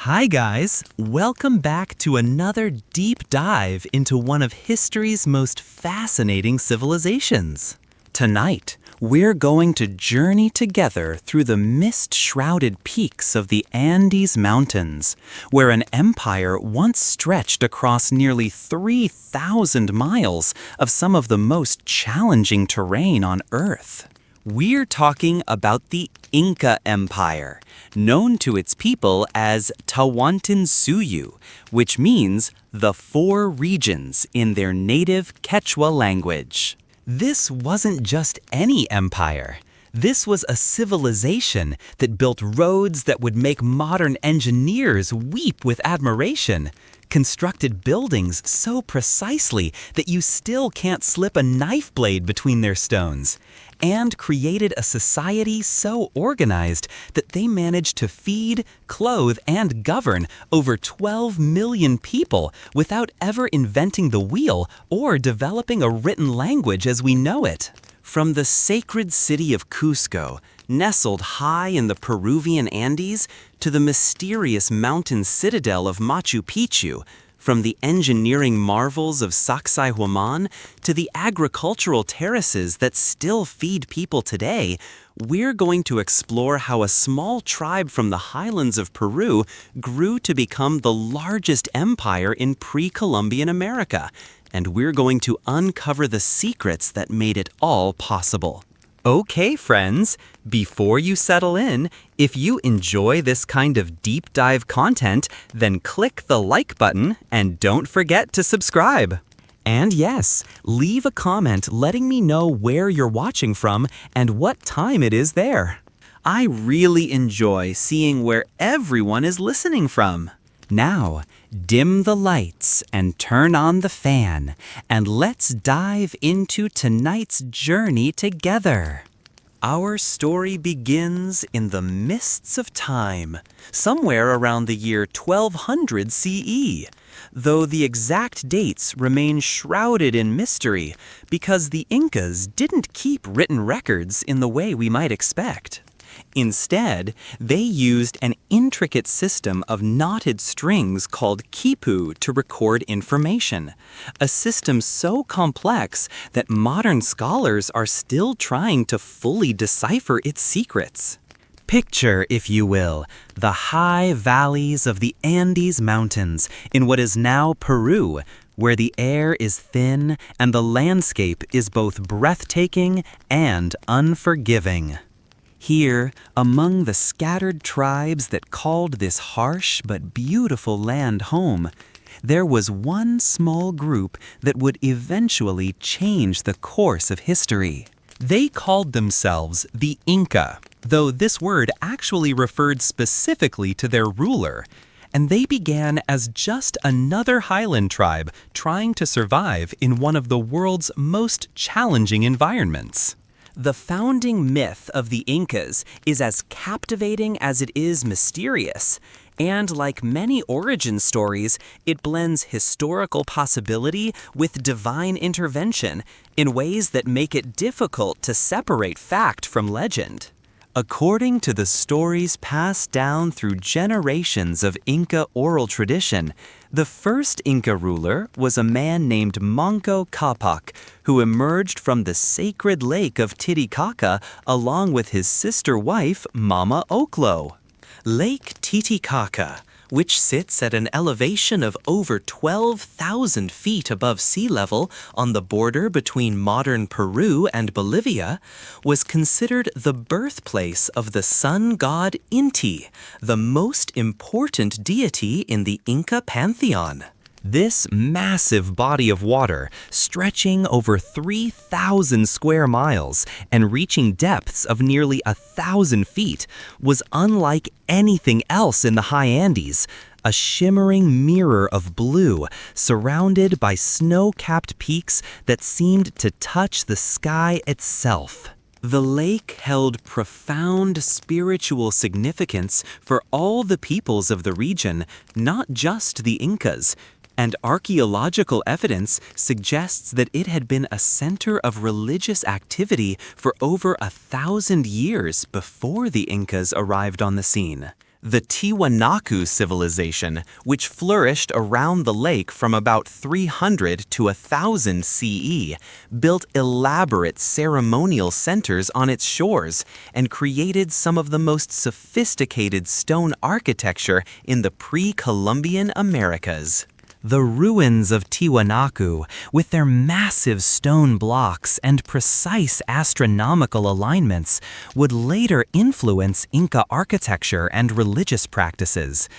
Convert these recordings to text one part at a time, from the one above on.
Hi guys, welcome back to another deep dive into one of history's most fascinating civilizations. Tonight, we're going to journey together through the mist-shrouded peaks of the Andes Mountains, where an empire once stretched across nearly 3,000 miles of some of the most challenging terrain on Earth. We're talking about the Inca Empire, known to its people as Tawantinsuyu, which means the four regions in their native Quechua language. This wasn't just any empire. This was a civilization that built roads that would make modern engineers weep with admiration, constructed buildings so precisely that you still can't slip a knife blade between their stones, and created a society so organized that they managed to feed, clothe, and govern over 12 million people without ever inventing the wheel or developing a written language as we know it. From the sacred city of Cusco, nestled high in the Peruvian Andes, to the mysterious mountain citadel of Machu Picchu, from the engineering marvels of Sacsayhuaman to the agricultural terraces that still feed people today, we're going to explore how a small tribe from the highlands of Peru grew to become the largest empire in pre-Columbian America, and we're going to uncover the secrets that made it all possible. Okay, friends, before you settle in, if you enjoy this kind of deep dive content, then click the like button and don't forget to subscribe. And yes, leave a comment letting me know where you're watching from and what time it is there. I really enjoy seeing where everyone is listening from. Now, dim the lights and turn on the fan, and let's dive into tonight's journey together. Our story begins in the mists of time, somewhere around the year 1200 CE, though the exact dates remain shrouded in mystery because the Incas didn't keep written records in the way we might expect. Instead, they used an intricate system of knotted strings called quipu to record information, a system so complex that modern scholars are still trying to fully decipher its secrets. Picture, if you will, the high valleys of the Andes Mountains in what is now Peru, where the air is thin and the landscape is both breathtaking and unforgiving. Here, among the scattered tribes that called this harsh but beautiful land home, there was one small group that would eventually change the course of history. They called themselves the Inca, though this word actually referred specifically to their ruler, and they began as just another highland tribe trying to survive in one of the world's most challenging environments. The founding myth of the Incas is as captivating as it is mysterious, and like many origin stories, it blends historical possibility with divine intervention in ways that make it difficult to separate fact from legend. According to the stories passed down through generations of Inca oral tradition, the first Inca ruler was a man named Manco Capac, who emerged from the sacred lake of Titicaca along with his sister wife, Mama Oclo. Lake Titicaca, which sits at an elevation of over 12,000 feet above sea level on the border between modern Peru and Bolivia, was considered the birthplace of the sun god Inti, the most important deity in the Inca pantheon. This massive body of water, stretching over 3,000 square miles and reaching depths of nearly 1,000 feet, was unlike anything else in the high Andes, a shimmering mirror of blue surrounded by snow-capped peaks that seemed to touch the sky itself. The lake held profound spiritual significance for all the peoples of the region, not just the Incas, and archaeological evidence suggests that it had been a center of religious activity for over 1,000 years before the Incas arrived on the scene. The Tiwanaku civilization, which flourished around the lake from about 300 to 1000 CE, built elaborate ceremonial centers on its shores and created some of the most sophisticated stone architecture in the pre-Columbian Americas. The ruins of Tiwanaku, with their massive stone blocks and precise astronomical alignments, would later influence Inca architecture and religious practices,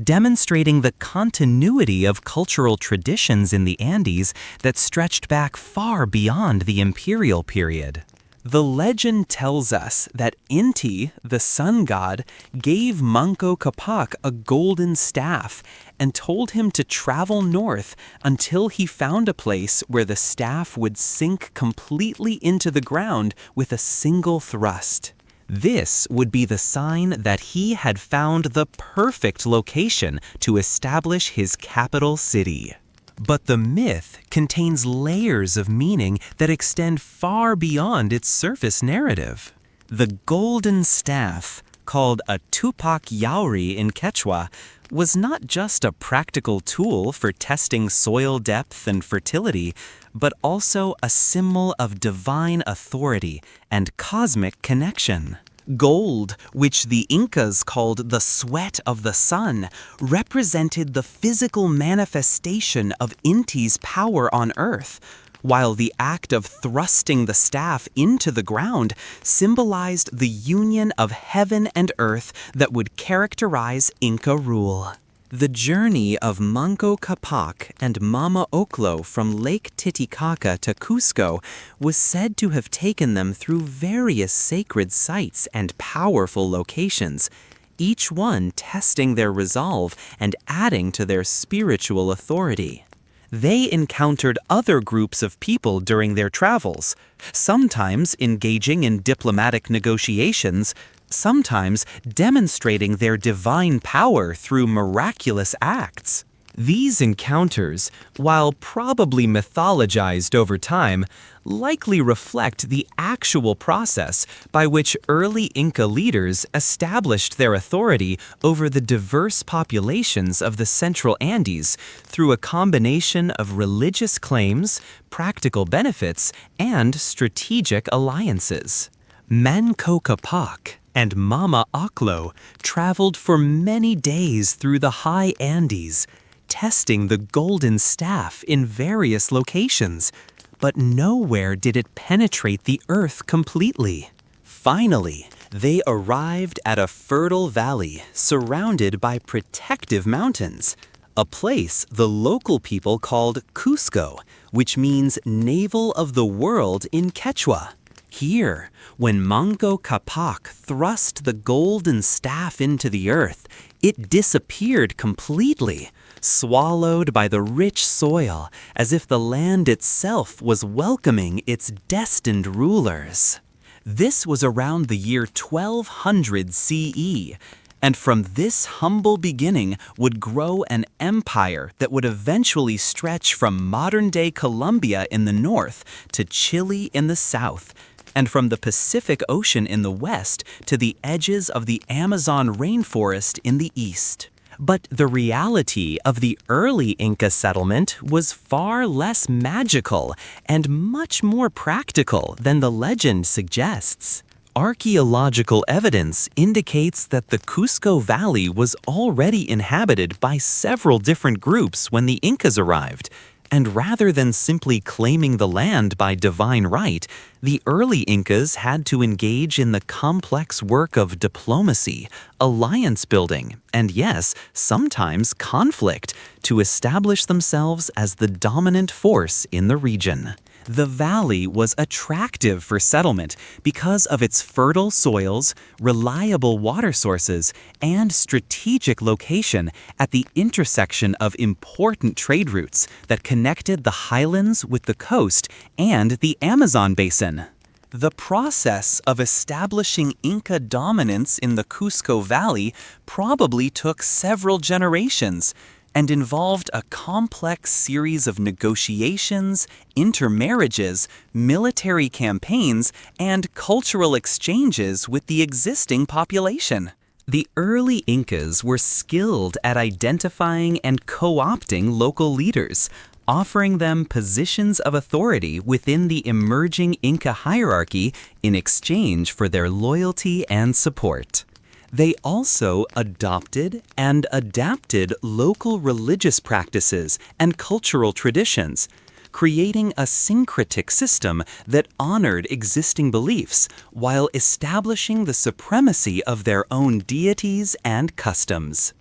demonstrating the continuity of cultural traditions in the Andes that stretched back far beyond the imperial period. The legend tells us that Inti, the sun god, gave Manco Capac a golden staff and told him to travel north until he found a place where the staff would sink completely into the ground with a single thrust. This would be the sign that he had found the perfect location to establish his capital city. But the myth contains layers of meaning that extend far beyond its surface narrative. The golden staff, called a Tupac Yauri in Quechua, was not just a practical tool for testing soil depth and fertility, but also a symbol of divine authority and cosmic connection. Gold, which the Incas called the sweat of the sun, represented the physical manifestation of Inti's power on earth, while the act of thrusting the staff into the ground symbolized the union of heaven and earth that would characterize Inca rule. The journey of Manco Capac and Mama Oclo from Lake Titicaca to Cusco was said to have taken them through various sacred sites and powerful locations, each one testing their resolve and adding to their spiritual authority. They encountered other groups of people during their travels, sometimes engaging in diplomatic negotiations, sometimes demonstrating their divine power through miraculous acts. These encounters, while probably mythologized over time, likely reflect the actual process by which early Inca leaders established their authority over the diverse populations of the Central Andes through a combination of religious claims, practical benefits, and strategic alliances. Manco Capac and Mama Oclo traveled for many days through the high Andes, testing the golden staff in various locations, but nowhere did it penetrate the earth completely. Finally, they arrived at a fertile valley surrounded by protective mountains, a place the local people called Cusco, which means navel of the world in Quechua. Here, when Manco Capac thrust the golden staff into the earth, it disappeared completely, swallowed by the rich soil, as if the land itself was welcoming its destined rulers. This was around the year 1200 CE, and from this humble beginning would grow an empire that would eventually stretch from modern-day Colombia in the north to Chile in the south, and from the Pacific Ocean in the west to the edges of the Amazon rainforest in the east. But the reality of the early Inca settlement was far less magical and much more practical than the legend suggests. Archaeological evidence indicates that the Cusco Valley was already inhabited by several different groups when the Incas arrived, and rather than simply claiming the land by divine right, the early Incas had to engage in the complex work of diplomacy, alliance building, and yes, sometimes conflict, to establish themselves as the dominant force in the region. The valley was attractive for settlement because of its fertile soils, reliable water sources, and strategic location at the intersection of important trade routes that connected the highlands with the coast and the Amazon basin. The process of establishing Inca dominance in the Cusco Valley probably took several generations, and involved a complex series of negotiations, intermarriages, military campaigns, and cultural exchanges with the existing population. The early Incas were skilled at identifying and co-opting local leaders, offering them positions of authority within the emerging Inca hierarchy in exchange for their loyalty and support. They also adopted and adapted local religious practices and cultural traditions, creating a syncretic system that honored existing beliefs while establishing the supremacy of their own deities and customs.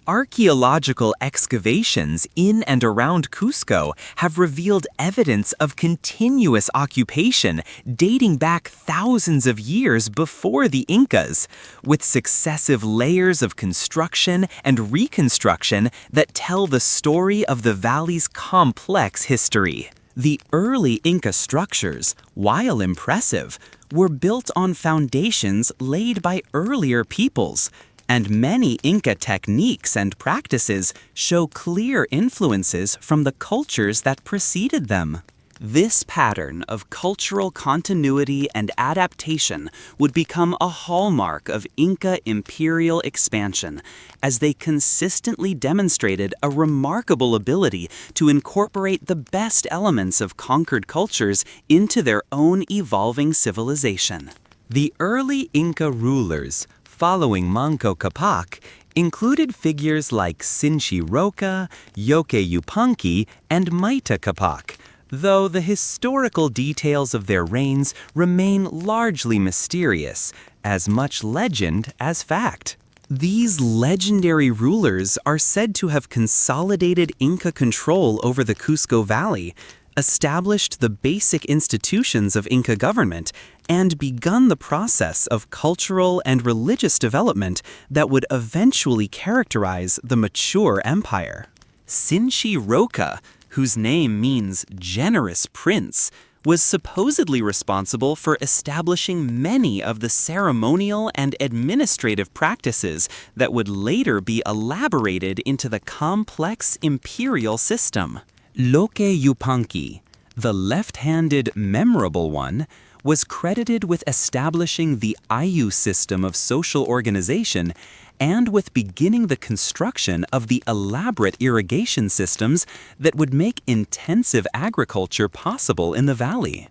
Archaeological excavations in and around Cusco have revealed evidence of continuous occupation dating back thousands of years before the Incas, with successive layers of construction and reconstruction that tell the story of the valley's complex history. The early Inca structures, while impressive, were built on foundations laid by earlier peoples, and many Inca techniques and practices show clear influences from the cultures that preceded them. This pattern of cultural continuity and adaptation would become a hallmark of Inca imperial expansion, as they consistently demonstrated a remarkable ability to incorporate the best elements of conquered cultures into their own evolving civilization. The early Inca rulers, following Manco Capac, included figures like Sinchi Roca, Yoke Yupanqui, and Maita Capac, though the historical details of their reigns remain largely mysterious, as much legend as fact. These legendary rulers are said to have consolidated Inca control over the Cusco Valley, established the basic institutions of Inca government, and begun the process of cultural and religious development that would eventually characterize the mature empire. Sinchi Roca, whose name means generous prince, was supposedly responsible for establishing many of the ceremonial and administrative practices that would later be elaborated into the complex imperial system. Loke Yupanqui, the left-handed memorable one, was credited with establishing the Ayu system of social organization and with beginning the construction of the elaborate irrigation systems that would make intensive agriculture possible in the valley.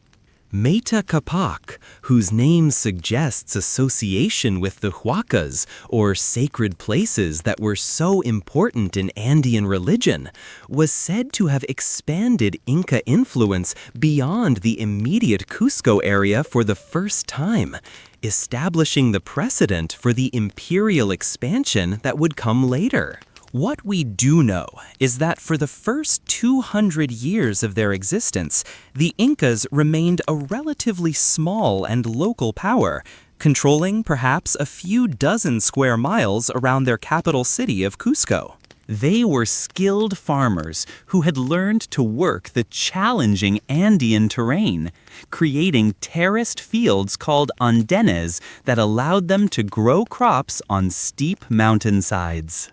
Maita Capac, whose name suggests association with the Huacas, or sacred places that were so important in Andean religion, was said to have expanded Inca influence beyond the immediate Cusco area for the first time, establishing the precedent for the imperial expansion that would come later. What we do know is that for the first 200 years of their existence, the Incas remained a relatively small and local power, controlling perhaps a few dozen square miles around their capital city of Cusco. They were skilled farmers who had learned to work the challenging Andean terrain, creating terraced fields called andenes that allowed them to grow crops on steep mountainsides.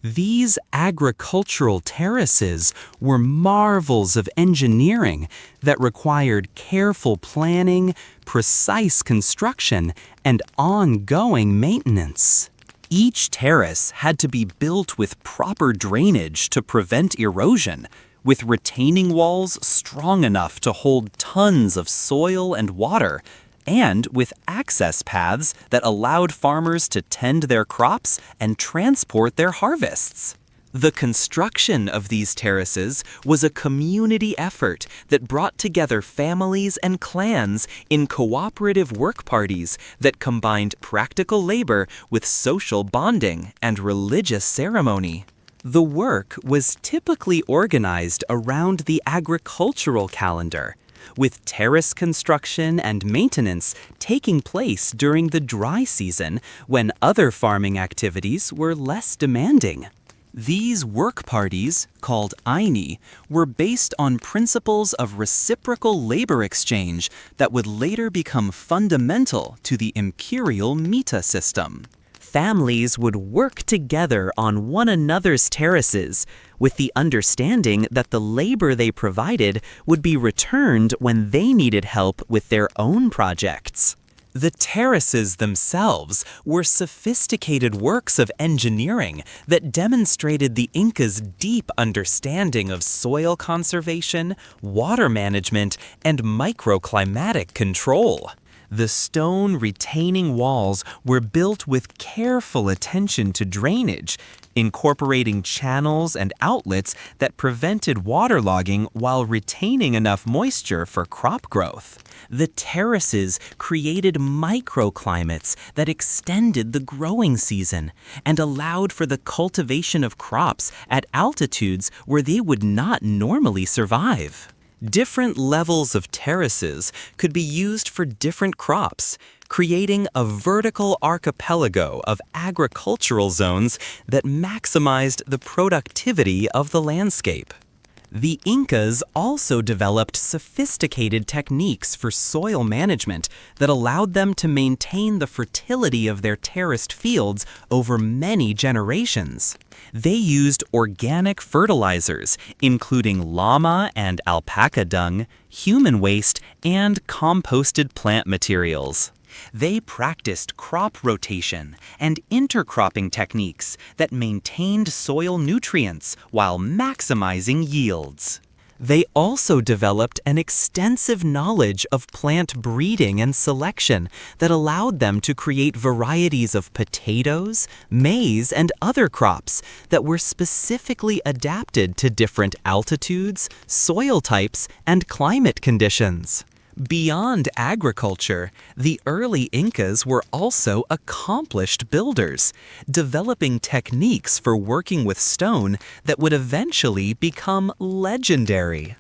These agricultural terraces were marvels of engineering that required careful planning, precise construction, and ongoing maintenance. Each terrace had to be built with proper drainage to prevent erosion, with retaining walls strong enough to hold tons of soil and water, and with access paths that allowed farmers to tend their crops and transport their harvests. The construction of these terraces was a community effort that brought together families and clans in cooperative work parties that combined practical labor with social bonding and religious ceremony. The work was typically organized around the agricultural calendar, with terrace construction and maintenance taking place during the dry season when other farming activities were less demanding. These work parties, called Aini, were based on principles of reciprocal labor exchange that would later become fundamental to the imperial Mita system. Families would work together on one another's terraces, with the understanding that the labor they provided would be returned when they needed help with their own projects. The terraces themselves were sophisticated works of engineering that demonstrated the Incas' deep understanding of soil conservation, water management, and microclimatic control. The stone retaining walls were built with careful attention to drainage, incorporating channels and outlets that prevented waterlogging while retaining enough moisture for crop growth. The terraces created microclimates that extended the growing season and allowed for the cultivation of crops at altitudes where they would not normally survive. Different levels of terraces could be used for different crops, creating a vertical archipelago of agricultural zones that maximized the productivity of the landscape. The Incas also developed sophisticated techniques for soil management that allowed them to maintain the fertility of their terraced fields over many generations. They used organic fertilizers, including llama and alpaca dung, human waste, and composted plant materials. They practiced crop rotation and intercropping techniques that maintained soil nutrients while maximizing yields. They also developed an extensive knowledge of plant breeding and selection that allowed them to create varieties of potatoes, maize, and other crops that were specifically adapted to different altitudes, soil types, and climate conditions. Beyond agriculture, the early Incas were also accomplished builders, developing techniques for working with stone that would eventually become legendary.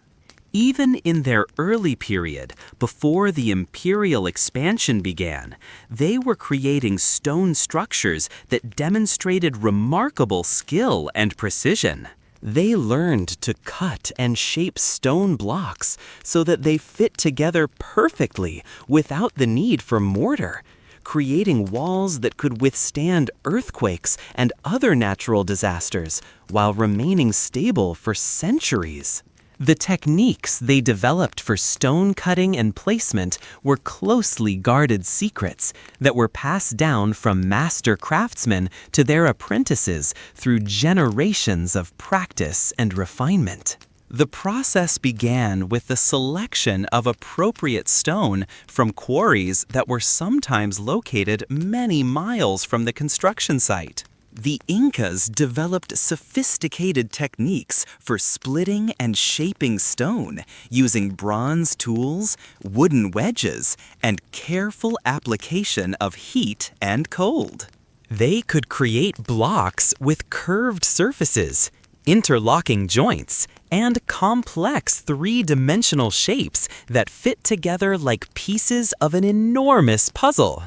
Even in their early period, before the imperial expansion began, they were creating stone structures that demonstrated remarkable skill and precision. They learned to cut and shape stone blocks so that they fit together perfectly without the need for mortar, creating walls that could withstand earthquakes and other natural disasters while remaining stable for centuries. The techniques they developed for stone cutting and placement were closely guarded secrets that were passed down from master craftsmen to their apprentices through generations of practice and refinement. The process began with the selection of appropriate stone from quarries that were sometimes located many miles from the construction site. The Incas developed sophisticated techniques for splitting and shaping stone using bronze tools, wooden wedges, and careful application of heat and cold. They could create blocks with curved surfaces, interlocking joints, and complex three-dimensional shapes that fit together like pieces of an enormous puzzle.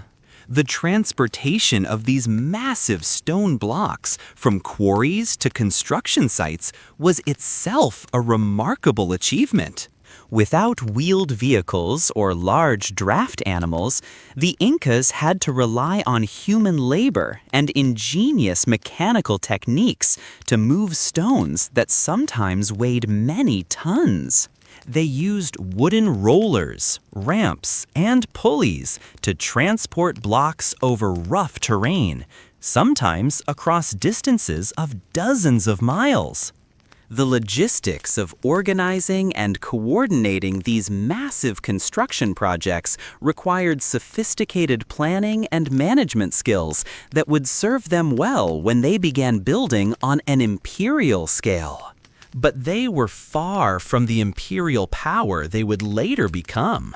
The transportation of these massive stone blocks from quarries to construction sites was itself a remarkable achievement. Without wheeled vehicles or large draft animals, the Incas had to rely on human labor and ingenious mechanical techniques to move stones that sometimes weighed many tons. They used wooden rollers, ramps, and pulleys to transport blocks over rough terrain, sometimes across distances of dozens of miles. The logistics of organizing and coordinating these massive construction projects required sophisticated planning and management skills that would serve them well when they began building on an imperial scale. But they were far from the imperial power they would later become.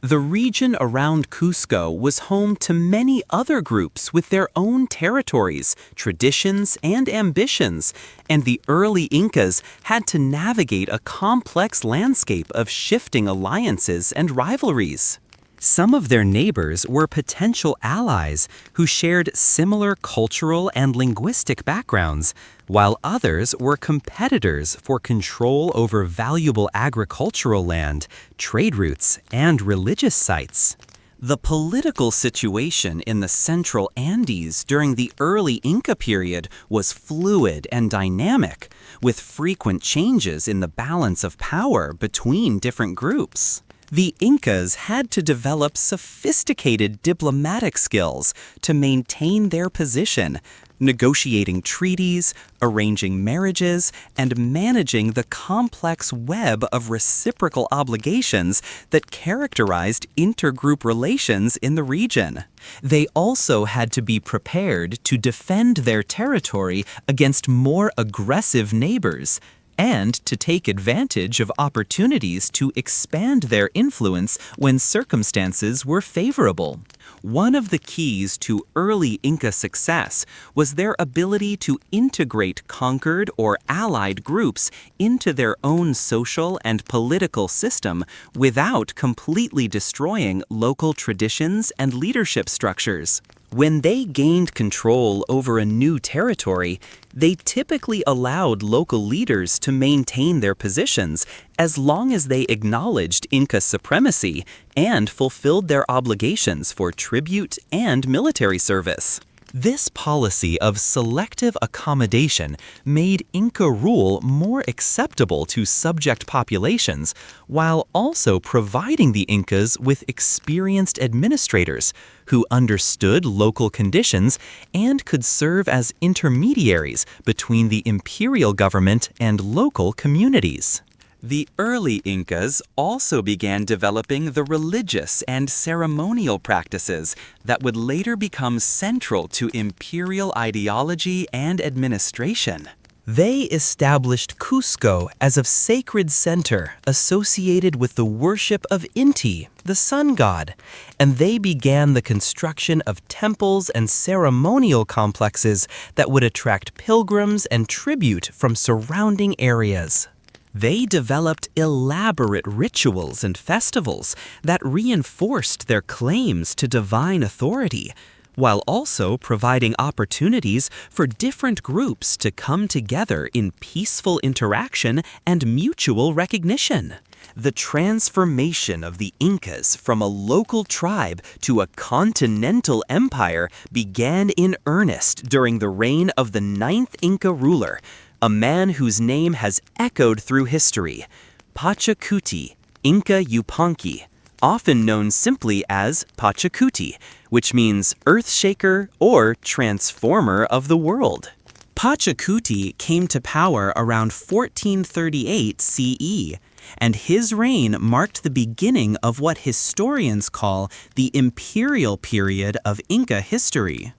The region around Cusco was home to many other groups with their own territories, traditions, and ambitions, and the early Incas had to navigate a complex landscape of shifting alliances and rivalries. Some of their neighbors were potential allies who shared similar cultural and linguistic backgrounds, while others were competitors for control over valuable agricultural land, trade routes, and religious sites. The political situation in the central Andes during the early Inca period was fluid and dynamic, with frequent changes in the balance of power between different groups. The Incas had to develop sophisticated diplomatic skills to maintain their position, negotiating treaties, arranging marriages, and managing the complex web of reciprocal obligations that characterized intergroup relations in the region. They also had to be prepared to defend their territory against more aggressive neighbors, and to take advantage of opportunities to expand their influence when circumstances were favorable. One of the keys to early Inca success was their ability to integrate conquered or allied groups into their own social and political system without completely destroying local traditions and leadership structures. When they gained control over a new territory, they typically allowed local leaders to maintain their positions as long as they acknowledged Inca supremacy and fulfilled their obligations for tribute and military service. This policy of selective accommodation made Inca rule more acceptable to subject populations, while also providing the Incas with experienced administrators who understood local conditions and could serve as intermediaries between the imperial government and local communities. The early Incas also began developing the religious and ceremonial practices that would later become central to imperial ideology and administration. They established Cusco as a sacred center associated with the worship of Inti, the sun god, and they began the construction of temples and ceremonial complexes that would attract pilgrims and tribute from surrounding areas. They developed elaborate rituals and festivals that reinforced their claims to divine authority, while also providing opportunities for different groups to come together in peaceful interaction and mutual recognition. The transformation of the Incas from a local tribe to a continental empire began in earnest during the reign of the 9th Inca ruler, a man whose name has echoed through history, Pachacuti, Inca Yupanqui, often known simply as Pachacuti, which means earthshaker or transformer of the world. Pachacuti came to power around 1438 CE, and his reign marked the beginning of what historians call the imperial period of Inca history.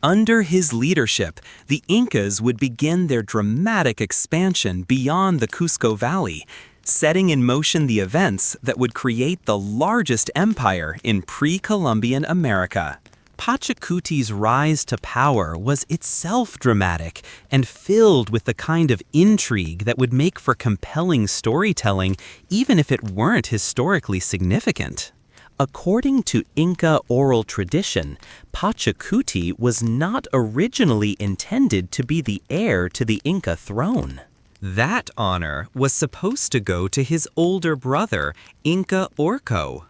Under his leadership, the Incas would begin their dramatic expansion beyond the Cusco Valley, setting in motion the events that would create the largest empire in pre-Columbian America. Pachacuti's rise to power was itself dramatic and filled with the kind of intrigue that would make for compelling storytelling even if it weren't historically significant. According to Inca oral tradition, Pachacuti was not originally intended to be the heir to the Inca throne. That honor was supposed to go to his older brother, Inca Orco.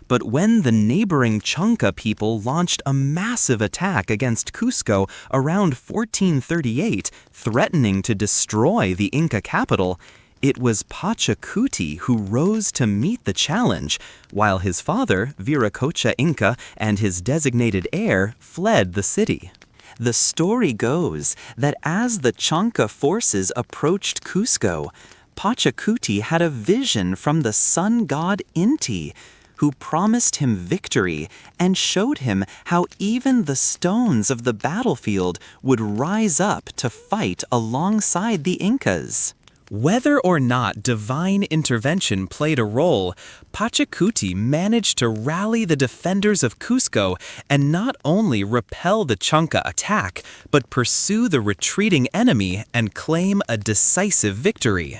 But when the neighboring Chonca people launched a massive attack against Cusco around 1438, threatening to destroy the Inca capital, it was Pachacuti who rose to meet the challenge, while his father, Viracocha Inca, and his designated heir fled the city. The story goes that as the Chonca forces approached Cusco, Pachacuti had a vision from the sun god Inti, who promised him victory and showed him how even the stones of the battlefield would rise up to fight alongside the Incas. Whether or not divine intervention played a role, Pachacuti managed to rally the defenders of Cusco and not only repel the Chonca attack, but pursue the retreating enemy and claim a decisive victory.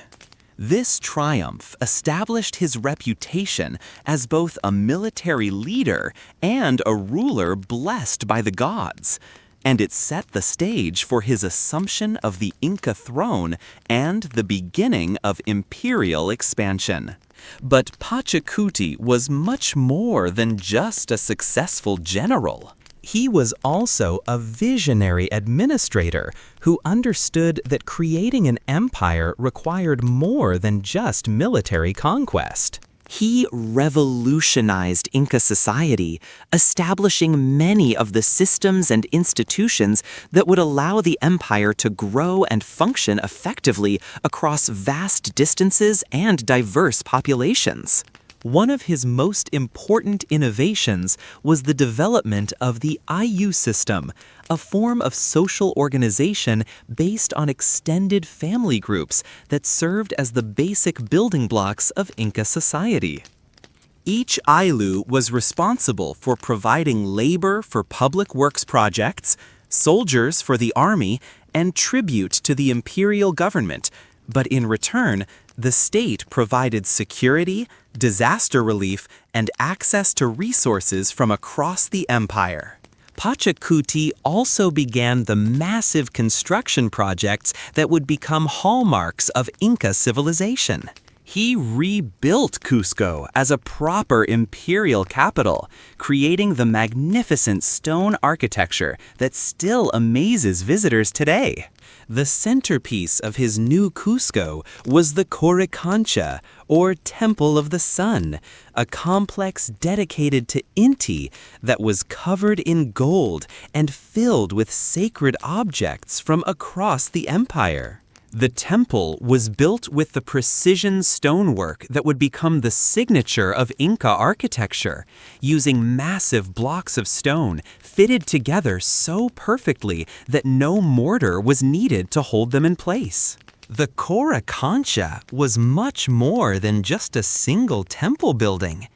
This triumph established his reputation as both a military leader and a ruler blessed by the gods, and it set the stage for his assumption of the Inca throne and the beginning of imperial expansion. But Pachacuti was much more than just a successful general. He was also a visionary administrator who understood that creating an empire required more than just military conquest. He revolutionized Inca society, establishing many of the systems and institutions that would allow the empire to grow and function effectively across vast distances and diverse populations. One of his most important innovations was the development of the IU system, a form of social organization based on extended family groups that served as the basic building blocks of Inca society. Each ILU was responsible for providing labor for public works projects, soldiers for the army, and tribute to the imperial government, but in return, the state provided security, disaster relief, and access to resources from across the empire. Pachacuti also began the massive construction projects that would become hallmarks of Inca civilization. He rebuilt Cusco as a proper imperial capital, creating the magnificent stone architecture that still amazes visitors today. The centerpiece of his new Cusco was the Coricancha, or Temple of the Sun, a complex dedicated to Inti that was covered in gold and filled with sacred objects from across the empire. The temple was built with the precision stonework that would become the signature of Inca architecture, using massive blocks of stone fitted together so perfectly that no mortar was needed to hold them in place. The Coricancha was much more than just a single temple building.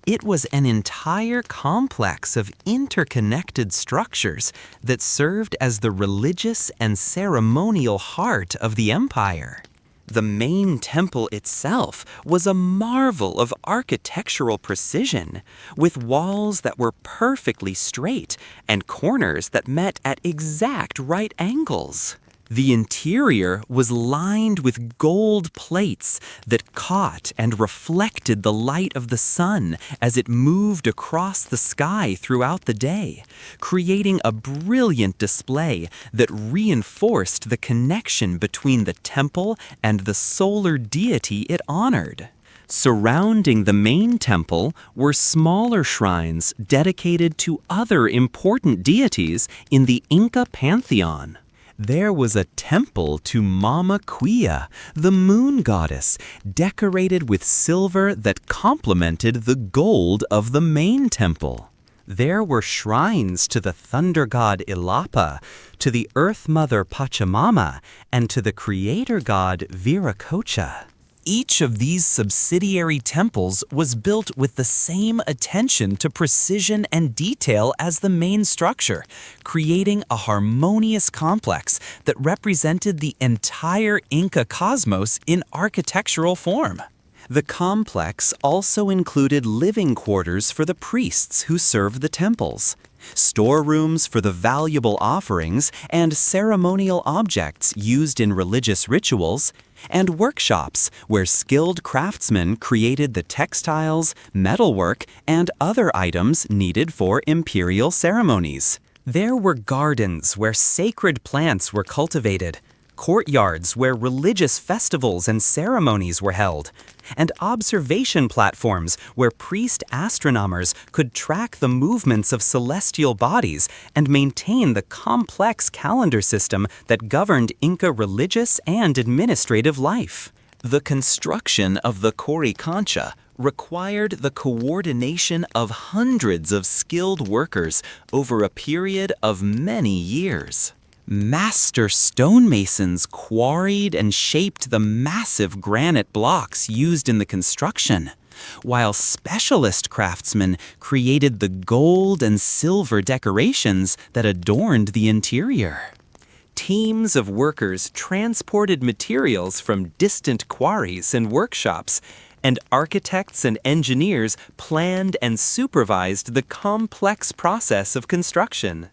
It was an entire complex of interconnected structures that served as the religious and ceremonial heart of the empire. The main temple itself was a marvel of architectural precision, with walls that were perfectly straight and corners that met at exact right angles. The interior was lined with gold plates that caught and reflected the light of the sun as it moved across the sky throughout the day, creating a brilliant display that reinforced the connection between the temple and the solar deity it honored. Surrounding the main temple were smaller shrines dedicated to other important deities in the Inca pantheon. There was a temple to Mama Quia, the moon goddess, decorated with silver that complemented the gold of the main temple. There were shrines to the thunder god Ilapa, to the earth mother Pachamama, and to the creator god Viracocha. Each of these subsidiary temples was built with the same attention to precision and detail as the main structure, creating a harmonious complex that represented the entire Inca cosmos in architectural form. The complex also included living quarters for the priests who served the temples, storerooms for the valuable offerings and ceremonial objects used in religious rituals, and workshops where skilled craftsmen created the textiles, metalwork, and other items needed for imperial ceremonies. There were gardens where sacred plants were cultivated, courtyards where religious festivals and ceremonies were held, and observation platforms where priest astronomers could track the movements of celestial bodies and maintain the complex calendar system that governed Inca religious and administrative life. The construction of the Coricancha required the coordination of hundreds of skilled workers over a period of many years. Master stonemasons quarried and shaped the massive granite blocks used in the construction, while specialist craftsmen created the gold and silver decorations that adorned the interior. Teams of workers transported materials from distant quarries and workshops, and architects and engineers planned and supervised the complex process of construction.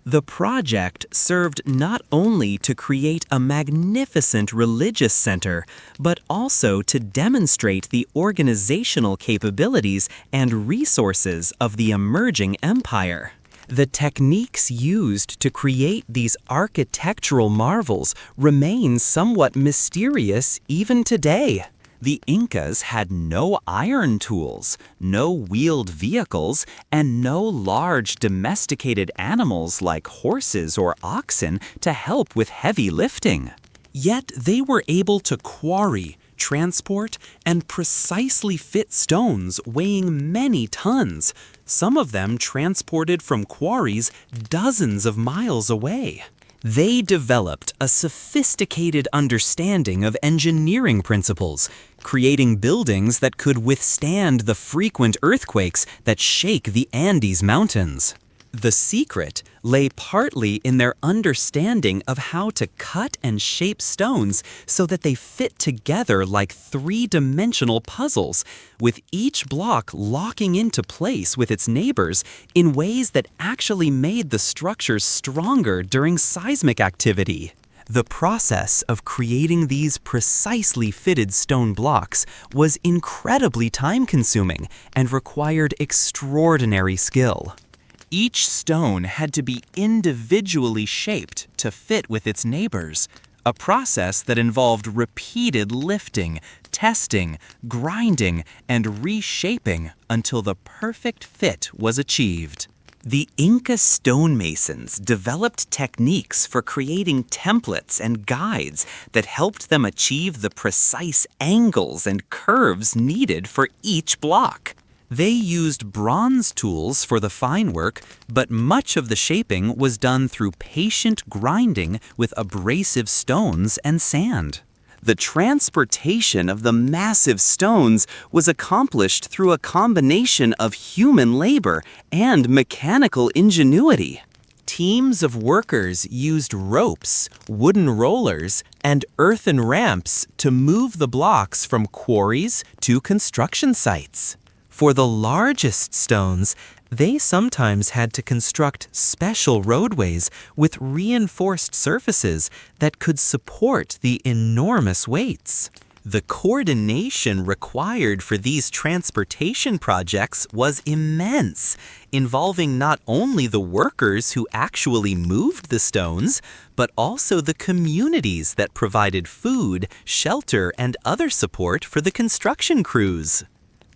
The project served not only to create a magnificent religious center, but also to demonstrate the organizational capabilities and resources of the emerging empire. The techniques used to create these architectural marvels remain somewhat mysterious even today. The Incas had no iron tools, no wheeled vehicles, and no large domesticated animals like horses or oxen to help with heavy lifting. Yet they were able to quarry, transport, and precisely fit stones weighing many tons, some of them transported from quarries dozens of miles away. They developed a sophisticated understanding of engineering principles, creating buildings that could withstand the frequent earthquakes that shake the Andes Mountains. The secret lay partly in their understanding of how to cut and shape stones so that they fit together like three-dimensional puzzles, with each block locking into place with its neighbors in ways that actually made the structures stronger during seismic activity. The process of creating these precisely fitted stone blocks was incredibly time-consuming and required extraordinary skill. Each stone had to be individually shaped to fit with its neighbors, a process that involved repeated lifting, testing, grinding, and reshaping until the perfect fit was achieved. The Inca stonemasons developed techniques for creating templates and guides that helped them achieve the precise angles and curves needed for each block. They used bronze tools for the fine work, but much of the shaping was done through patient grinding with abrasive stones and sand. The transportation of the massive stones was accomplished through a combination of human labor and mechanical ingenuity. Teams of workers used ropes, wooden rollers, and earthen ramps to move the blocks from quarries to construction sites. For the largest stones, they sometimes had to construct special roadways with reinforced surfaces that could support the enormous weights. The coordination required for these transportation projects was immense, involving not only the workers who actually moved the stones, but also the communities that provided food, shelter, and other support for the construction crews.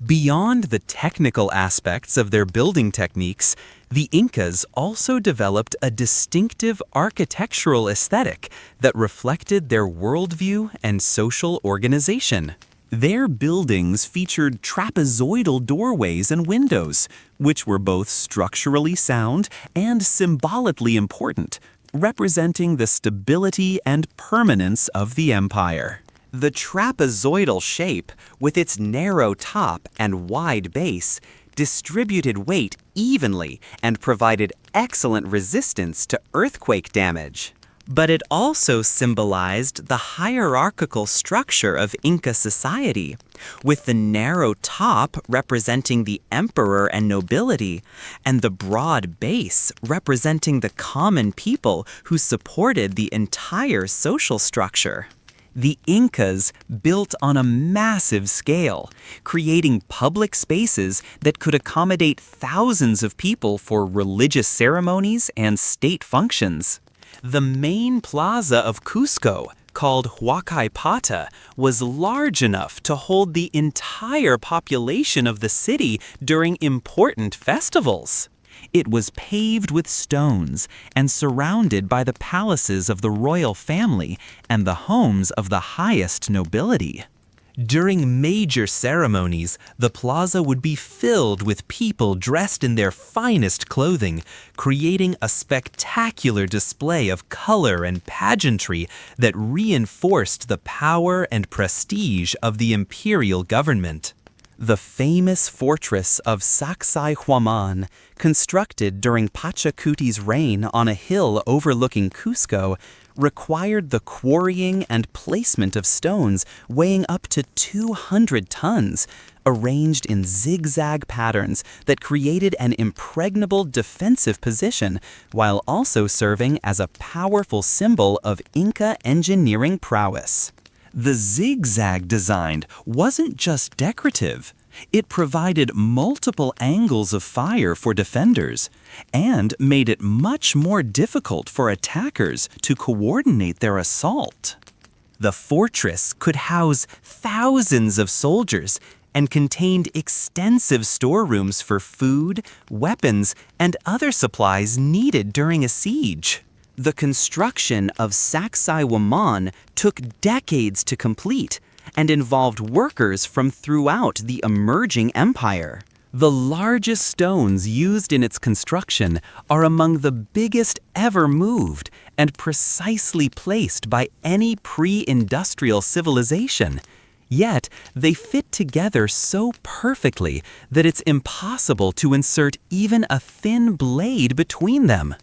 Beyond the technical aspects of their building techniques, the Incas also developed a distinctive architectural aesthetic that reflected their worldview and social organization. Their buildings featured trapezoidal doorways and windows, which were both structurally sound and symbolically important, representing the stability and permanence of the empire. The trapezoidal shape, with its narrow top and wide base, distributed weight evenly and provided excellent resistance to earthquake damage. But it also symbolized the hierarchical structure of Inca society, with the narrow top representing the emperor and nobility, and the broad base representing the common people who supported the entire social structure. The Incas built on a massive scale, creating public spaces that could accommodate thousands of people for religious ceremonies and state functions. The main plaza of Cusco, called Huacaypata, was large enough to hold the entire population of the city during important festivals. It was paved with stones and surrounded by the palaces of the royal family and the homes of the highest nobility. During major ceremonies, the plaza would be filled with people dressed in their finest clothing, creating a spectacular display of color and pageantry that reinforced the power and prestige of the imperial government. The famous fortress of Sacsayhuaman, constructed during Pachacuti's reign on a hill overlooking Cusco, required the quarrying and placement of stones weighing up to 200 tons, arranged in zigzag patterns that created an impregnable defensive position while also serving as a powerful symbol of Inca engineering prowess. The zigzag design wasn't just decorative. It provided multiple angles of fire for defenders and made it much more difficult for attackers to coordinate their assault. The fortress could house thousands of soldiers and contained extensive storerooms for food, weapons, and other supplies needed during a siege. The construction of Sacsayhuaman took decades to complete and involved workers from throughout the emerging empire. The largest stones used in its construction are among the biggest ever moved and precisely placed by any pre-industrial civilization. Yet, they fit together so perfectly that it's impossible to insert even a thin blade between them.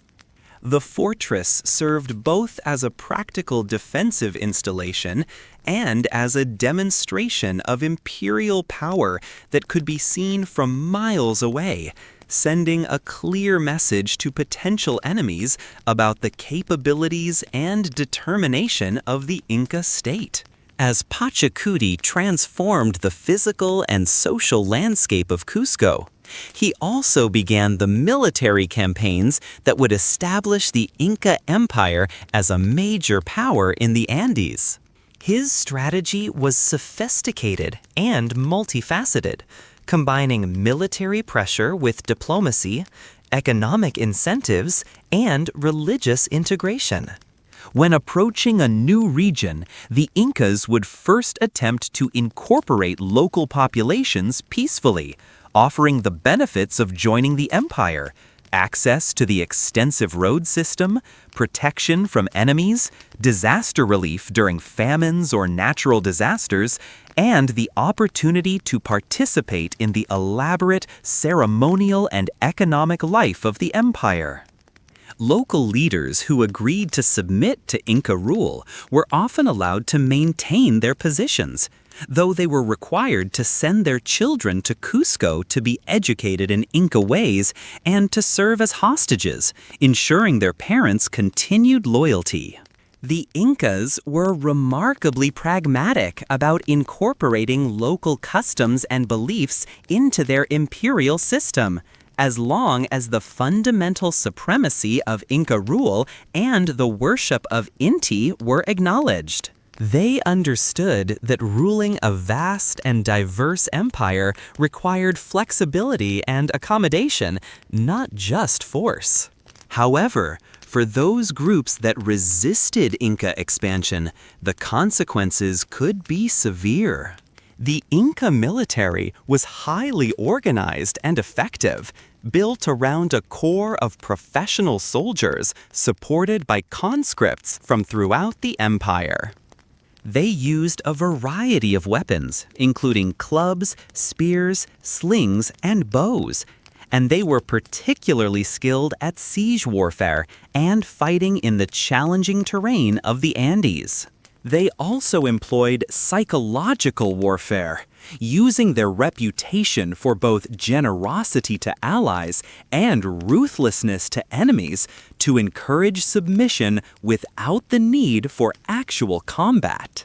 The fortress served both as a practical defensive installation and as a demonstration of imperial power that could be seen from miles away, sending a clear message to potential enemies about the capabilities and determination of the Inca state. As Pachacuti transformed the physical and social landscape of Cusco, he also began the military campaigns that would establish the Inca Empire as a major power in the Andes. His strategy was sophisticated and multifaceted, combining military pressure with diplomacy, economic incentives, and religious integration. When approaching a new region, the Incas would first attempt to incorporate local populations peacefully, offering the benefits of joining the empire: access to the extensive road system, protection from enemies, disaster relief during famines or natural disasters, and the opportunity to participate in the elaborate ceremonial and economic life of the empire. Local leaders who agreed to submit to Inca rule were often allowed to maintain their positions, though they were required to send their children to Cusco to be educated in Inca ways and to serve as hostages, ensuring their parents' continued loyalty. The Incas were remarkably pragmatic about incorporating local customs and beliefs into their imperial system, as long as the fundamental supremacy of Inca rule and the worship of Inti were acknowledged. They understood that ruling a vast and diverse empire required flexibility and accommodation, not just force. However, for those groups that resisted Inca expansion, the consequences could be severe. The Inca military was highly organized and effective, built around a core of professional soldiers supported by conscripts from throughout the empire. They used a variety of weapons, including clubs, spears, slings, and bows, and they were particularly skilled at siege warfare and fighting in the challenging terrain of the Andes. They also employed psychological warfare, using their reputation for both generosity to allies and ruthlessness to enemies to encourage submission without the need for actual combat.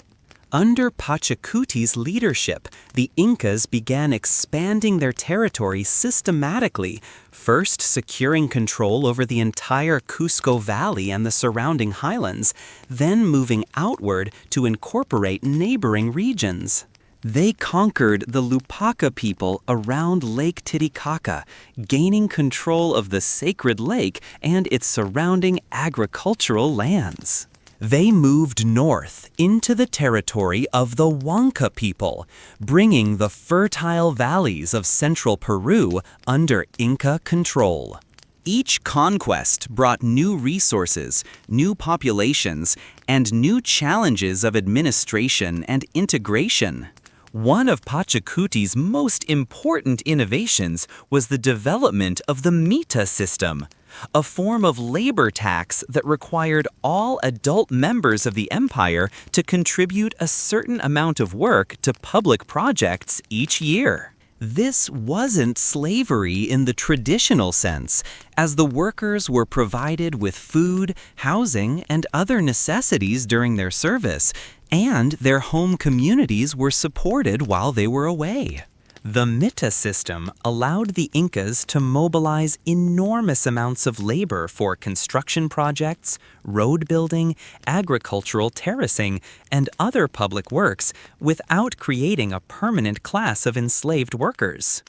Under Pachacuti's leadership, the Incas began expanding their territory systematically, first securing control over the entire Cusco Valley and the surrounding highlands, then moving outward to incorporate neighboring regions. They conquered the Lupaca people around Lake Titicaca, gaining control of the sacred lake and its surrounding agricultural lands. They moved north into the territory of the Huanca people, bringing the fertile valleys of central Peru under Inca control. Each conquest brought new resources, new populations, and new challenges of administration and integration. One of Pachacuti's most important innovations was the development of the mita system, a form of labor tax that required all adult members of the empire to contribute a certain amount of work to public projects each year. This wasn't slavery in the traditional sense, as the workers were provided with food, housing, and other necessities during their service, and their home communities were supported while they were away. The Mita system allowed the Incas to mobilize enormous amounts of labor for construction projects, road building, agricultural terracing, and other public works without creating a permanent class of enslaved workers.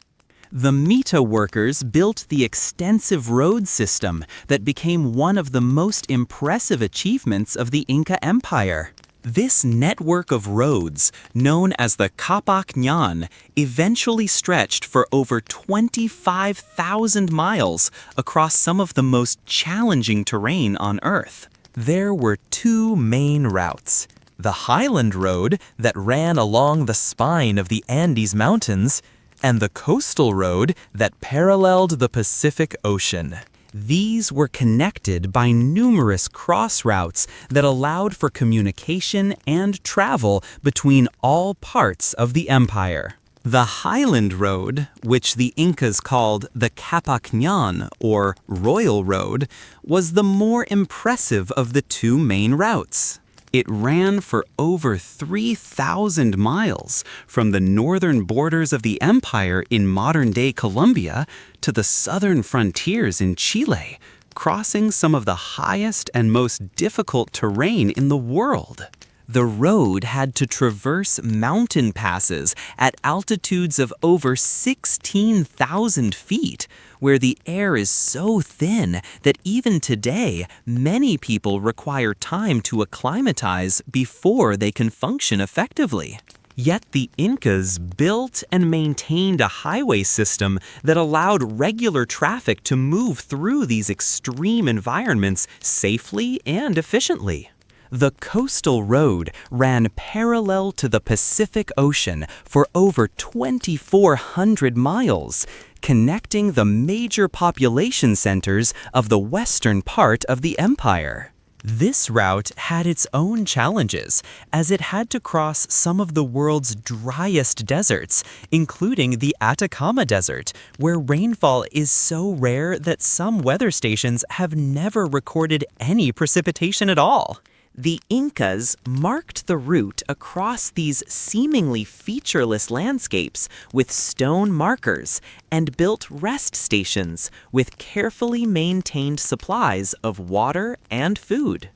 The Mita workers built the extensive road system that became one of the most impressive achievements of the Inca Empire. This network of roads, known as the Capac Ñan, eventually stretched for over 25,000 miles across some of the most challenging terrain on Earth. There were two main routes: the Highland Road that ran along the spine of the Andes Mountains, and the Coastal Road that paralleled the Pacific Ocean. These were connected by numerous cross routes that allowed for communication and travel between all parts of the empire. The Highland Road, which the Incas called the Capac Ñan, or Royal Road, was the more impressive of the two main routes. It ran for over 3,000 miles from the northern borders of the empire in modern-day Colombia to the southern frontiers in Chile, crossing some of the highest and most difficult terrain in the world. The road had to traverse mountain passes at altitudes of over 16,000 feet, where the air is so thin that even today, many people require time to acclimatize before they can function effectively. Yet the Incas built and maintained a highway system that allowed regular traffic to move through these extreme environments safely and efficiently. The Coastal Road ran parallel to the Pacific Ocean for over 2,400 miles, connecting the major population centers of the western part of the empire. This route had its own challenges, as it had to cross some of the world's driest deserts, including the Atacama Desert, where rainfall is so rare that some weather stations have never recorded any precipitation at all. The Incas marked the route across these seemingly featureless landscapes with stone markers and built rest stations with carefully maintained supplies of water and food.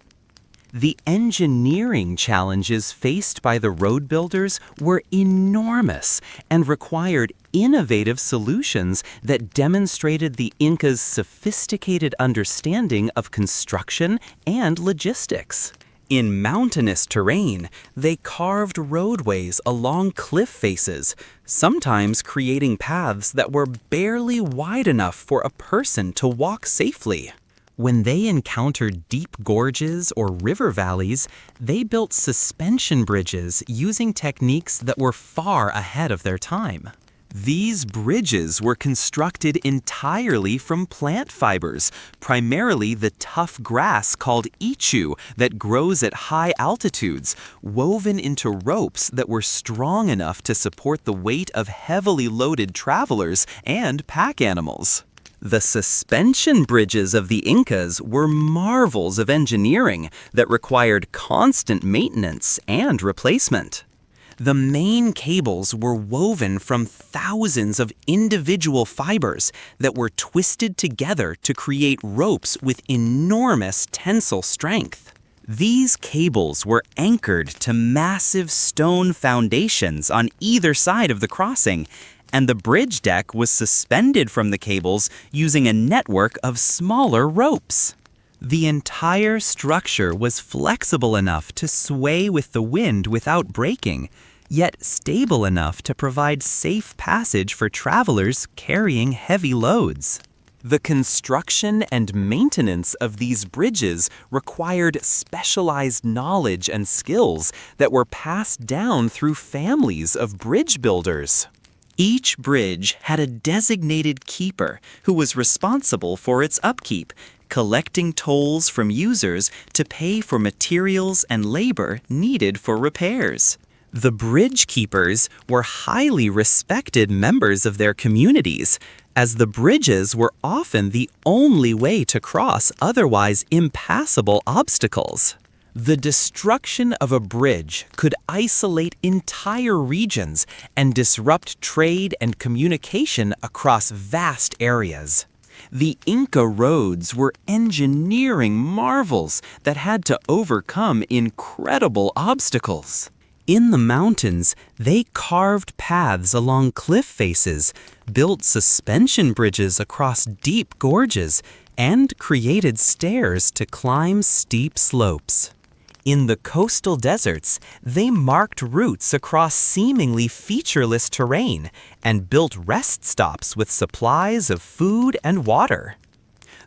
The engineering challenges faced by the road builders were enormous and required innovative solutions that demonstrated the Incas' sophisticated understanding of construction and logistics. In mountainous terrain, they carved roadways along cliff faces, sometimes creating paths that were barely wide enough for a person to walk safely. When they encountered deep gorges or river valleys, they built suspension bridges using techniques that were far ahead of their time. These bridges were constructed entirely from plant fibers, primarily the tough grass called ichu that grows at high altitudes, woven into ropes that were strong enough to support the weight of heavily loaded travelers and pack animals. The suspension bridges of the Incas were marvels of engineering that required constant maintenance and replacement. The main cables were woven from thousands of individual fibers that were twisted together to create ropes with enormous tensile strength. These cables were anchored to massive stone foundations on either side of the crossing, and the bridge deck was suspended from the cables using a network of smaller ropes. The entire structure was flexible enough to sway with the wind without breaking, yet stable enough to provide safe passage for travelers carrying heavy loads. The construction and maintenance of these bridges required specialized knowledge and skills that were passed down through families of bridge builders. Each bridge had a designated keeper who was responsible for its upkeep, collecting tolls from users to pay for materials and labor needed for repairs. The bridge keepers were highly respected members of their communities, as the bridges were often the only way to cross otherwise impassable obstacles. The destruction of a bridge could isolate entire regions and disrupt trade and communication across vast areas. The Inca roads were engineering marvels that had to overcome incredible obstacles. In the mountains, they carved paths along cliff faces, built suspension bridges across deep gorges, and created stairs to climb steep slopes. In the coastal deserts, they marked routes across seemingly featureless terrain and built rest stops with supplies of food and water.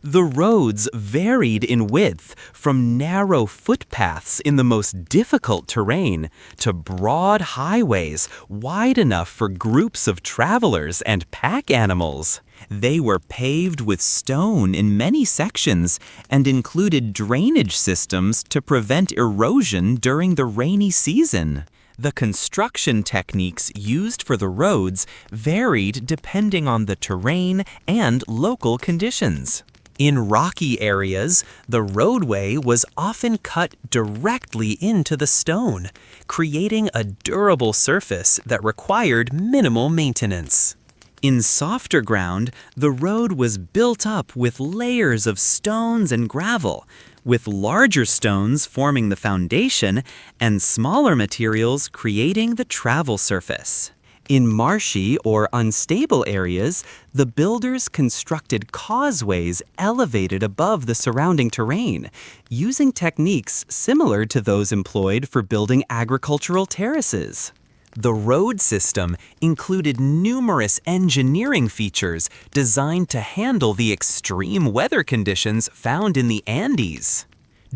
The roads varied in width, from narrow footpaths in the most difficult terrain to broad highways wide enough for groups of travelers and pack animals. They were paved with stone in many sections and included drainage systems to prevent erosion during the rainy season. The construction techniques used for the roads varied depending on the terrain and local conditions. In rocky areas, the roadway was often cut directly into the stone, creating a durable surface that required minimal maintenance. In softer ground, the road was built up with layers of stones and gravel, with larger stones forming the foundation and smaller materials creating the travel surface. In marshy or unstable areas, the builders constructed causeways elevated above the surrounding terrain, using techniques similar to those employed for building agricultural terraces. The road system included numerous engineering features designed to handle the extreme weather conditions found in the Andes.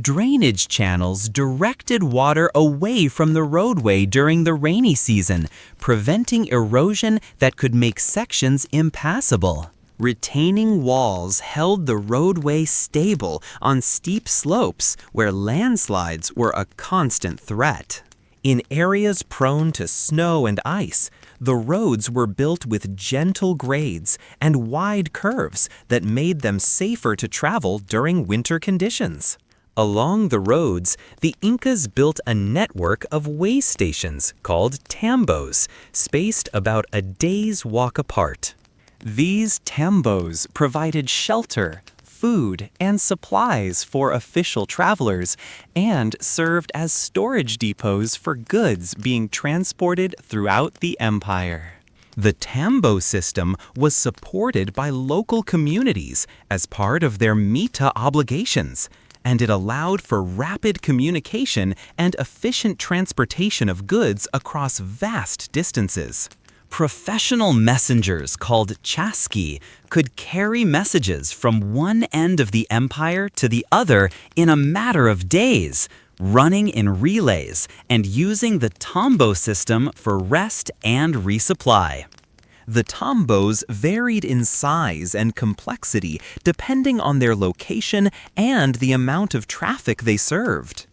Drainage channels directed water away from the roadway during the rainy season, preventing erosion that could make sections impassable. Retaining walls held the roadway stable on steep slopes where landslides were a constant threat. In areas prone to snow and ice, the roads were built with gentle grades and wide curves that made them safer to travel during winter conditions. Along the roads, the Incas built a network of way stations called tambos, spaced about a day's walk apart. These tambos provided shelter, food, and supplies for official travelers and served as storage depots for goods being transported throughout the empire. The tambo system was supported by local communities as part of their mita obligations, and it allowed for rapid communication and efficient transportation of goods across vast distances. Professional messengers called chasqui could carry messages from one end of the empire to the other in a matter of days, running in relays and using the tambo system for rest and resupply. The tambos varied in size and complexity depending on their location and the amount of traffic they served.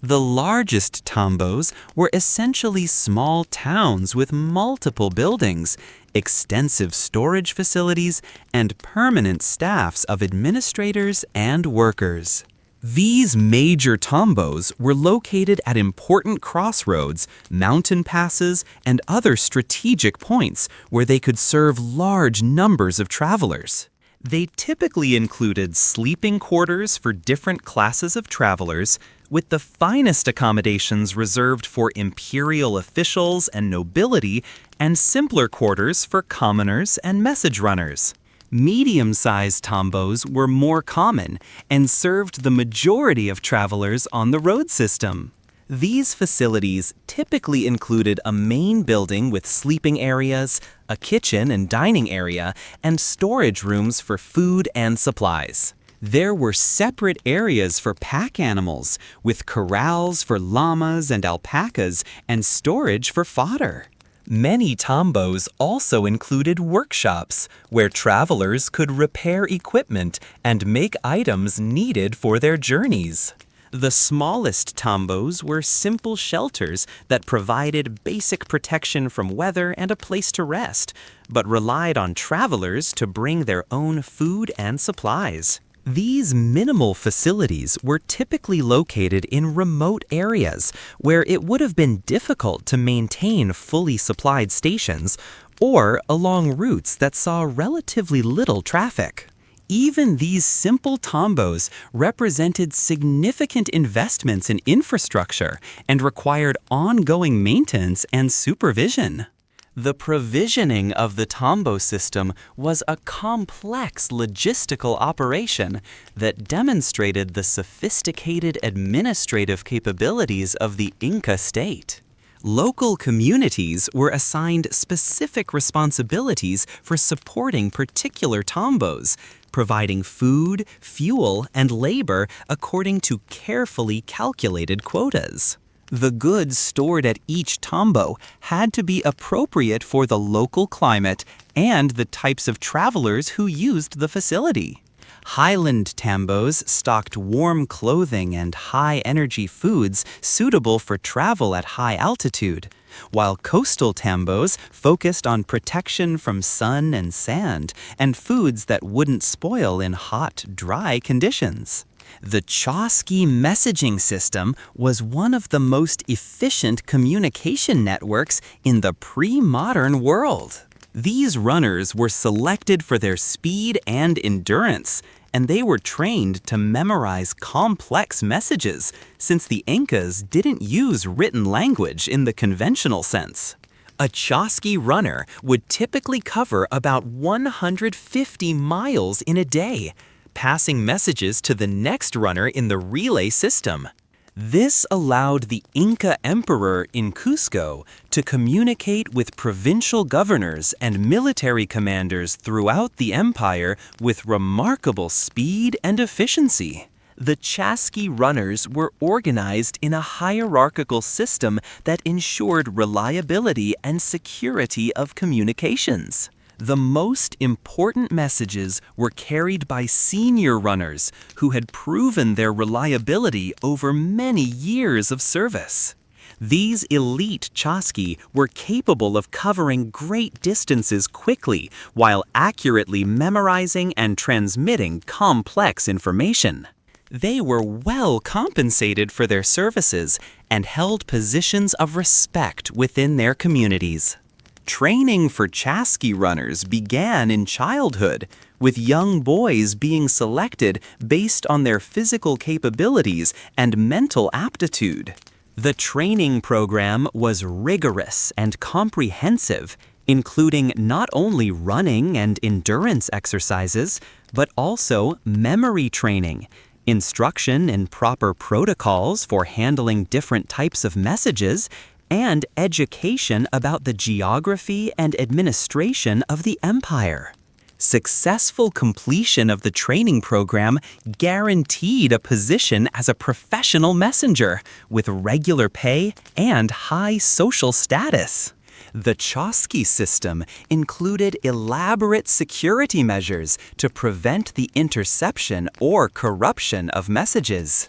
The largest tambos were essentially small towns with multiple buildings, extensive storage facilities, and permanent staffs of administrators and workers. These major tambos were located at important crossroads, mountain passes, and other strategic points where they could serve large numbers of travelers. They typically included sleeping quarters for different classes of travelers, with the finest accommodations reserved for imperial officials and nobility, and simpler quarters for commoners and message runners. Medium-sized tambos were more common and served the majority of travelers on the road system. These facilities typically included a main building with sleeping areas, a kitchen and dining area, and storage rooms for food and supplies. There were separate areas for pack animals, with corrals for llamas and alpacas and storage for fodder. Many tambos also included workshops where travelers could repair equipment and make items needed for their journeys. The smallest tambos were simple shelters that provided basic protection from weather and a place to rest, but relied on travelers to bring their own food and supplies. These minimal facilities were typically located in remote areas where it would have been difficult to maintain fully supplied stations or along routes that saw relatively little traffic. Even these simple tombos represented significant investments in infrastructure and required ongoing maintenance and supervision. The provisioning of the tombo system was a complex logistical operation that demonstrated the sophisticated administrative capabilities of the Inca state. Local communities were assigned specific responsibilities for supporting particular tombos, providing food, fuel, and labor according to carefully calculated quotas. The goods stored at each tombo had to be appropriate for the local climate and the types of travelers who used the facility. Highland tambos stocked warm clothing and high-energy foods suitable for travel at high altitude, while coastal tambos focused on protection from sun and sand and foods that wouldn't spoil in hot, dry conditions. The Chasqui messaging system was one of the most efficient communication networks in the pre-modern world. These runners were selected for their speed and endurance, and they were trained to memorize complex messages, since the Incas didn't use written language in the conventional sense. A Chasqui runner would typically cover about 150 miles in a day, passing messages to the next runner in the relay system. This allowed the Inca Emperor in Cusco to communicate with provincial governors and military commanders throughout the empire with remarkable speed and efficiency. The Chasqui runners were organized in a hierarchical system that ensured reliability and security of communications. The most important messages were carried by senior runners who had proven their reliability over many years of service. These elite Chasqui were capable of covering great distances quickly while accurately memorizing and transmitting complex information. They were well compensated for their services and held positions of respect within their communities. Training for Chasqui runners began in childhood, with young boys being selected based on their physical capabilities and mental aptitude. The training program was rigorous and comprehensive, including not only running and endurance exercises, but also memory training, instruction in proper protocols for handling different types of messages, and education about the geography and administration of the empire. Successful completion of the training program guaranteed a position as a professional messenger with regular pay and high social status. The Chasqui system included elaborate security measures to prevent the interception or corruption of messages.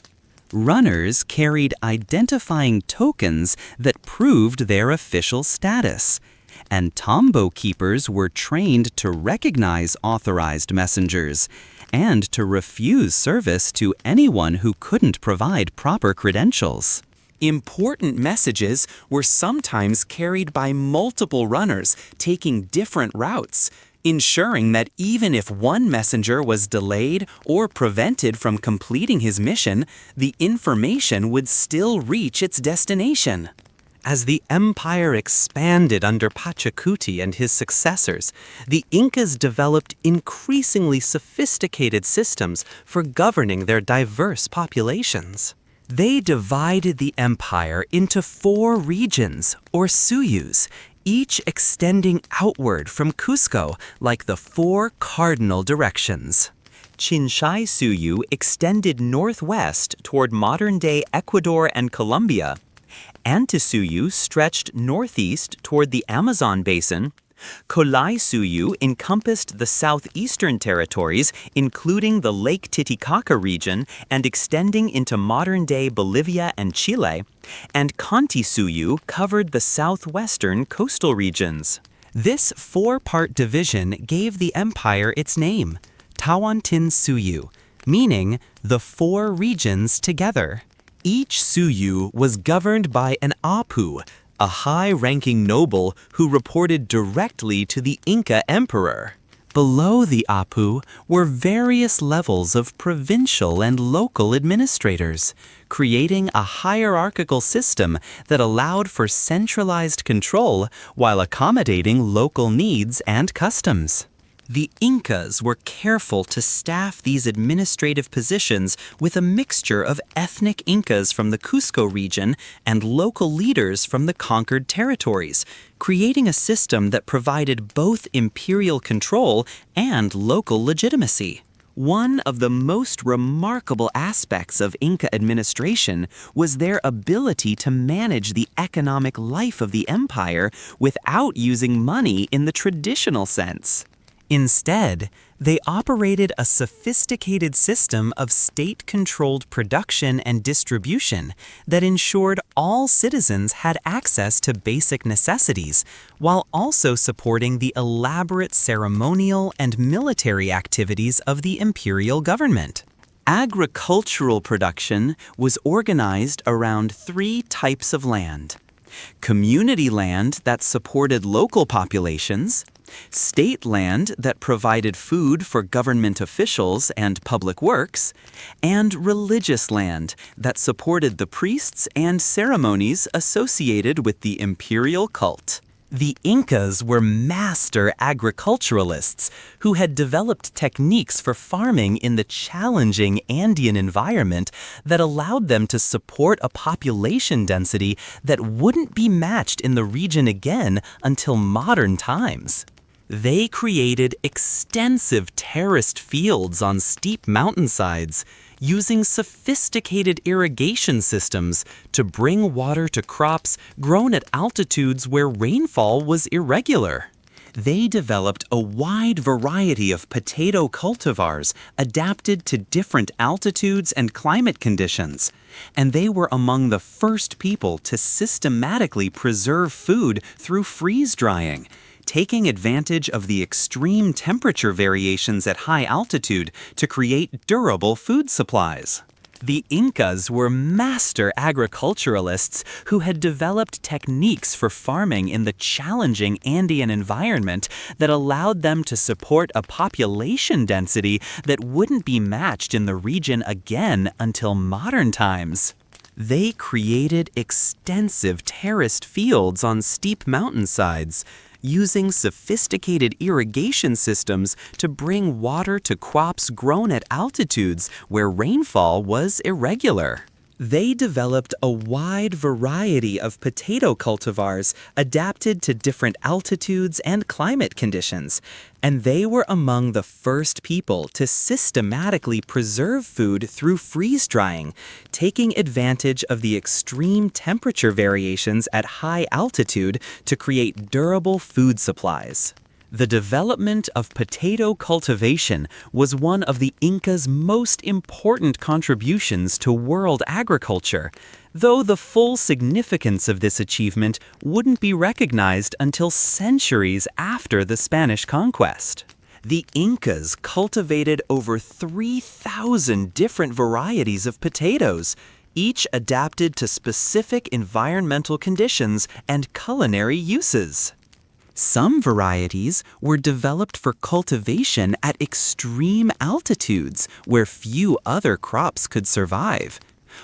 Runners carried identifying tokens that proved their official status, and tombo keepers were trained to recognize authorized messengers and to refuse service to anyone who couldn't provide proper credentials. Important messages were sometimes carried by multiple runners taking different routes, ensuring that even if one messenger was delayed or prevented from completing his mission, the information would still reach its destination. As the empire expanded under Pachacuti and his successors, the Incas developed increasingly sophisticated systems for governing their diverse populations. They divided the empire into 4 regions, or suyus, each extending outward from Cusco like the 4 cardinal directions. Chinchai Suyu extended northwest toward modern-day Ecuador and Colombia. Antisuyu stretched northeast toward the Amazon basin. Kolai Suyu encompassed the southeastern territories, including the Lake Titicaca region and extending into modern-day Bolivia and Chile, and Kanti Suyu covered the southwestern coastal regions. This 4-part division gave the empire its name, Tawantin Suyu, meaning the four regions together. Each suyu was governed by an apu, a high-ranking noble who reported directly to the Inca Emperor. Below the apu were various levels of provincial and local administrators, creating a hierarchical system that allowed for centralized control while accommodating local needs and customs. The Incas were careful to staff these administrative positions with a mixture of ethnic Incas from the Cusco region and local leaders from the conquered territories, creating a system that provided both imperial control and local legitimacy. One of the most remarkable aspects of Inca administration was their ability to manage the economic life of the empire without using money in the traditional sense. Instead, they operated a sophisticated system of state-controlled production and distribution that ensured all citizens had access to basic necessities, while also supporting the elaborate ceremonial and military activities of the imperial government. Agricultural production was organized around three types of land: community land that supported local populations, state land that provided food for government officials and public works, and religious land that supported the priests and ceremonies associated with the imperial cult. The Incas were master agriculturalists who had developed techniques for farming in the challenging Andean environment that allowed them to support a population density that wouldn't be matched in the region again until modern times. They created extensive terraced fields on steep mountainsides, using sophisticated irrigation systems to bring water to crops grown at altitudes where rainfall was irregular. They developed a wide variety of potato cultivars adapted to different altitudes and climate conditions, and they were among the first people to systematically preserve food through freeze drying, taking advantage of the extreme temperature variations at high altitude to create durable food supplies. The Incas were master agriculturalists who had developed techniques for farming in the challenging Andean environment that allowed them to support a population density that wouldn't be matched in the region again until modern times. They created extensive terraced fields on steep mountainsides, using sophisticated irrigation systems to bring water to crops grown at altitudes where rainfall was irregular. They developed a wide variety of potato cultivars adapted to different altitudes and climate conditions, and they were among the first people to systematically preserve food through freeze drying, taking advantage of the extreme temperature variations at high altitude to create durable food supplies. The development of potato cultivation was one of the Incas' most important contributions to world agriculture, though the full significance of this achievement wouldn't be recognized until centuries after the Spanish conquest. The Incas cultivated over 3,000 different varieties of potatoes, each adapted to specific environmental conditions and culinary uses. Some varieties were developed for cultivation at extreme altitudes where few other crops could survive,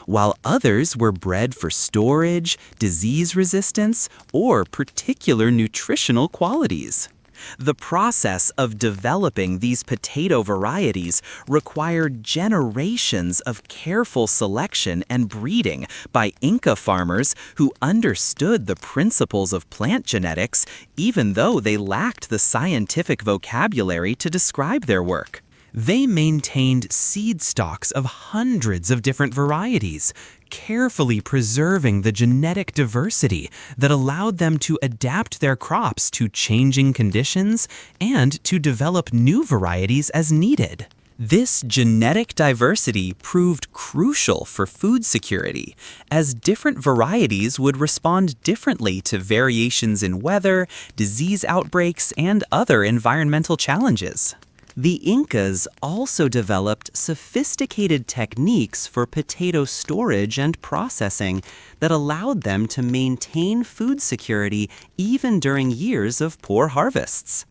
while others were bred for storage, disease resistance, or particular nutritional qualities. The process of developing these potato varieties required generations of careful selection and breeding by Inca farmers who understood the principles of plant genetics, even though they lacked the scientific vocabulary to describe their work. They maintained seed stocks of hundreds of different varieties, carefully preserving the genetic diversity that allowed them to adapt their crops to changing conditions and to develop new varieties as needed. This genetic diversity proved crucial for food security, as different varieties would respond differently to variations in weather, disease outbreaks, and other environmental challenges. The Incas also developed sophisticated techniques for potato storage and processing that allowed them to maintain food security even during years of poor harvests.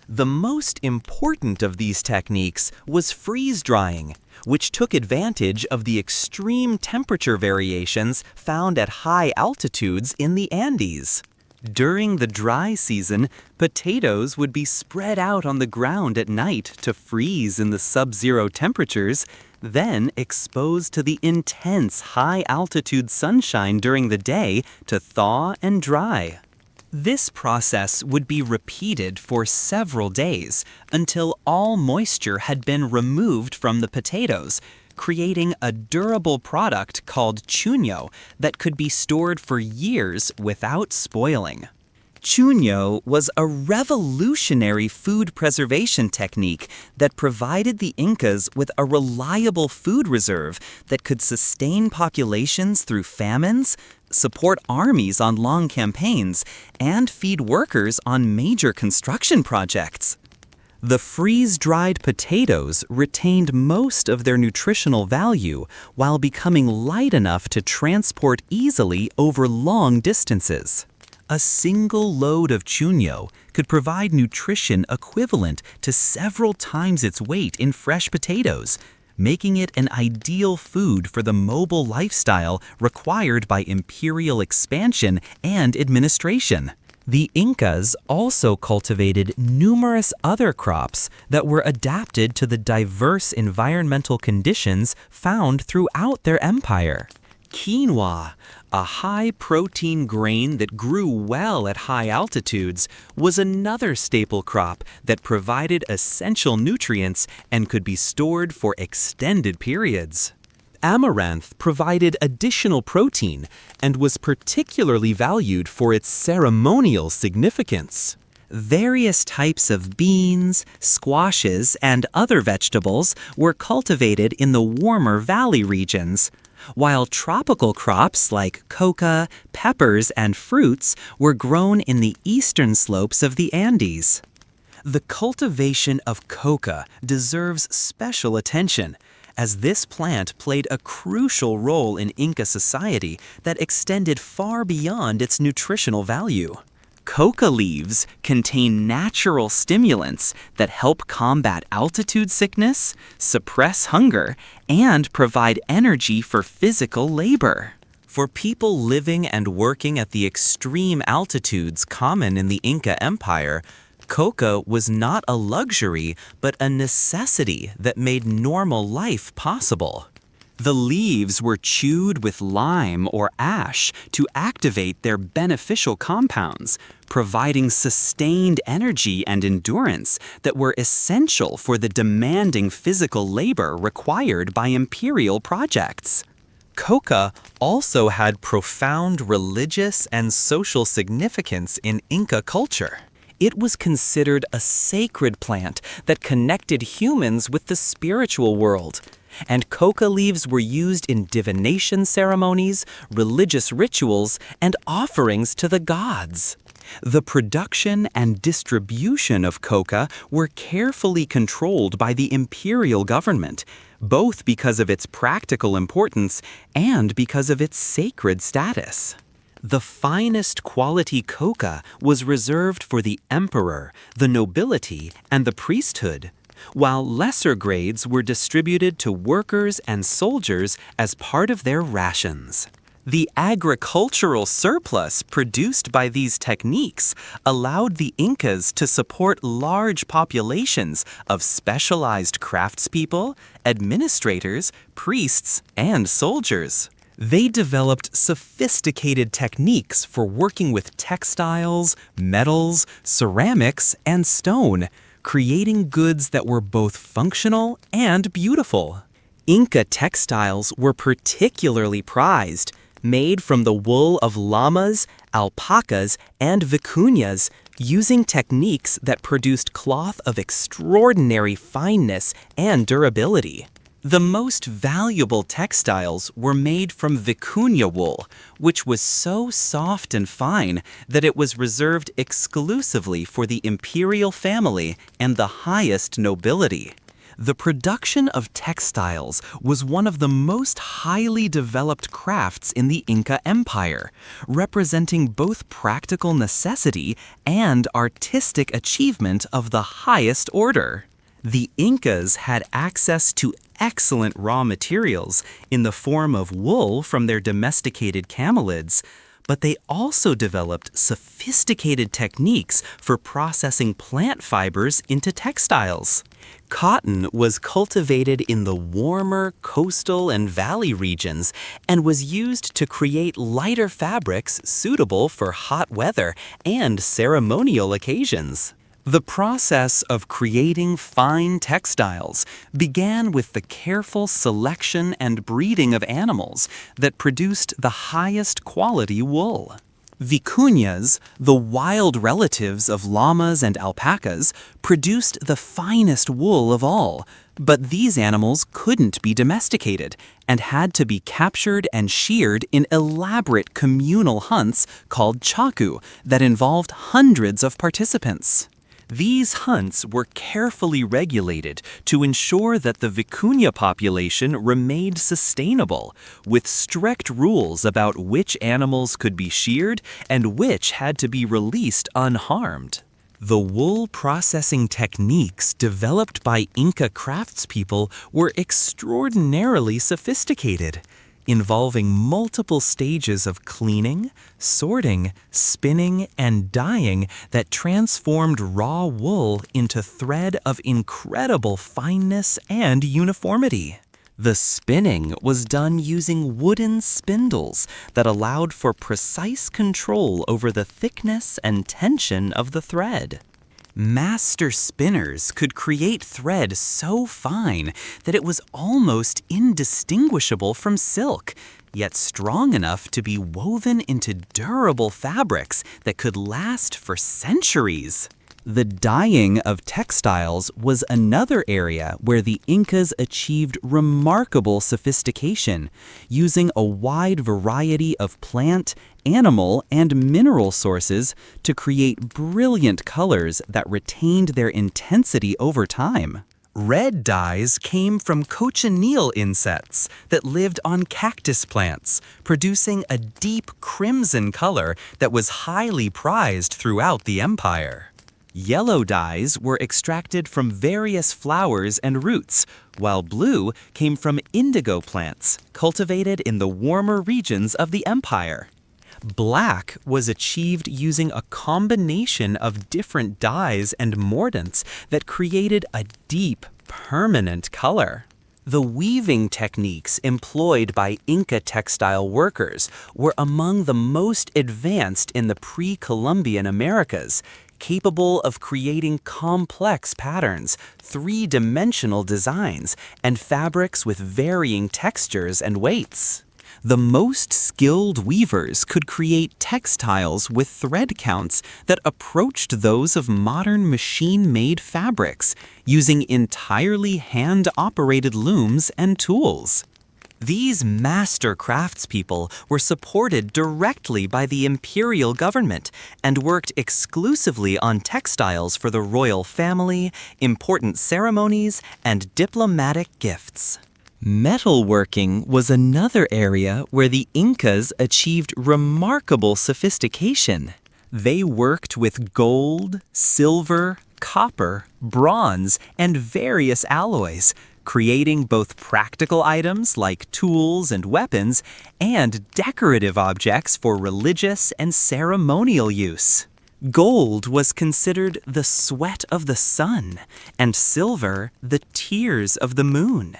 The most important of these techniques was freeze drying, which took advantage of the extreme temperature variations found at high altitudes in the Andes. During the dry season, potatoes would be spread out on the ground at night to freeze in the sub-zero temperatures, then exposed to the intense high-altitude sunshine during the day to thaw and dry. This process would be repeated for several days until all moisture had been removed from the potatoes, creating a durable product called chuño that could be stored for years without spoiling. Chuño was a revolutionary food preservation technique that provided the Incas with a reliable food reserve that could sustain populations through famines, support armies on long campaigns, and feed workers on major construction projects. The freeze-dried potatoes retained most of their nutritional value while becoming light enough to transport easily over long distances. A single load of chuño could provide nutrition equivalent to several times its weight in fresh potatoes, making it an ideal food for the mobile lifestyle required by imperial expansion and administration. The Incas also cultivated numerous other crops that were adapted to the diverse environmental conditions found throughout their empire. Quinoa, a high-protein grain that grew well at high altitudes, was another staple crop that provided essential nutrients and could be stored for extended periods. Amaranth provided additional protein and was particularly valued for its ceremonial significance. Various types of beans, squashes, and other vegetables were cultivated in the warmer valley regions, while tropical crops like coca, peppers, and fruits were grown in the eastern slopes of the Andes. The cultivation of coca deserves special attention, as this plant played a crucial role in Inca society that extended far beyond its nutritional value. Coca leaves contain natural stimulants that help combat altitude sickness, suppress hunger, and provide energy for physical labor. For people living and working at the extreme altitudes common in the Inca Empire, coca was not a luxury, but a necessity that made normal life possible. The leaves were chewed with lime or ash to activate their beneficial compounds, providing sustained energy and endurance that were essential for the demanding physical labor required by imperial projects. Coca also had profound religious and social significance in Inca culture. It was considered a sacred plant that connected humans with the spiritual world, and coca leaves were used in divination ceremonies, religious rituals, and offerings to the gods. The production and distribution of coca were carefully controlled by the imperial government, both because of its practical importance and because of its sacred status. The finest quality coca was reserved for the emperor, the nobility, and the priesthood, while lesser grades were distributed to workers and soldiers as part of their rations. The agricultural surplus produced by these techniques allowed the Incas to support large populations of specialized craftspeople, administrators, priests, and soldiers. They developed sophisticated techniques for working with textiles, metals, ceramics, and stone, creating goods that were both functional and beautiful. Inca textiles were particularly prized, made from the wool of llamas, alpacas, and vicuñas, using techniques that produced cloth of extraordinary fineness and durability. The most valuable textiles were made from vicuña wool, which was so soft and fine that it was reserved exclusively for the imperial family and the highest nobility. The production of textiles was one of the most highly developed crafts in the Inca Empire, representing both practical necessity and artistic achievement of the highest order. The Incas had access to excellent raw materials in the form of wool from their domesticated camelids, but they also developed sophisticated techniques for processing plant fibers into textiles. Cotton was cultivated in the warmer coastal and valley regions and was used to create lighter fabrics suitable for hot weather and ceremonial occasions. The process of creating fine textiles began with the careful selection and breeding of animals that produced the highest quality wool. Vicuñas, the wild relatives of llamas and alpacas, produced the finest wool of all, but these animals couldn't be domesticated and had to be captured and sheared in elaborate communal hunts called chaku that involved hundreds of participants. These hunts were carefully regulated to ensure that the vicuña population remained sustainable, with strict rules about which animals could be sheared and which had to be released unharmed. The wool processing techniques developed by Inca craftspeople were extraordinarily sophisticated, involving multiple stages of cleaning, sorting, spinning, and dyeing that transformed raw wool into thread of incredible fineness and uniformity. The spinning was done using wooden spindles that allowed for precise control over the thickness and tension of the thread. Master spinners could create thread so fine that it was almost indistinguishable from silk, yet strong enough to be woven into durable fabrics that could last for centuries. The dyeing of textiles was another area where the Incas achieved remarkable sophistication, using a wide variety of plant, animal, and mineral sources to create brilliant colors that retained their intensity over time. Red dyes came from cochineal insects that lived on cactus plants, producing a deep crimson color that was highly prized throughout the empire. Yellow dyes were extracted from various flowers and roots, while blue came from indigo plants cultivated in the warmer regions of the empire. Black was achieved using a combination of different dyes and mordants that created a deep, permanent color. The weaving techniques employed by Inca textile workers were among the most advanced in the pre-Columbian Americas, capable of creating complex patterns, three-dimensional designs, and fabrics with varying textures and weights. The most skilled weavers could create textiles with thread counts that approached those of modern machine-made fabrics, using entirely hand-operated looms and tools. These master craftspeople were supported directly by the imperial government and worked exclusively on textiles for the royal family, important ceremonies, and diplomatic gifts. Metalworking was another area where the Incas achieved remarkable sophistication. They worked with gold, silver, copper, bronze, and various alloys, creating both practical items like tools and weapons and decorative objects for religious and ceremonial use. Gold was considered the sweat of the sun, and silver the tears of the moon,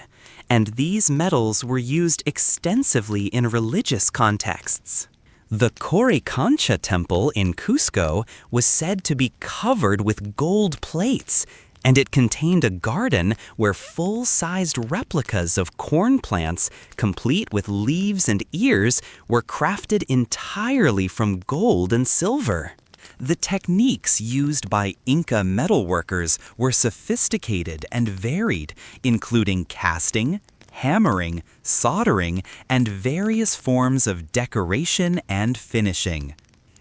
and these metals were used extensively in religious contexts. The Coricancha temple in Cusco was said to be covered with gold plates, and it contained a garden where full-sized replicas of corn plants, complete with leaves and ears, were crafted entirely from gold and silver. The techniques used by Inca metalworkers were sophisticated and varied, including casting, hammering, soldering, and various forms of decoration and finishing.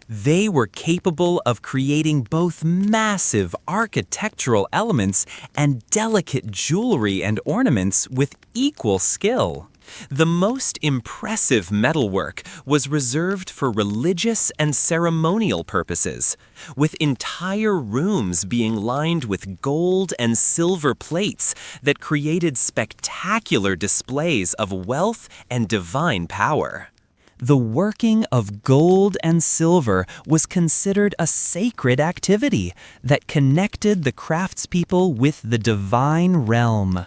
They were capable of creating both massive architectural elements and delicate jewelry and ornaments with equal skill. The most impressive metalwork was reserved for religious and ceremonial purposes, with entire rooms being lined with gold and silver plates that created spectacular displays of wealth and divine power. The working of gold and silver was considered a sacred activity that connected the craftspeople with the divine realm.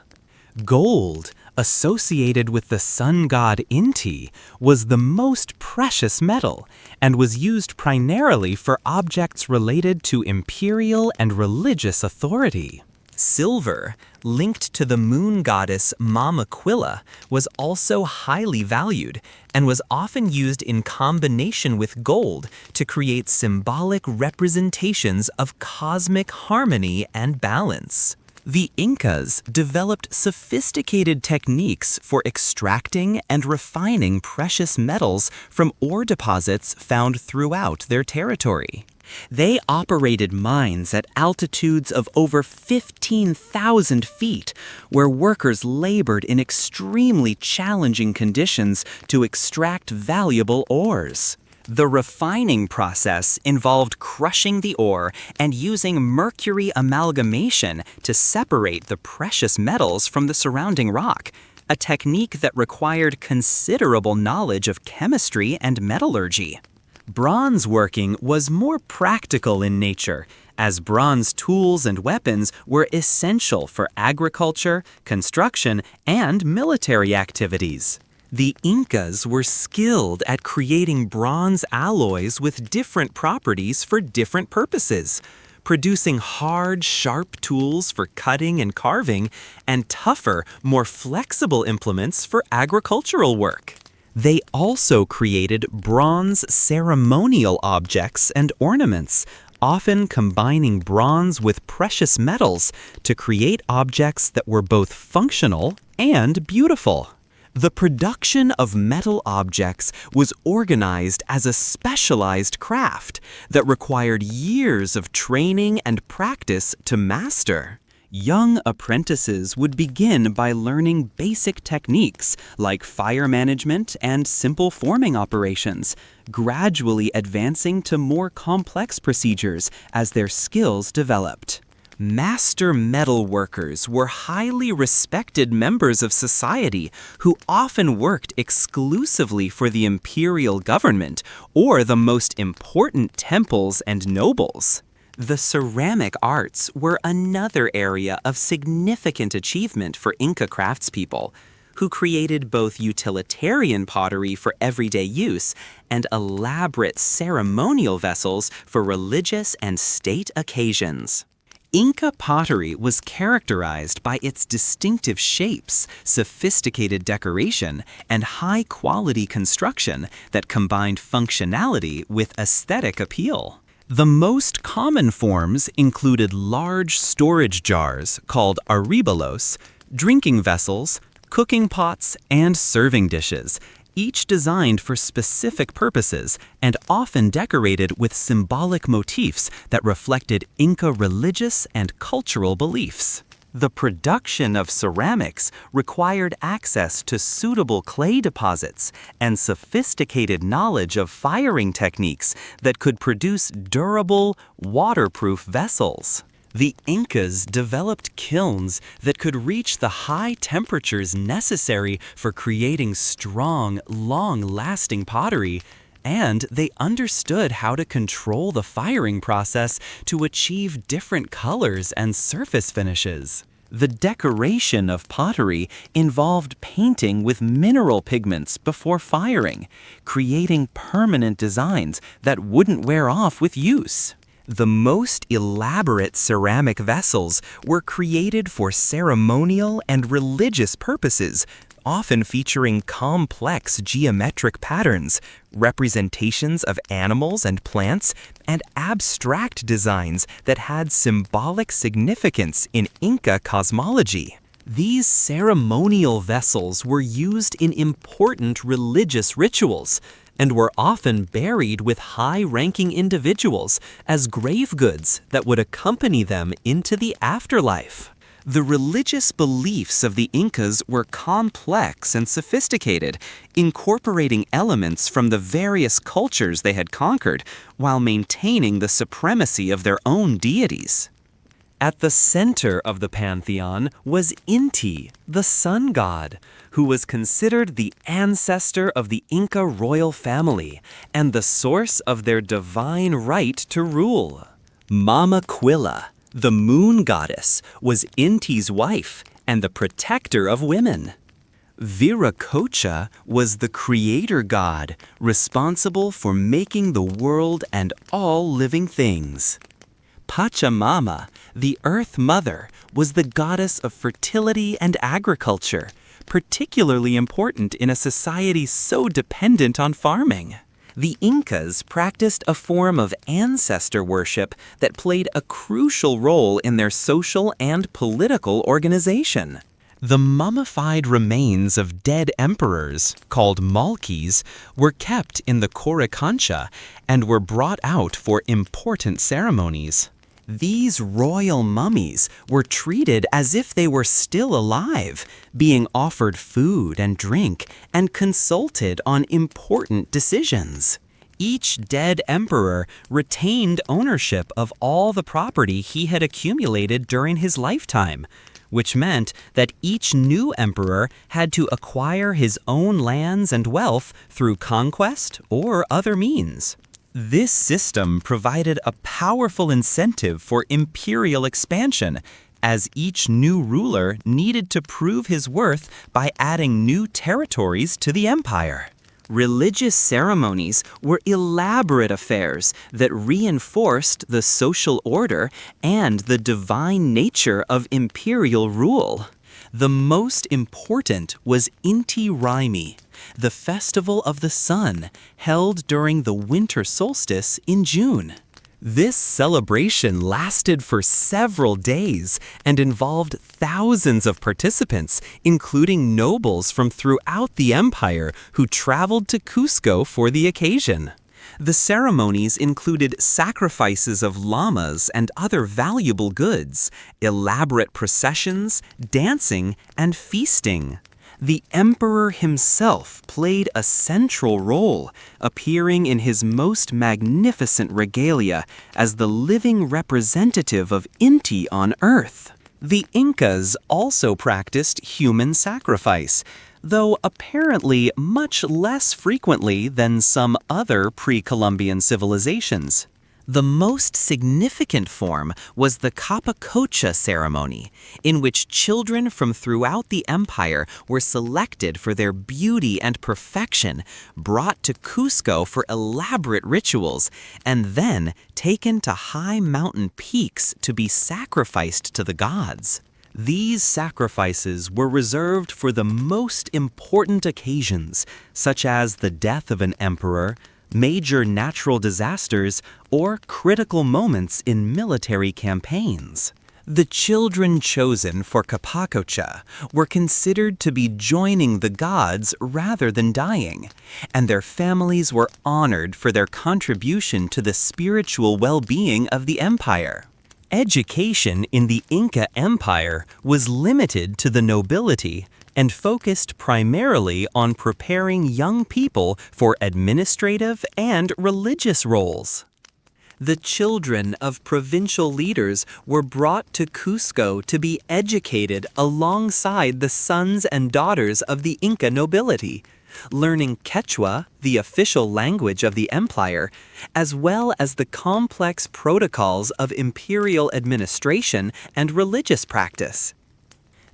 Gold, associated with the sun god Inti, was the most precious metal and was used primarily for objects related to imperial and religious authority. Silver, linked to the moon goddess Mamaquilla, was also highly valued and was often used in combination with gold to create symbolic representations of cosmic harmony and balance. The Incas developed sophisticated techniques for extracting and refining precious metals from ore deposits found throughout their territory. They operated mines at altitudes of over 15,000 feet, where workers labored in extremely challenging conditions to extract valuable ores. The refining process involved crushing the ore and using mercury amalgamation to separate the precious metals from the surrounding rock, a technique that required considerable knowledge of chemistry and metallurgy. Bronze working was more practical in nature, as bronze tools and weapons were essential for agriculture, construction, and military activities. The Incas were skilled at creating bronze alloys with different properties for different purposes, producing hard, sharp tools for cutting and carving, and tougher, more flexible implements for agricultural work. They also created bronze ceremonial objects and ornaments, often combining bronze with precious metals to create objects that were both functional and beautiful. The production of metal objects was organized as a specialized craft that required years of training and practice to master. Young apprentices would begin by learning basic techniques like fire management and simple forming operations, gradually advancing to more complex procedures as their skills developed. Master metal workers were highly respected members of society who often worked exclusively for the imperial government or the most important temples and nobles. The ceramic arts were another area of significant achievement for Inca craftspeople, who created both utilitarian pottery for everyday use and elaborate ceremonial vessels for religious and state occasions. Inca pottery was characterized by its distinctive shapes, sophisticated decoration, and high-quality construction that combined functionality with aesthetic appeal. The most common forms included large storage jars called arribalos, drinking vessels, cooking pots, and serving dishes, each designed for specific purposes and often decorated with symbolic motifs that reflected Inca religious and cultural beliefs. The production of ceramics required access to suitable clay deposits and sophisticated knowledge of firing techniques that could produce durable, waterproof vessels. The Incas developed kilns that could reach the high temperatures necessary for creating strong, long-lasting pottery, and they understood how to control the firing process to achieve different colors and surface finishes. The decoration of pottery involved painting with mineral pigments before firing, creating permanent designs that wouldn't wear off with use. The most elaborate ceramic vessels were created for ceremonial and religious purposes, often featuring complex geometric patterns, representations of animals and plants, and abstract designs that had symbolic significance in Inca cosmology. These ceremonial vessels were used in important religious rituals and were often buried with high-ranking individuals as grave goods that would accompany them into the afterlife. The religious beliefs of the Incas were complex and sophisticated, incorporating elements from the various cultures they had conquered while maintaining the supremacy of their own deities. At the center of the pantheon was Inti, the sun god, who was considered the ancestor of the Inca royal family and the source of their divine right to rule. Mama Quilla, the moon goddess, was Inti's wife and the protector of women. Viracocha was the creator god, responsible for making the world and all living things. Pachamama, the Earth Mother, was the goddess of fertility and agriculture, particularly important in a society so dependent on farming. The Incas practiced a form of ancestor worship that played a crucial role in their social and political organization. The mummified remains of dead emperors, called malkis, were kept in the Coricancha and were brought out for important ceremonies. These royal mummies were treated as if they were still alive, being offered food and drink and consulted on important decisions. Each dead emperor retained ownership of all the property he had accumulated during his lifetime, which meant that each new emperor had to acquire his own lands and wealth through conquest or other means. This system provided a powerful incentive for imperial expansion, as each new ruler needed to prove his worth by adding new territories to the empire. Religious ceremonies were elaborate affairs that reinforced the social order and the divine nature of imperial rule. The most important was Inti Raymi, the festival of the sun, held during the winter solstice in June. This celebration lasted for several days and involved thousands of participants, including nobles from throughout the empire who traveled to Cusco for the occasion. The ceremonies included sacrifices of llamas and other valuable goods, elaborate processions, dancing, and feasting. The emperor himself played a central role, appearing in his most magnificent regalia as the living representative of Inti on Earth. The Incas also practiced human sacrifice, though apparently much less frequently than some other pre-Columbian civilizations. The most significant form was the Capacocha ceremony, in which children from throughout the empire were selected for their beauty and perfection, brought to Cusco for elaborate rituals, and then taken to high mountain peaks to be sacrificed to the gods. These sacrifices were reserved for the most important occasions, such as the death of an emperor, major natural disasters, or critical moments in military campaigns. The children chosen for Capacocha were considered to be joining the gods rather than dying, and their families were honored for their contribution to the spiritual well-being of the empire. Education in the Inca Empire was limited to the nobility and focused primarily on preparing young people for administrative and religious roles. The children of provincial leaders were brought to Cusco to be educated alongside the sons and daughters of the Inca nobility, learning Quechua, the official language of the empire, as well as the complex protocols of imperial administration and religious practice.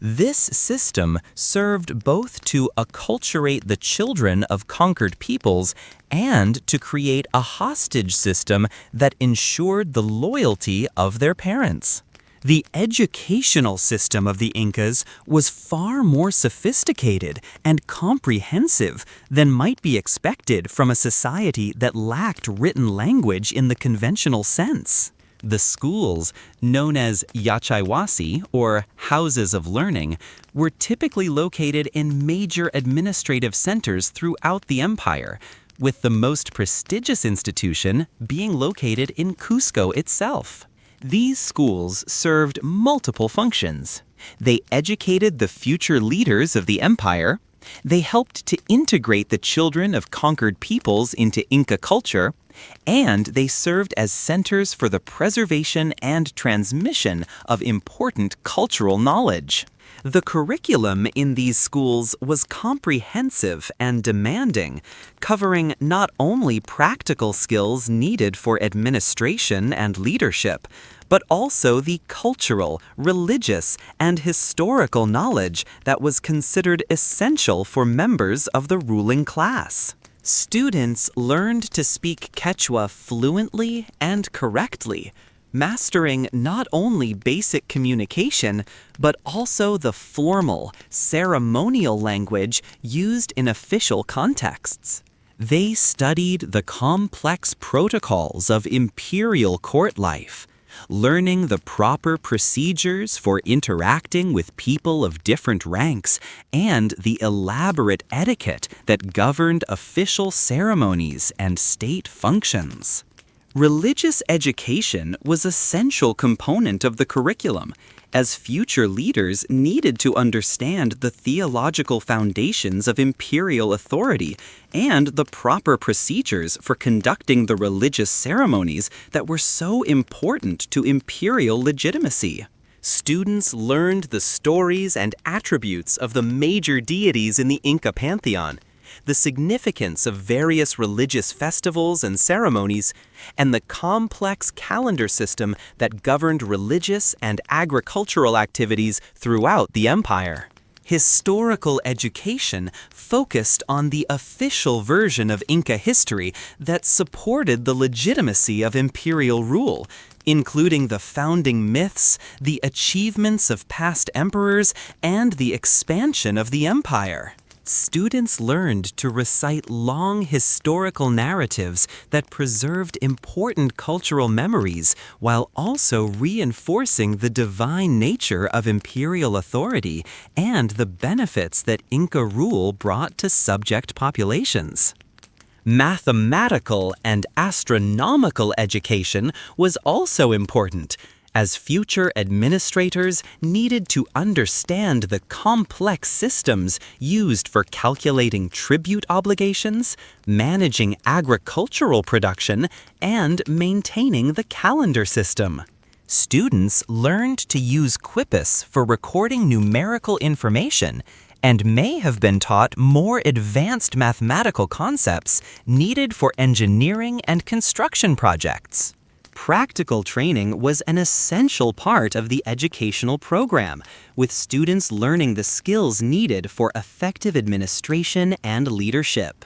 This system served both to acculturate the children of conquered peoples and to create a hostage system that ensured the loyalty of their parents. The educational system of the Incas was far more sophisticated and comprehensive than might be expected from a society that lacked written language in the conventional sense. The schools, known as yachaywasi, or houses of learning, were typically located in major administrative centers throughout the empire, with the most prestigious institution being located in Cusco itself. These schools served multiple functions. They educated the future leaders of the empire. They helped to integrate the children of conquered peoples into Inca culture, and they served as centers for the preservation and transmission of important cultural knowledge. The curriculum in these schools was comprehensive and demanding, covering not only practical skills needed for administration and leadership, but also the cultural, religious, and historical knowledge that was considered essential for members of the ruling class. Students learned to speak Quechua fluently and correctly, mastering not only basic communication, but also the formal, ceremonial language used in official contexts. They studied the complex protocols of imperial court life, learning the proper procedures for interacting with people of different ranks and the elaborate etiquette that governed official ceremonies and state functions. Religious education was a central component of the curriculum, as future leaders needed to understand the theological foundations of imperial authority and the proper procedures for conducting the religious ceremonies that were so important to imperial legitimacy. Students learned the stories and attributes of the major deities in the Inca pantheon, the significance of various religious festivals and ceremonies, and the complex calendar system that governed religious and agricultural activities throughout the empire. Historical education focused on the official version of Inca history that supported the legitimacy of imperial rule, including the founding myths, the achievements of past emperors, and the expansion of the empire. Students learned to recite long historical narratives that preserved important cultural memories while also reinforcing the divine nature of imperial authority and the benefits that Inca rule brought to subject populations. Mathematical and astronomical education was also important, as future administrators needed to understand the complex systems used for calculating tribute obligations, managing agricultural production, and maintaining the calendar system. Students learned to use quipus for recording numerical information and may have been taught more advanced mathematical concepts needed for engineering and construction projects. Practical training was an essential part of the educational program, with students learning the skills needed for effective administration and leadership.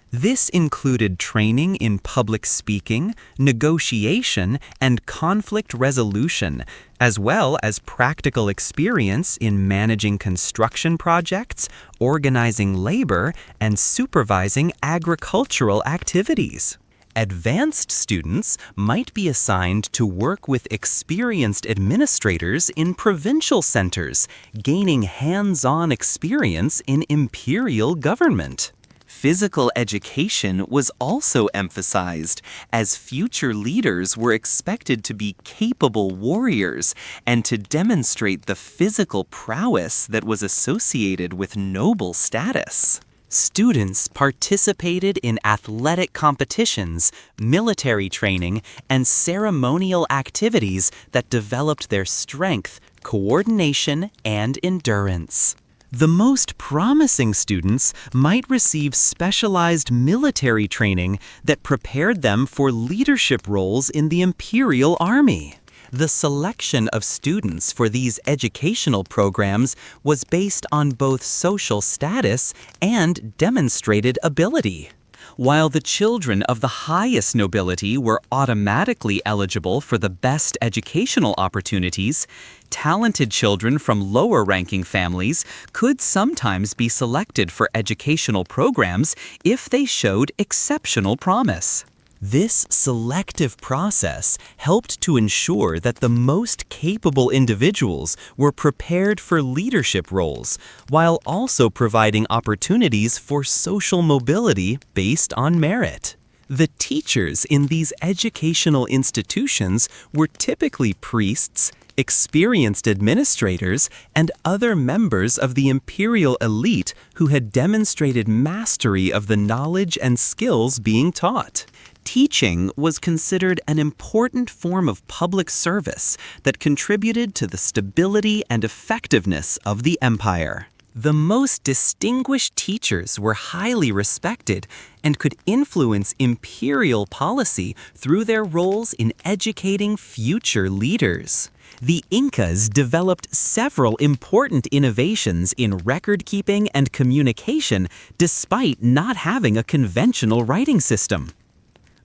This included training in public speaking, negotiation, and conflict resolution, as well as practical experience in managing construction projects, organizing labor, and supervising agricultural activities. Advanced students might be assigned to work with experienced administrators in provincial centers, gaining hands-on experience in imperial government. Physical education was also emphasized, as future leaders were expected to be capable warriors and to demonstrate the physical prowess that was associated with noble status. Students participated in athletic competitions, military training, and ceremonial activities that developed their strength, coordination, and endurance. The most promising students might receive specialized military training that prepared them for leadership roles in the imperial army. The selection of students for these educational programs was based on both social status and demonstrated ability. While the children of the highest nobility were automatically eligible for the best educational opportunities, talented children from lower-ranking families could sometimes be selected for educational programs if they showed exceptional promise. This selective process helped to ensure that the most capable individuals were prepared for leadership roles, while also providing opportunities for social mobility based on merit. The teachers in these educational institutions were typically priests, experienced administrators, and other members of the imperial elite who had demonstrated mastery of the knowledge and skills being taught. Teaching was considered an important form of public service that contributed to the stability and effectiveness of the empire. The most distinguished teachers were highly respected and could influence imperial policy through their roles in educating future leaders. The Incas developed several important innovations in record-keeping and communication despite not having a conventional writing system.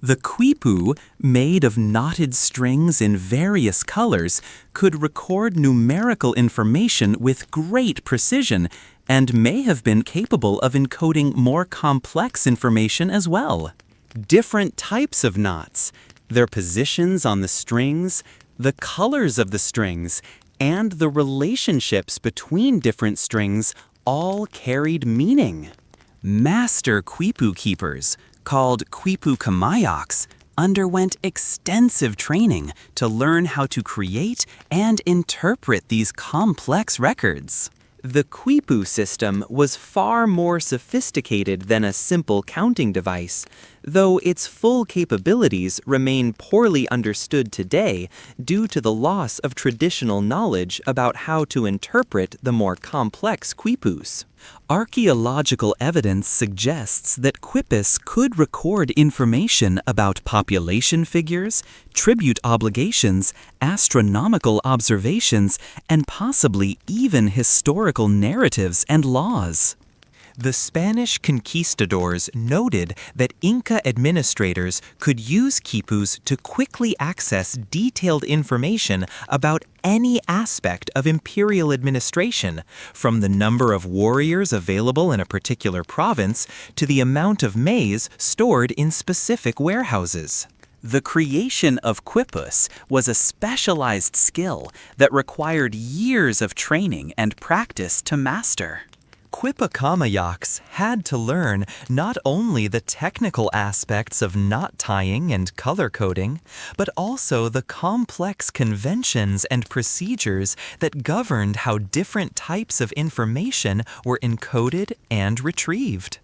The quipu, made of knotted strings in various colors, could record numerical information with great precision and may have been capable of encoding more complex information as well. Different types of knots, their positions on the strings, the colors of the strings, and the relationships between different strings all carried meaning. Master quipu keepers, called quipu kamayaks, underwent extensive training to learn how to create and interpret these complex records. The quipu system was far more sophisticated than a simple counting device, though its full capabilities remain poorly understood today due to the loss of traditional knowledge about how to interpret the more complex quipus. Archaeological evidence suggests that quipus could record information about population figures, tribute obligations, astronomical observations, and possibly even historical narratives and laws. The Spanish conquistadors noted that Inca administrators could use quipus to quickly access detailed information about any aspect of imperial administration, from the number of warriors available in a particular province to the amount of maize stored in specific warehouses. The creation of quipus was a specialized skill that required years of training and practice to master. Quipukamayaks had to learn not only the technical aspects of knot tying and color coding, but also the complex conventions and procedures that governed how different types of information were encoded and retrieved.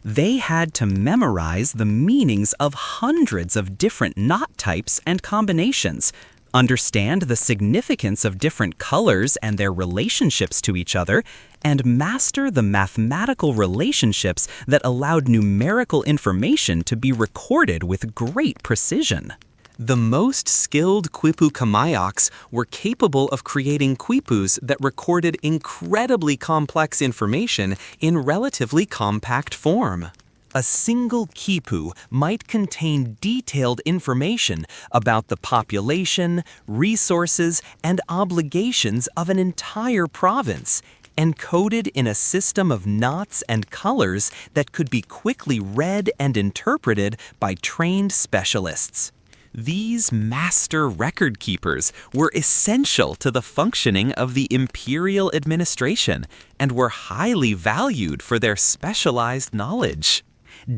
They had to memorize the meanings of hundreds of different knot types and combinations, understand the significance of different colors and their relationships to each other, and master the mathematical relationships that allowed numerical information to be recorded with great precision. The most skilled quipu kamayaks were capable of creating quipus that recorded incredibly complex information in relatively compact form. A single quipu might contain detailed information about the population, resources, and obligations of an entire province, encoded in a system of knots and colors that could be quickly read and interpreted by trained specialists. These master record keepers were essential to the functioning of the imperial administration and were highly valued for their specialized knowledge.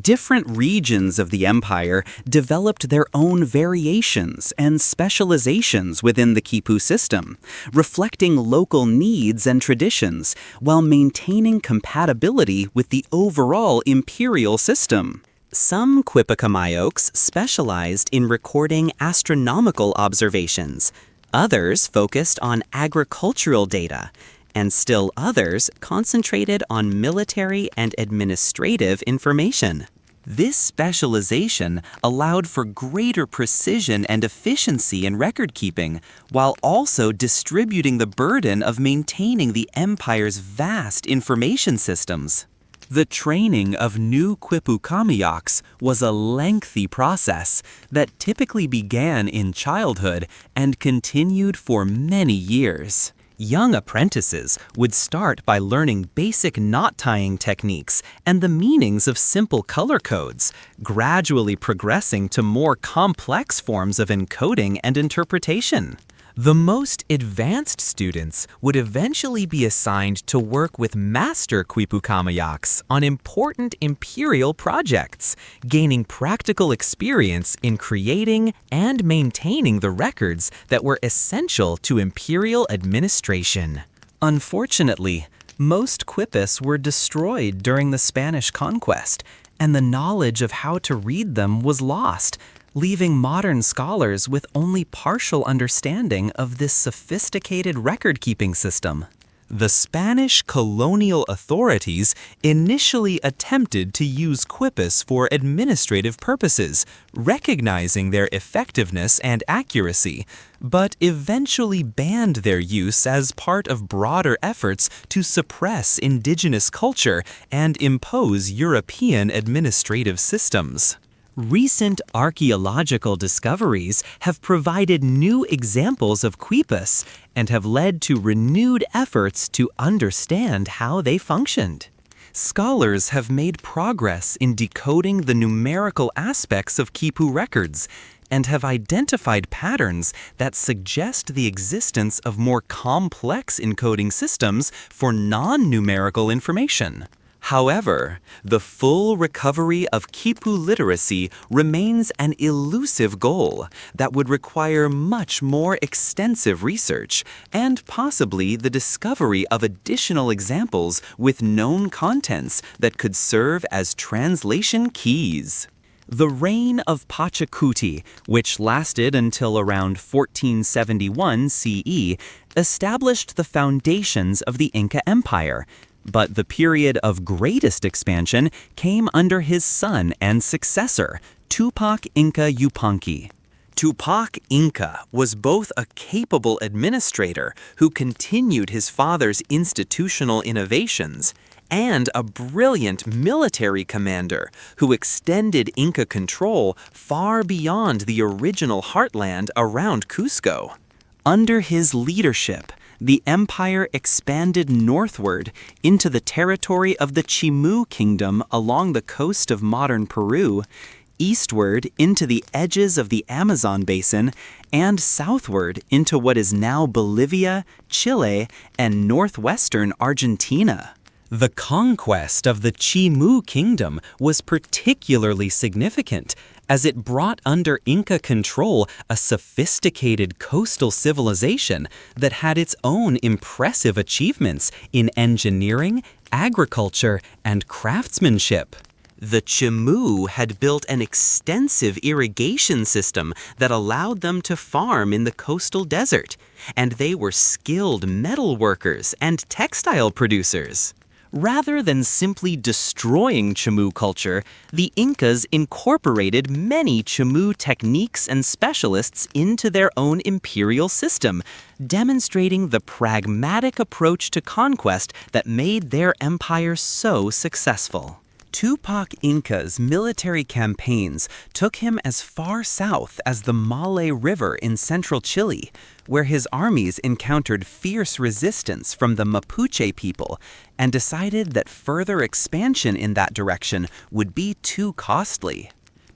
Different regions of the empire developed their own variations and specializations within the quipu system, reflecting local needs and traditions while maintaining compatibility with the overall imperial system. Some quipukamayokes specialized in recording astronomical observations, others focused on agricultural data, and still others concentrated on military and administrative information. This specialization allowed for greater precision and efficiency in record-keeping, while also distributing the burden of maintaining the empire's vast information systems. The training of new quipukamayaks was a lengthy process that typically began in childhood and continued for many years. Young apprentices would start by learning basic knot-tying techniques and the meanings of simple color codes, gradually progressing to more complex forms of encoding and interpretation. The most advanced students would eventually be assigned to work with master quipucamayaks on important imperial projects, gaining practical experience in creating and maintaining the records that were essential to imperial administration. Unfortunately, most quipus were destroyed during the Spanish conquest, and the knowledge of how to read them was lost, leaving modern scholars with only partial understanding of this sophisticated record-keeping system. The Spanish colonial authorities initially attempted to use quipus for administrative purposes, recognizing their effectiveness and accuracy, but eventually banned their use as part of broader efforts to suppress indigenous culture and impose European administrative systems. Recent archaeological discoveries have provided new examples of quipus and have led to renewed efforts to understand how they functioned. Scholars have made progress in decoding the numerical aspects of quipu records and have identified patterns that suggest the existence of more complex encoding systems for non-numerical information. However, the full recovery of quipu literacy remains an elusive goal that would require much more extensive research and possibly the discovery of additional examples with known contents that could serve as translation keys. The reign of Pachacuti, which lasted until around 1471 CE, established the foundations of the Inca Empire. But the period of greatest expansion came under his son and successor, Tupac Inca Yupanqui. Tupac Inca was both a capable administrator who continued his father's institutional innovations and a brilliant military commander who extended Inca control far beyond the original heartland around Cusco. Under his leadership, the empire expanded northward into the territory of the Chimu Kingdom along the coast of modern Peru, eastward into the edges of the Amazon basin, and southward into what is now Bolivia, Chile, and northwestern Argentina. The conquest of the Chimu Kingdom was particularly significant, as it brought under Inca control a sophisticated coastal civilization that had its own impressive achievements in engineering, agriculture, and craftsmanship. The Chimu had built an extensive irrigation system that allowed them to farm in the coastal desert, and they were skilled metal workers and textile producers. Rather than simply destroying Chimu culture, the Incas incorporated many Chimu techniques and specialists into their own imperial system, demonstrating the pragmatic approach to conquest that made their empire so successful. Tupac Inca's military campaigns took him as far south as the Malay River in central Chile, where his armies encountered fierce resistance from the Mapuche people and decided that further expansion in that direction would be too costly.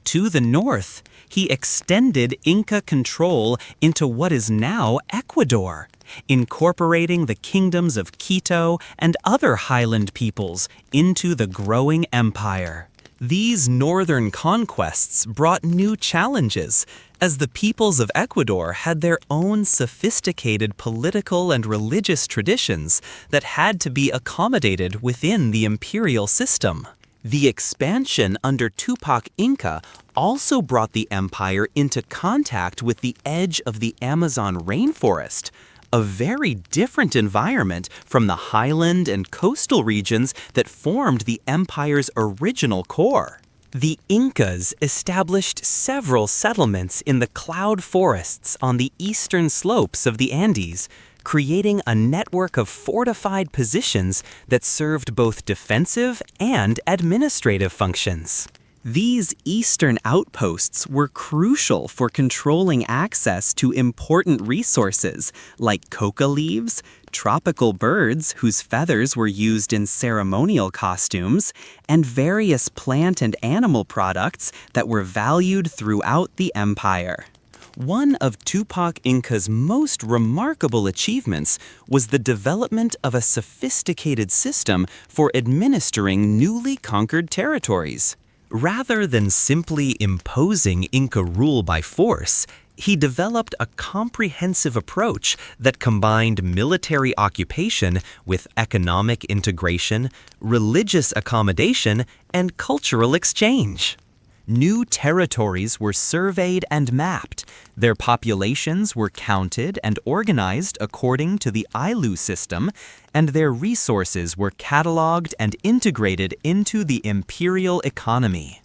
To the north, he extended Inca control into what is now Ecuador, incorporating the kingdoms of Quito and other highland peoples into the growing empire. These northern conquests brought new challenges, as the peoples of Ecuador had their own sophisticated political and religious traditions that had to be accommodated within the imperial system. The expansion under Tupac Inca also brought the empire into contact with the edge of the Amazon rainforest, a very different environment from the highland and coastal regions that formed the empire's original core. The Incas established several settlements in the cloud forests on the eastern slopes of the Andes, creating a network of fortified positions that served both defensive and administrative functions. These eastern outposts were crucial for controlling access to important resources like coca leaves, tropical birds whose feathers were used in ceremonial costumes, and various plant and animal products that were valued throughout the empire. One of Tupac Inca's most remarkable achievements was the development of a sophisticated system for administering newly conquered territories. Rather than simply imposing Inca rule by force, he developed a comprehensive approach that combined military occupation with economic integration, religious accommodation, and cultural exchange. New territories were surveyed and mapped. Their populations were counted and organized according to the Ailu system, and their resources were cataloged and integrated into the imperial economy.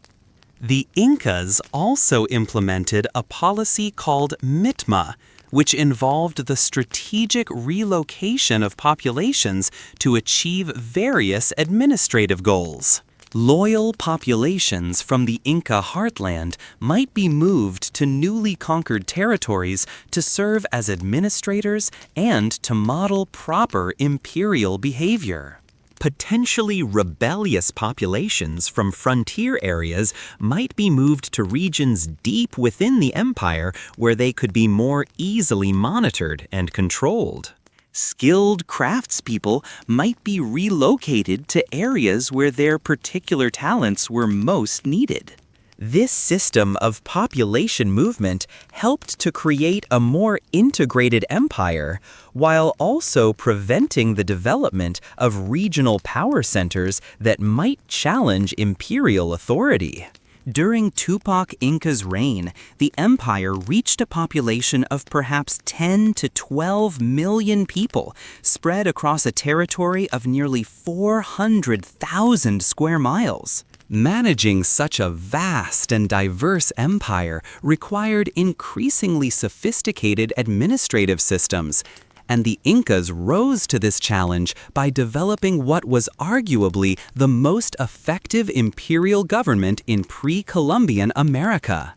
The Incas also implemented a policy called mitma, which involved the strategic relocation of populations to achieve various administrative goals. Loyal populations from the Inca heartland might be moved to newly conquered territories to serve as administrators and to model proper imperial behavior. Potentially rebellious populations from frontier areas might be moved to regions deep within the empire where they could be more easily monitored and controlled. Skilled craftspeople might be relocated to areas where their particular talents were most needed. This system of population movement helped to create a more integrated empire, while also preventing the development of regional power centers that might challenge imperial authority. During Tupac Inca's reign, the empire reached a population of perhaps 10 to 12 million people, spread across a territory of nearly 400,000 square miles. Managing such a vast and diverse empire required increasingly sophisticated administrative systems, and the Incas rose to this challenge by developing what was arguably the most effective imperial government in pre-Columbian America.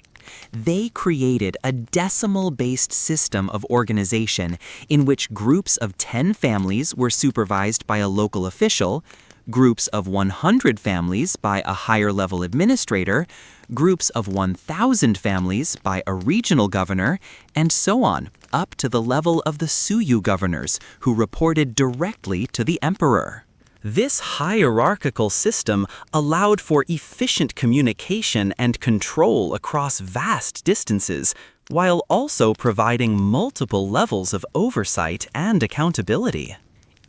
They created a decimal-based system of organization in which groups of 10 families were supervised by a local official, groups of 100 families by a higher-level administrator, groups of 1,000 families by a regional governor, and so on, up to the level of the Suyu governors, who reported directly to the emperor. This hierarchical system allowed for efficient communication and control across vast distances, while also providing multiple levels of oversight and accountability.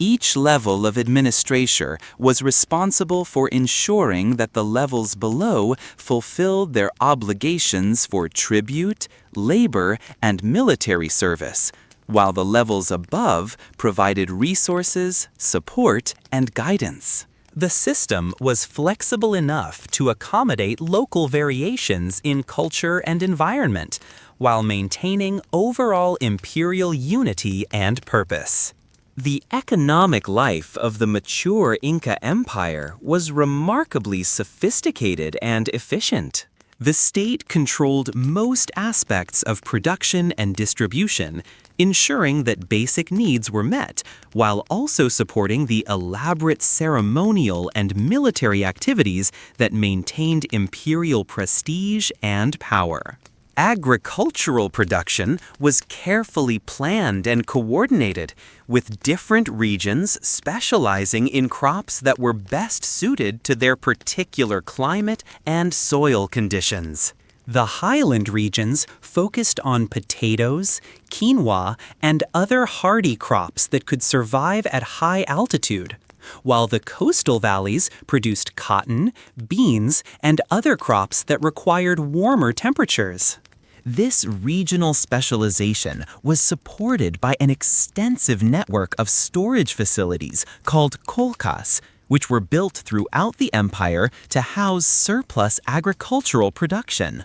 Each level of administration was responsible for ensuring that the levels below fulfilled their obligations for tribute, labor, and military service, while the levels above provided resources, support, and guidance. The system was flexible enough to accommodate local variations in culture and environment, while maintaining overall imperial unity and purpose. The economic life of the mature Inca Empire was remarkably sophisticated and efficient. The state controlled most aspects of production and distribution, ensuring that basic needs were met, while also supporting the elaborate ceremonial and military activities that maintained imperial prestige and power. Agricultural production was carefully planned and coordinated, with different regions specializing in crops that were best suited to their particular climate and soil conditions. The highland regions focused on potatoes, quinoa, and other hardy crops that could survive at high altitude, while the coastal valleys produced cotton, beans, and other crops that required warmer temperatures. This regional specialization was supported by an extensive network of storage facilities called kolkas, which were built throughout the empire to house surplus agricultural production.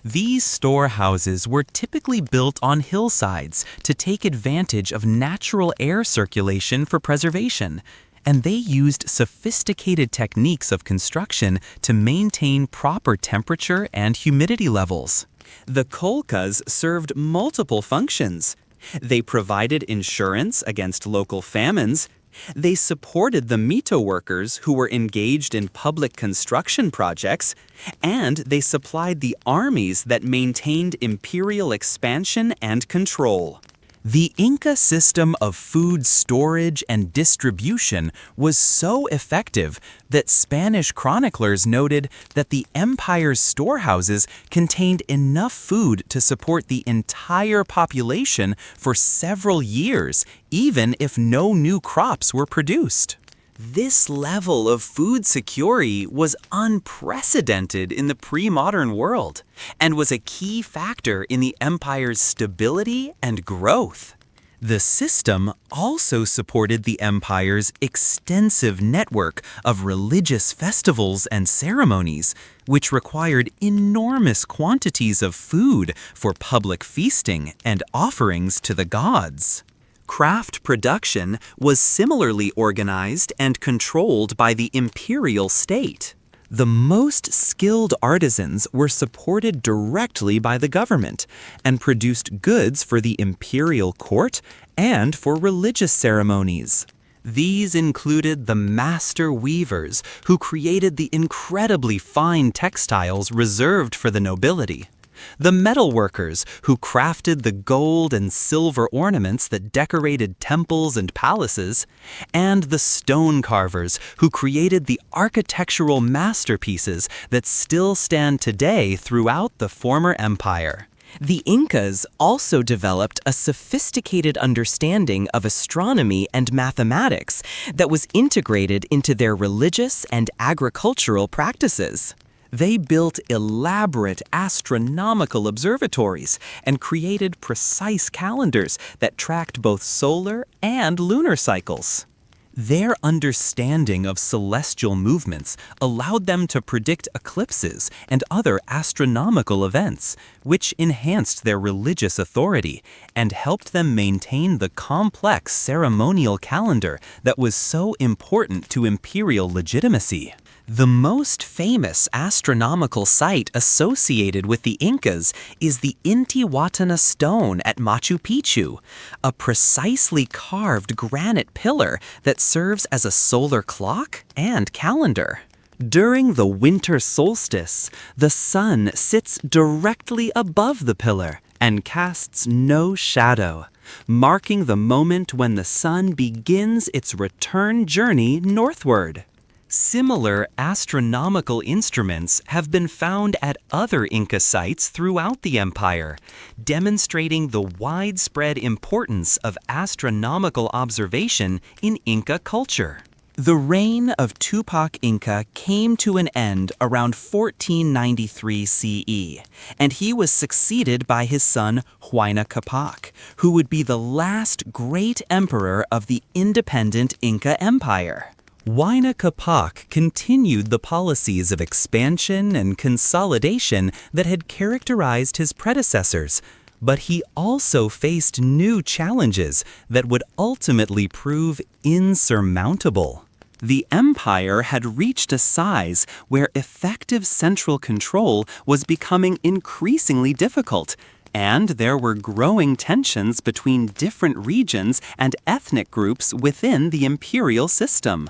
These storehouses were typically built on hillsides to take advantage of natural air circulation for preservation, and they used sophisticated techniques of construction to maintain proper temperature and humidity levels. The Colcas served multiple functions. They provided insurance against local famines. They supported the Mito workers who were engaged in public construction projects, and they supplied the armies that maintained imperial expansion and control. The Inca system of food storage and distribution was so effective that Spanish chroniclers noted that the empire's storehouses contained enough food to support the entire population for several years, even if no new crops were produced. This level of food security was unprecedented in the pre-modern world and was a key factor in the empire's stability and growth. The system also supported the empire's extensive network of religious festivals and ceremonies, which required enormous quantities of food for public feasting and offerings to the gods. Craft production was similarly organized and controlled by the imperial state. The most skilled artisans were supported directly by the government and produced goods for the imperial court and for religious ceremonies. These included the master weavers who created the incredibly fine textiles reserved for the nobility, the metal workers who crafted the gold and silver ornaments that decorated temples and palaces, and the stone carvers who created the architectural masterpieces that still stand today throughout the former empire. The Incas also developed a sophisticated understanding of astronomy and mathematics that was integrated into their religious and agricultural practices. They built elaborate astronomical observatories and created precise calendars that tracked both solar and lunar cycles. Their understanding of celestial movements allowed them to predict eclipses and other astronomical events, which enhanced their religious authority and helped them maintain the complex ceremonial calendar that was so important to imperial legitimacy. The most famous astronomical site associated with the Incas is the Intihuatana stone at Machu Picchu, a precisely carved granite pillar that serves as a solar clock and calendar. During the winter solstice, the sun sits directly above the pillar and casts no shadow, marking the moment when the sun begins its return journey northward. Similar astronomical instruments have been found at other Inca sites throughout the empire, demonstrating the widespread importance of astronomical observation in Inca culture. The reign of Tupac Inca came to an end around 1493 CE, and he was succeeded by his son Huayna Capac, who would be the last great emperor of the independent Inca Empire. Huayna Capac continued the policies of expansion and consolidation that had characterized his predecessors, but he also faced new challenges that would ultimately prove insurmountable. The empire had reached a size where effective central control was becoming increasingly difficult, and there were growing tensions between different regions and ethnic groups within the imperial system.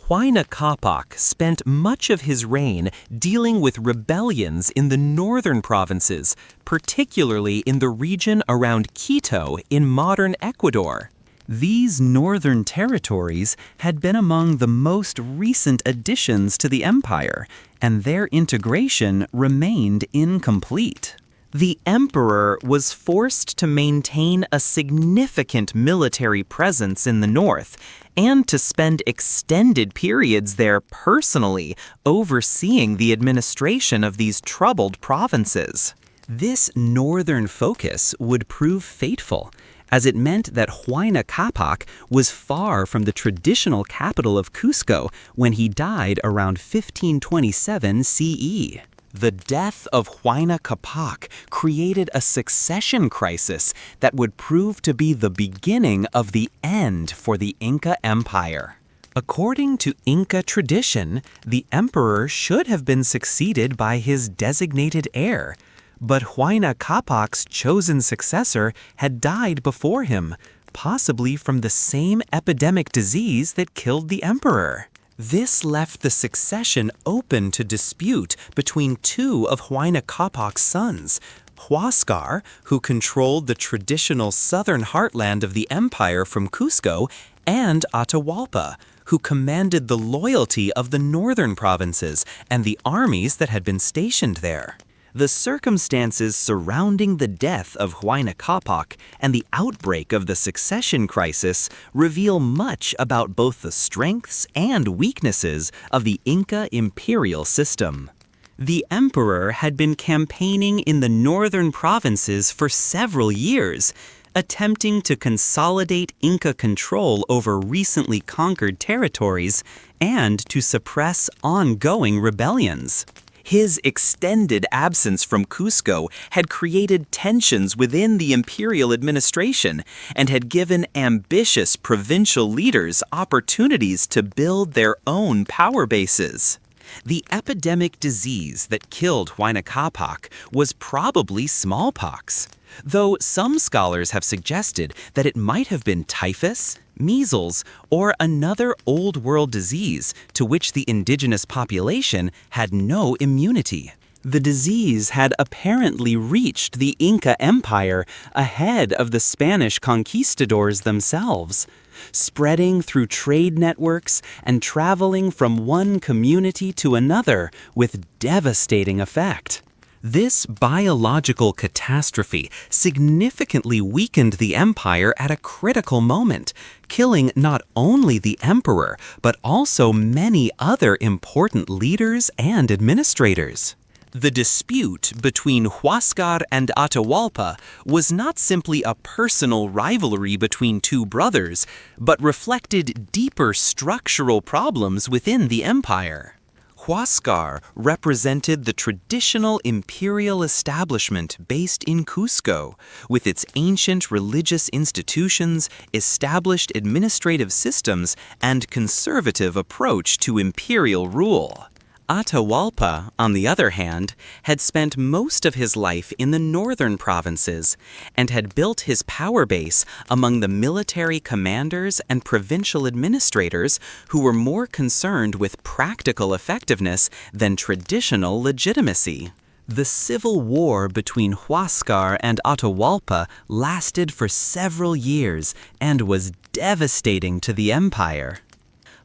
Huayna Capac spent much of his reign dealing with rebellions in the northern provinces, particularly in the region around Quito in modern Ecuador. These northern territories had been among the most recent additions to the empire, and their integration remained incomplete. The emperor was forced to maintain a significant military presence in the north and to spend extended periods there personally, overseeing the administration of these troubled provinces. This northern focus would prove fateful, as it meant that Huayna Capac was far from the traditional capital of Cusco when he died around 1527 CE. The death of Huayna Capac created a succession crisis that would prove to be the beginning of the end for the Inca Empire. According to Inca tradition, the emperor should have been succeeded by his designated heir, but Huayna Capac's chosen successor had died before him, possibly from the same epidemic disease that killed the emperor. This left the succession open to dispute between two of Huayna Capac's sons, Huascar, who controlled the traditional southern heartland of the empire from Cusco, and Atahualpa, who commanded the loyalty of the northern provinces and the armies that had been stationed there. The circumstances surrounding the death of Huayna Capac and the outbreak of the succession crisis reveal much about both the strengths and weaknesses of the Inca imperial system. The emperor had been campaigning in the northern provinces for several years, attempting to consolidate Inca control over recently conquered territories and to suppress ongoing rebellions. His extended absence from Cusco had created tensions within the imperial administration and had given ambitious provincial leaders opportunities to build their own power bases. The epidemic disease that killed Huayna Capac was probably smallpox, though some scholars have suggested that it might have been typhus, measles, or another Old World disease to which the indigenous population had no immunity. The disease had apparently reached the Inca Empire ahead of the Spanish conquistadors themselves, spreading through trade networks and traveling from one community to another with devastating effect. This biological catastrophe significantly weakened the empire at a critical moment, killing not only the emperor, but also many other important leaders and administrators. The dispute between Huascar and Atahualpa was not simply a personal rivalry between two brothers, but reflected deeper structural problems within the empire. Huascar represented the traditional imperial establishment based in Cusco, with its ancient religious institutions, established administrative systems, and conservative approach to imperial rule. Atahualpa, on the other hand, had spent most of his life in the northern provinces and had built his power base among the military commanders and provincial administrators who were more concerned with practical effectiveness than traditional legitimacy. The civil war between Huascar and Atahualpa lasted for several years and was devastating to the empire.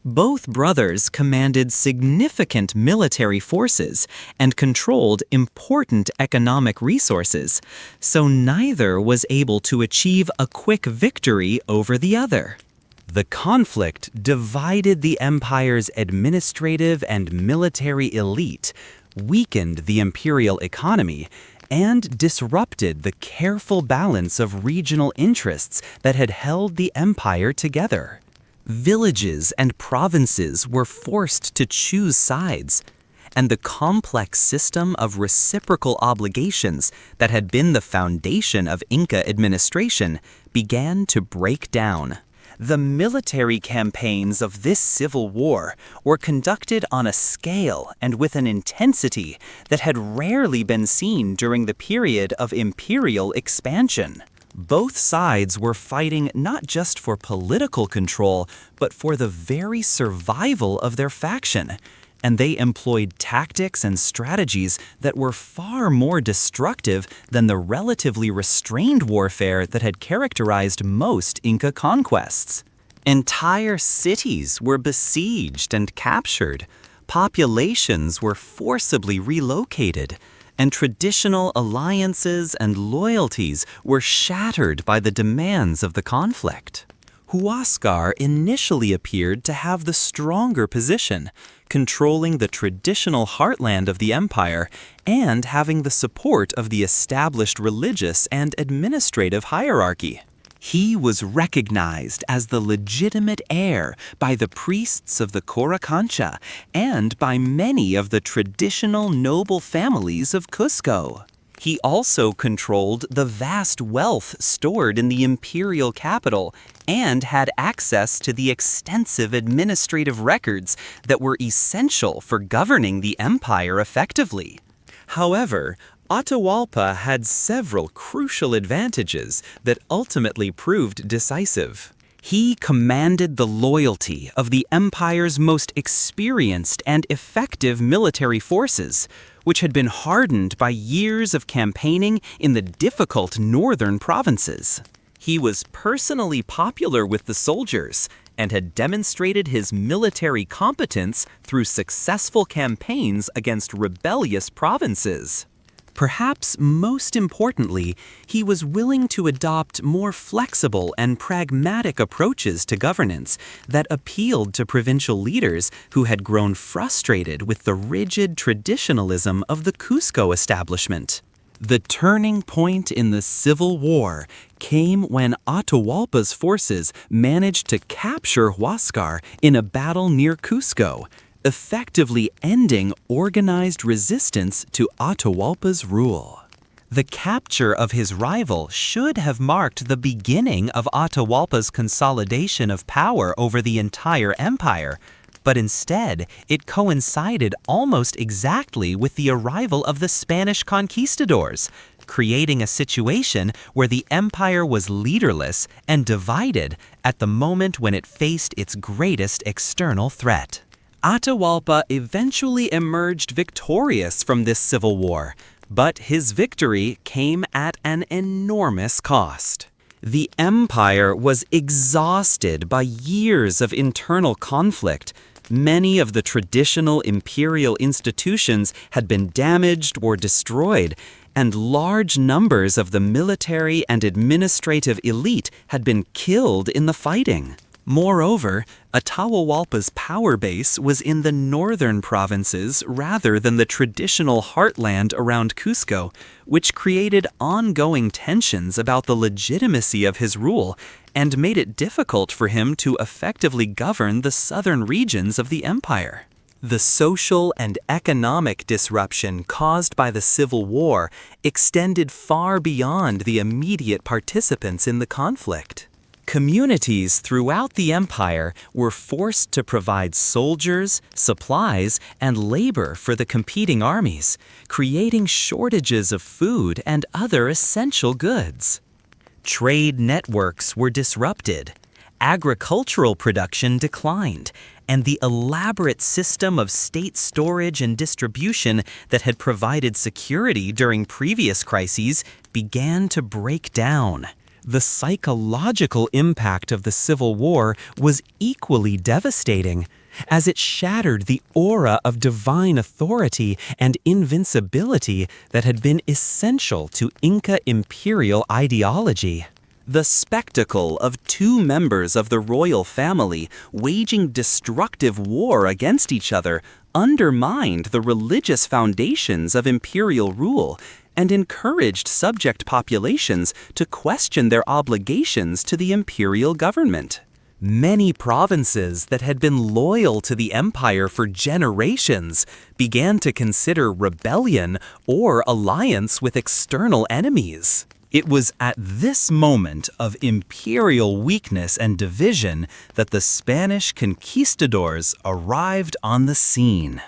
Both brothers commanded significant military forces and controlled important economic resources, so neither was able to achieve a quick victory over the other. The conflict divided the empire's administrative and military elite, weakened the imperial economy, and disrupted the careful balance of regional interests that had held the empire together. Villages and provinces were forced to choose sides, and the complex system of reciprocal obligations that had been the foundation of Inca administration began to break down. The military campaigns of this civil war were conducted on a scale and with an intensity that had rarely been seen during the period of imperial expansion. Both sides were fighting not just for political control, but for the very survival of their faction, and they employed tactics and strategies that were far more destructive than the relatively restrained warfare that had characterized most Inca conquests. Entire cities were besieged and captured, populations were forcibly relocated, and traditional alliances and loyalties were shattered by the demands of the conflict. Huascar initially appeared to have the stronger position, controlling the traditional heartland of the empire and having the support of the established religious and administrative hierarchy. He was recognized as the legitimate heir by the priests of the Coricancha and by many of the traditional noble families of Cusco. He also controlled the vast wealth stored in the imperial capital and had access to the extensive administrative records that were essential for governing the empire effectively. However, Atahualpa had several crucial advantages that ultimately proved decisive. He commanded the loyalty of the empire's most experienced and effective military forces, which had been hardened by years of campaigning in the difficult northern provinces. He was personally popular with the soldiers and had demonstrated his military competence through successful campaigns against rebellious provinces. Perhaps most importantly, he was willing to adopt more flexible and pragmatic approaches to governance that appealed to provincial leaders who had grown frustrated with the rigid traditionalism of the Cusco establishment. The turning point in the Civil War came when Atahualpa's forces managed to capture Huáscar in a battle near Cusco, effectively ending organized resistance to Atahualpa's rule. The capture of his rival should have marked the beginning of Atahualpa's consolidation of power over the entire empire, but instead it coincided almost exactly with the arrival of the Spanish conquistadors, creating a situation where the empire was leaderless and divided at the moment when it faced its greatest external threat. Atahualpa eventually emerged victorious from this civil war, but his victory came at an enormous cost. The empire was exhausted by years of internal conflict. Many of the traditional imperial institutions had been damaged or destroyed, and large numbers of the military and administrative elite had been killed in the fighting. Moreover, Atahualpa's power base was in the northern provinces rather than the traditional heartland around Cusco, which created ongoing tensions about the legitimacy of his rule and made it difficult for him to effectively govern the southern regions of the empire. The social and economic disruption caused by the Civil War extended far beyond the immediate participants in the conflict. Communities throughout the empire were forced to provide soldiers, supplies, and labor for the competing armies, creating shortages of food and other essential goods. Trade networks were disrupted, agricultural production declined, and the elaborate system of state storage and distribution that had provided security during previous crises began to break down. The psychological impact of the Civil War was equally devastating, as it shattered the aura of divine authority and invincibility that had been essential to Inca imperial ideology. The spectacle of two members of the royal family waging destructive war against each other undermined the religious foundations of imperial rule and encouraged subject populations to question their obligations to the imperial government. Many provinces that had been loyal to the empire for generations began to consider rebellion or alliance with external enemies. It was at this moment of imperial weakness and division that the Spanish conquistadors arrived on the scene.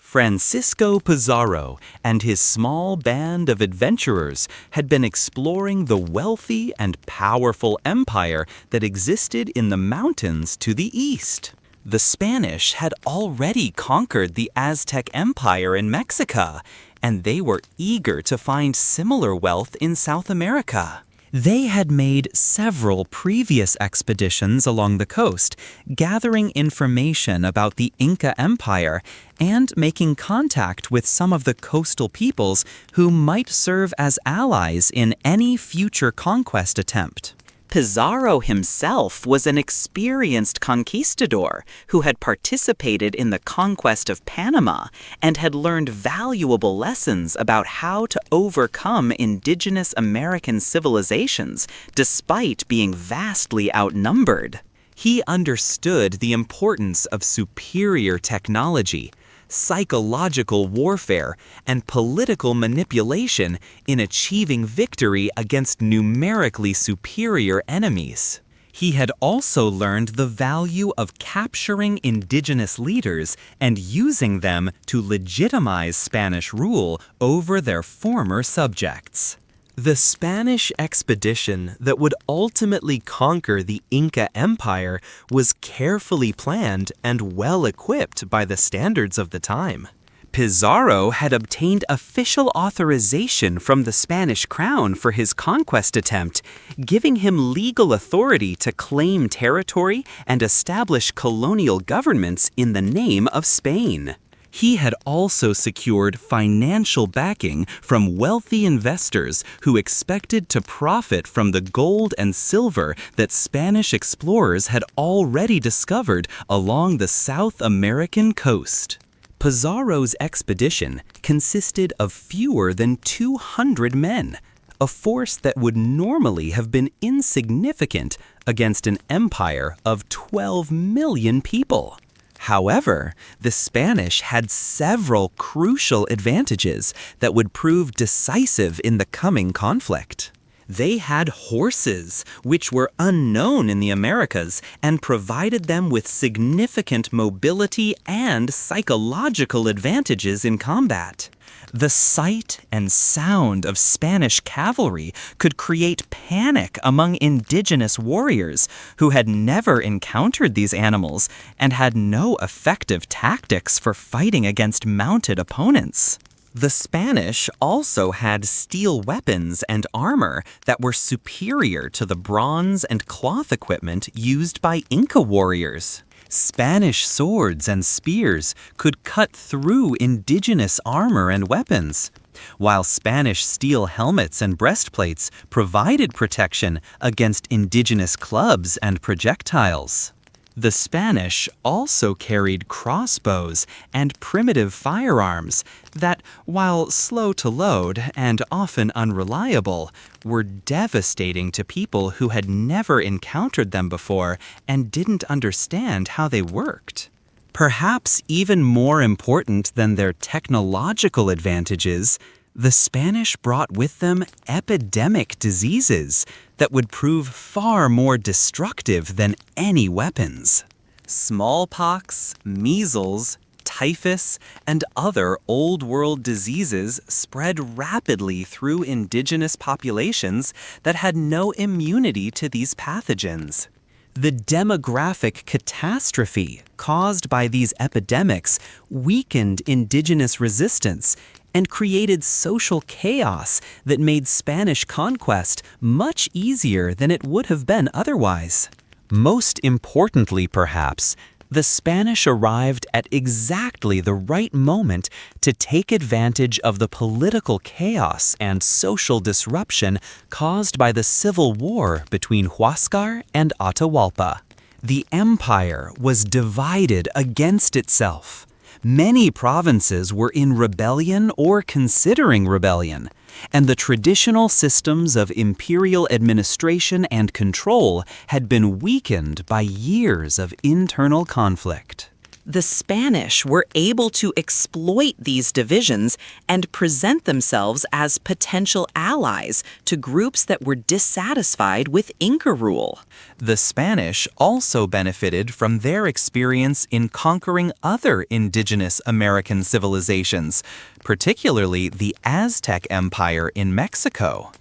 Francisco Pizarro and his small band of adventurers had been exploring the wealthy and powerful empire that existed in the mountains to the east. The Spanish had already conquered the Aztec Empire in Mexico, and they were eager to find similar wealth in South America. They had made several previous expeditions along the coast, gathering information about the Inca Empire and making contact with some of the coastal peoples who might serve as allies in any future conquest attempt. Pizarro himself was an experienced conquistador who had participated in the conquest of Panama and had learned valuable lessons about how to overcome indigenous American civilizations despite being vastly outnumbered. He understood the importance of superior technology, psychological warfare, and political manipulation in achieving victory against numerically superior enemies. He had also learned the value of capturing indigenous leaders and using them to legitimize Spanish rule over their former subjects. The Spanish expedition that would ultimately conquer the Inca Empire was carefully planned and well equipped by the standards of the time. Pizarro had obtained official authorization from the Spanish crown for his conquest attempt, giving him legal authority to claim territory and establish colonial governments in the name of Spain. He had also secured financial backing from wealthy investors who expected to profit from the gold and silver that Spanish explorers had already discovered along the South American coast. Pizarro's expedition consisted of fewer than 200 men, a force that would normally have been insignificant against an empire of 12 million people. However, the Spanish had several crucial advantages that would prove decisive in the coming conflict. They had horses, which were unknown in the Americas, and provided them with significant mobility and psychological advantages in combat. The sight and sound of Spanish cavalry could create panic among indigenous warriors who had never encountered these animals and had no effective tactics for fighting against mounted opponents. The Spanish also had steel weapons and armor that were superior to the bronze and cloth equipment used by Inca warriors. Spanish swords and spears could cut through indigenous armor and weapons, while Spanish steel helmets and breastplates provided protection against indigenous clubs and projectiles. The Spanish also carried crossbows and primitive firearms that, while slow to load and often unreliable, were devastating to people who had never encountered them before and didn't understand how they worked. Perhaps even more important than their technological advantages, the Spanish brought with them epidemic diseases that would prove far more destructive than any weapons. Smallpox, measles, typhus, and other Old World diseases spread rapidly through indigenous populations that had no immunity to these pathogens. The demographic catastrophe caused by these epidemics weakened indigenous resistance and created social chaos that made Spanish conquest much easier than it would have been otherwise. Most importantly, perhaps, the Spanish arrived at exactly the right moment to take advantage of the political chaos and social disruption caused by the civil war between Huáscar and Atahualpa. The empire was divided against itself. Many provinces were in rebellion or considering rebellion, and the traditional systems of imperial administration and control had been weakened by years of internal conflict. The Spanish were able to exploit these divisions and present themselves as potential allies to groups that were dissatisfied with Inca rule. The Spanish also benefited from their experience in conquering other indigenous American civilizations, particularly the Aztec Empire in Mexico.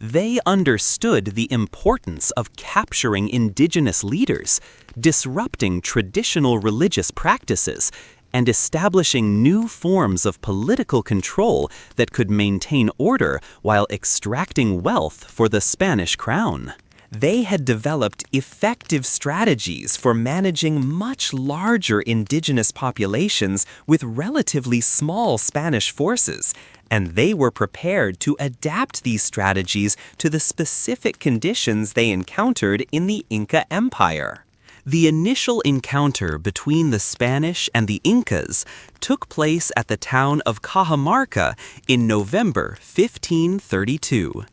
They understood the importance of capturing indigenous leaders, disrupting traditional religious practices, and establishing new forms of political control that could maintain order while extracting wealth for the Spanish crown. They had developed effective strategies for managing much larger indigenous populations with relatively small Spanish forces, and they were prepared to adapt these strategies to the specific conditions they encountered in the Inca Empire. The initial encounter between the Spanish and the Incas took place at the town of Cajamarca in November 1532.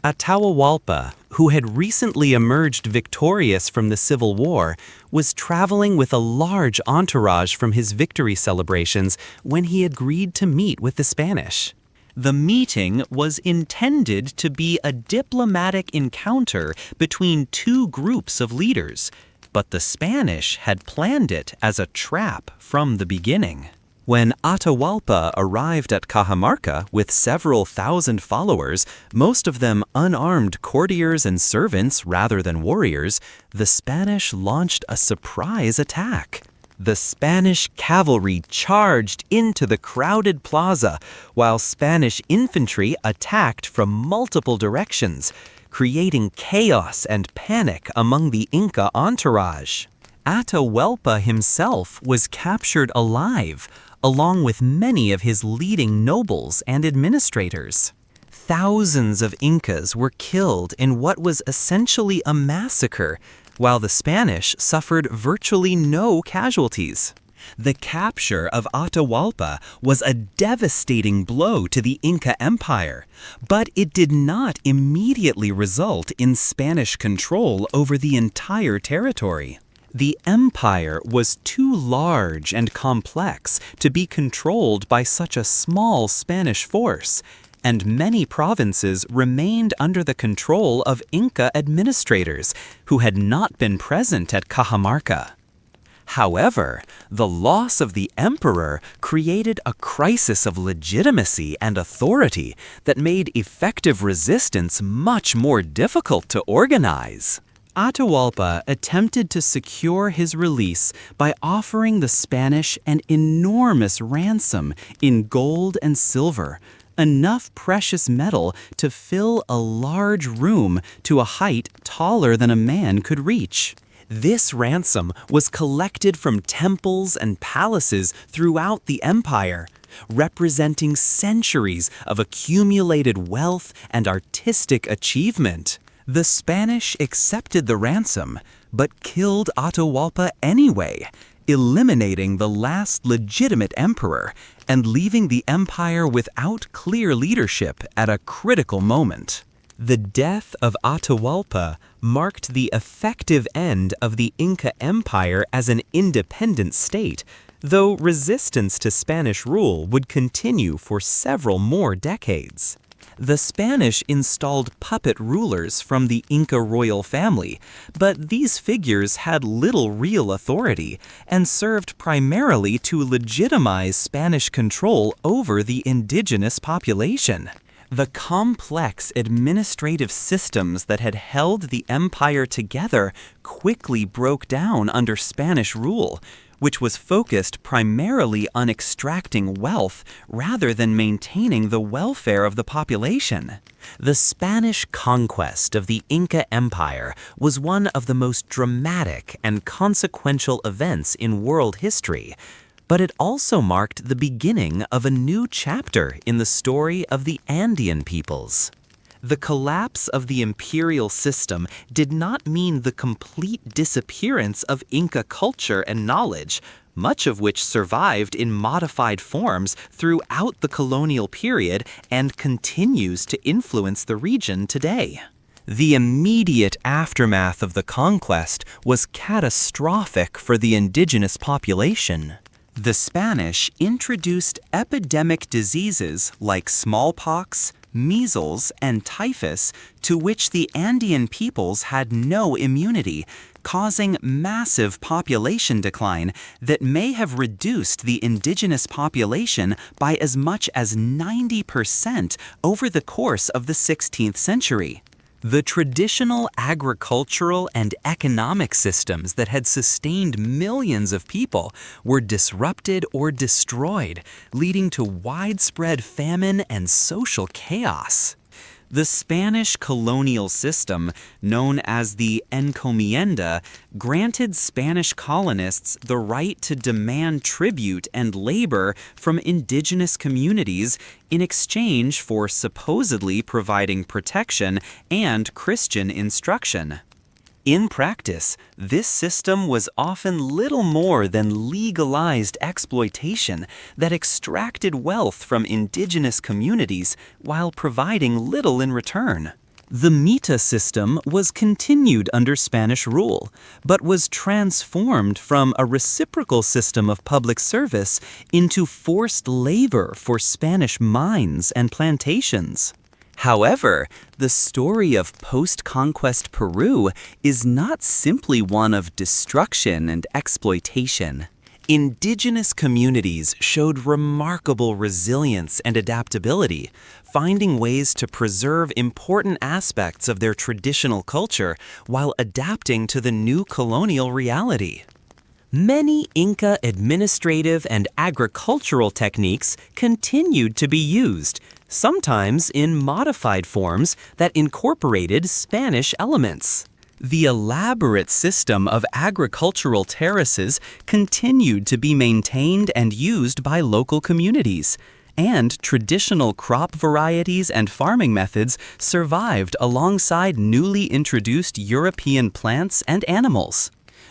Atahualpa, who had recently emerged victorious from the Civil War, was traveling with a large entourage from his victory celebrations when he agreed to meet with the Spanish. The meeting was intended to be a diplomatic encounter between two groups of leaders, but the Spanish had planned it as a trap from the beginning. When Atahualpa arrived at Cajamarca with several thousand followers, most of them unarmed courtiers and servants rather than warriors, the Spanish launched a surprise attack. The Spanish cavalry charged into the crowded plaza, while Spanish infantry attacked from multiple directions, creating chaos and panic among the Inca entourage. Atahualpa himself was captured alive, along with many of his leading nobles and administrators. Thousands of Incas were killed in what was essentially a massacre, while the Spanish suffered virtually no casualties. The capture of Atahualpa was a devastating blow to the Inca Empire, but it did not immediately result in Spanish control over the entire territory. The empire was too large and complex to be controlled by such a small Spanish force, and many provinces remained under the control of Inca administrators who had not been present at Cajamarca. However, the loss of the emperor created a crisis of legitimacy and authority that made effective resistance much more difficult to organize. Atahualpa attempted to secure his release by offering the Spanish an enormous ransom in gold and silver, enough precious metal to fill a large room to a height taller than a man could reach. This ransom was collected from temples and palaces throughout the empire, representing centuries of accumulated wealth and artistic achievement. The Spanish accepted the ransom, but killed Atahualpa anyway, eliminating the last legitimate emperor and leaving the empire without clear leadership at a critical moment. The death of Atahualpa marked the effective end of the Inca Empire as an independent state, though resistance to Spanish rule would continue for several more decades. The Spanish installed puppet rulers from the Inca royal family, but these figures had little real authority and served primarily to legitimize Spanish control over the indigenous population. The complex administrative systems that had held the empire together quickly broke down under Spanish rule, which was focused primarily on extracting wealth rather than maintaining the welfare of the population. The Spanish conquest of the Inca Empire was one of the most dramatic and consequential events in world history, but it also marked the beginning of a new chapter in the story of the Andean peoples. The collapse of the imperial system did not mean the complete disappearance of Inca culture and knowledge, much of which survived in modified forms throughout the colonial period and continues to influence the region today. The immediate aftermath of the conquest was catastrophic for the indigenous population. The Spanish introduced epidemic diseases like smallpox, measles, and typhus to which the Andean peoples had no immunity, causing massive population decline that may have reduced the indigenous population by as much as 90% over the course of the 16th century. The traditional agricultural and economic systems that had sustained millions of people were disrupted or destroyed, leading to widespread famine and social chaos. The Spanish colonial system, known as the encomienda, granted Spanish colonists the right to demand tribute and labor from indigenous communities in exchange for supposedly providing protection and Christian instruction. In practice, this system was often little more than legalized exploitation that extracted wealth from indigenous communities while providing little in return. The mita system was continued under Spanish rule, but was transformed from a reciprocal system of public service into forced labor for Spanish mines and plantations. However, the story of post-conquest Peru is not simply one of destruction and exploitation. Indigenous communities showed remarkable resilience and adaptability, finding ways to preserve important aspects of their traditional culture while adapting to the new colonial reality. Many Inca administrative and agricultural techniques continued to be used, sometimes in modified forms that incorporated Spanish elements. The elaborate system of agricultural terraces continued to be maintained and used by local communities, and traditional crop varieties and farming methods survived alongside newly introduced European plants and animals.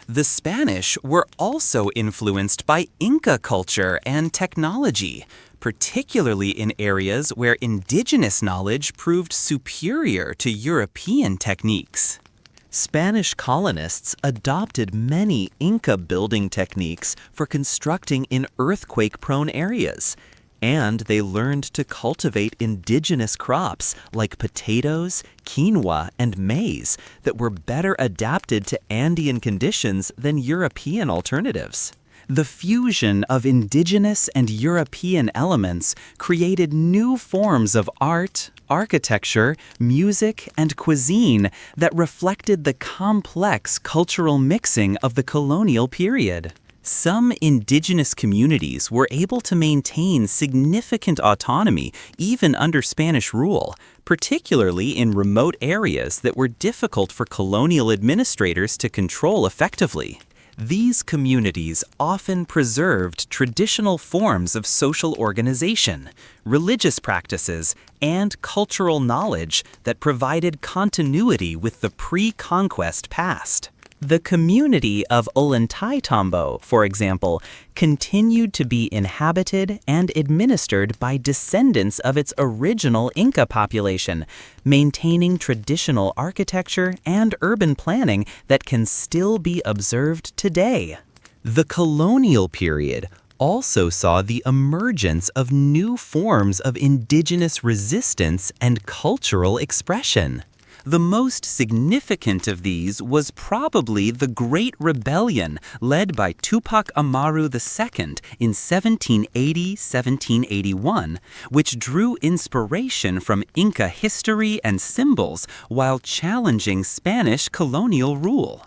The Spanish were also influenced by Inca culture and technology, particularly in areas where indigenous knowledge proved superior to European techniques. Spanish colonists adopted many Inca building techniques for constructing in earthquake-prone areas, and they learned to cultivate indigenous crops like potatoes, quinoa, and maize that were better adapted to Andean conditions than European alternatives. The fusion of indigenous and European elements created new forms of art, architecture, music, and cuisine that reflected the complex cultural mixing of the colonial period. Some indigenous communities were able to maintain significant autonomy even under Spanish rule, particularly in remote areas that were difficult for colonial administrators to control effectively. These communities often preserved traditional forms of social organization, religious practices, and cultural knowledge that provided continuity with the pre-conquest past. The community of Ollantaytambo, for example, continued to be inhabited and administered by descendants of its original Inca population, maintaining traditional architecture and urban planning that can still be observed today. The colonial period also saw the emergence of new forms of indigenous resistance and cultural expression. The most significant of these was probably the Great Rebellion led by Tupac Amaru II in 1780-1781, which drew inspiration from Inca history and symbols while challenging Spanish colonial rule.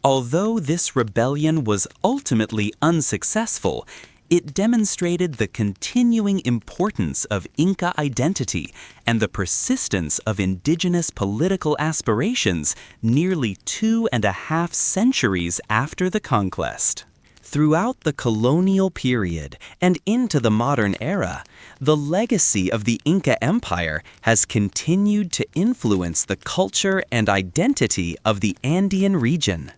Although this rebellion was ultimately unsuccessful, it demonstrated the continuing importance of Inca identity and the persistence of indigenous political aspirations nearly 2.5 centuries after the conquest. Throughout the colonial period and into the modern era, the legacy of the Inca Empire has continued to influence the culture and identity of the Andean region.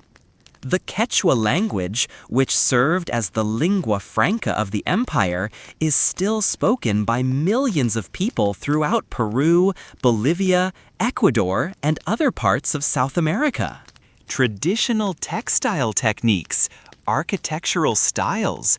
The Quechua language, which served as the lingua franca of the empire, is still spoken by millions of people throughout Peru, Bolivia, Ecuador, and other parts of South America. Traditional textile techniques, architectural styles,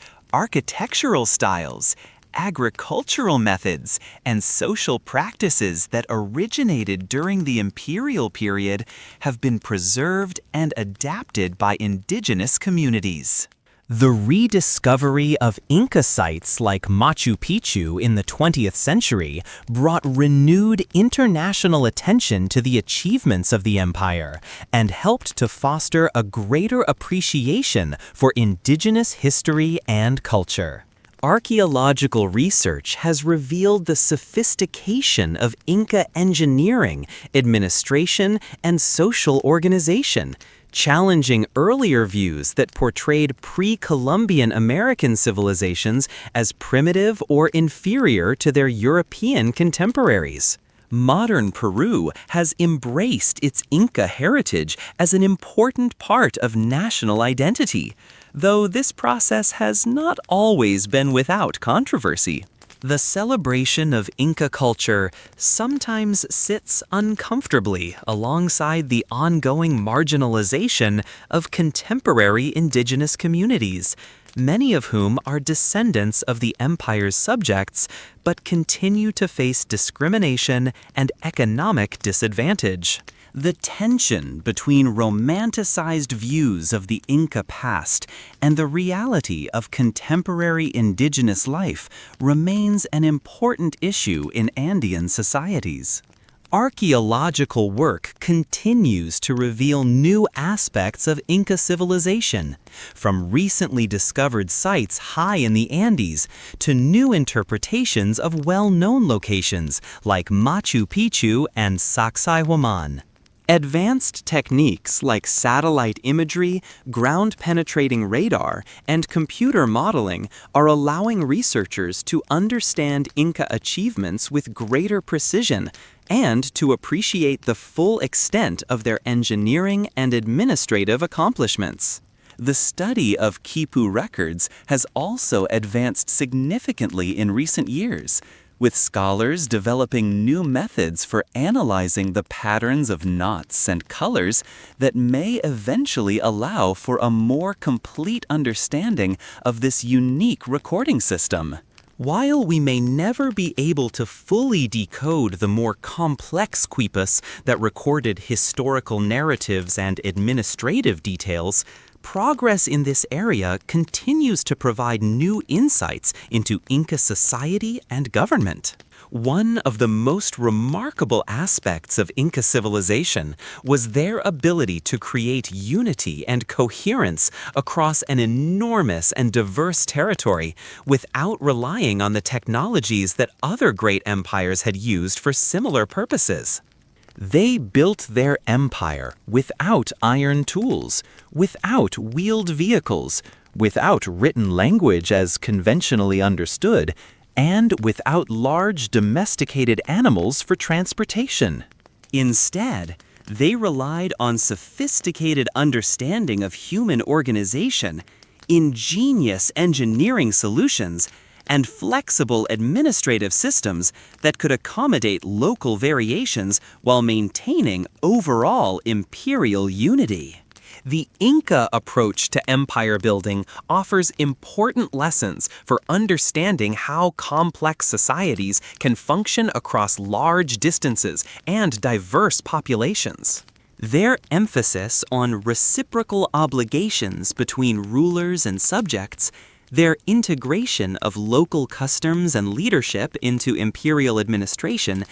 agricultural methods, and social practices that originated during the imperial period have been preserved and adapted by indigenous communities. The rediscovery of Inca sites like Machu Picchu in the 20th century brought renewed international attention to the achievements of the empire and helped to foster a greater appreciation for indigenous history and culture. Archaeological research has revealed the sophistication of Inca engineering, administration, and social organization, challenging earlier views that portrayed pre-Columbian American civilizations as primitive or inferior to their European contemporaries. Modern Peru has embraced its Inca heritage as an important part of national identity, though this process has not always been without controversy. The celebration of Inca culture sometimes sits uncomfortably alongside the ongoing marginalization of contemporary indigenous communities, many of whom are descendants of the empire's subjects but continue to face discrimination and economic disadvantage. The tension between romanticized views of the Inca past and the reality of contemporary indigenous life remains an important issue in Andean societies. Archaeological work continues to reveal new aspects of Inca civilization, from recently discovered sites high in the Andes to new interpretations of well-known locations like Machu Picchu and Sacsayhuaman. Advanced techniques like satellite imagery, ground-penetrating radar, and computer modeling are allowing researchers to understand Inca achievements with greater precision and to appreciate the full extent of their engineering and administrative accomplishments. The study of Quipu records has also advanced significantly in recent years, with scholars developing new methods for analyzing the patterns of knots and colors that may eventually allow for a more complete understanding of this unique recording system. While we may never be able to fully decode the more complex quipus that recorded historical narratives and administrative details, progress in this area continues to provide new insights into Inca society and government. One of the most remarkable aspects of Inca civilization was their ability to create unity and coherence across an enormous and diverse territory without relying on the technologies that other great empires had used for similar purposes. They built their empire without iron tools, without wheeled vehicles, without written language as conventionally understood, and without large domesticated animals for transportation. Instead, they relied on sophisticated understanding of human organization, ingenious engineering solutions, and flexible administrative systems that could accommodate local variations while maintaining overall imperial unity. The Inca approach to empire building offers important lessons for understanding how complex societies can function across large distances and diverse populations. Their emphasis on reciprocal obligations between rulers and subjects, their integration of local customs and leadership into imperial administration,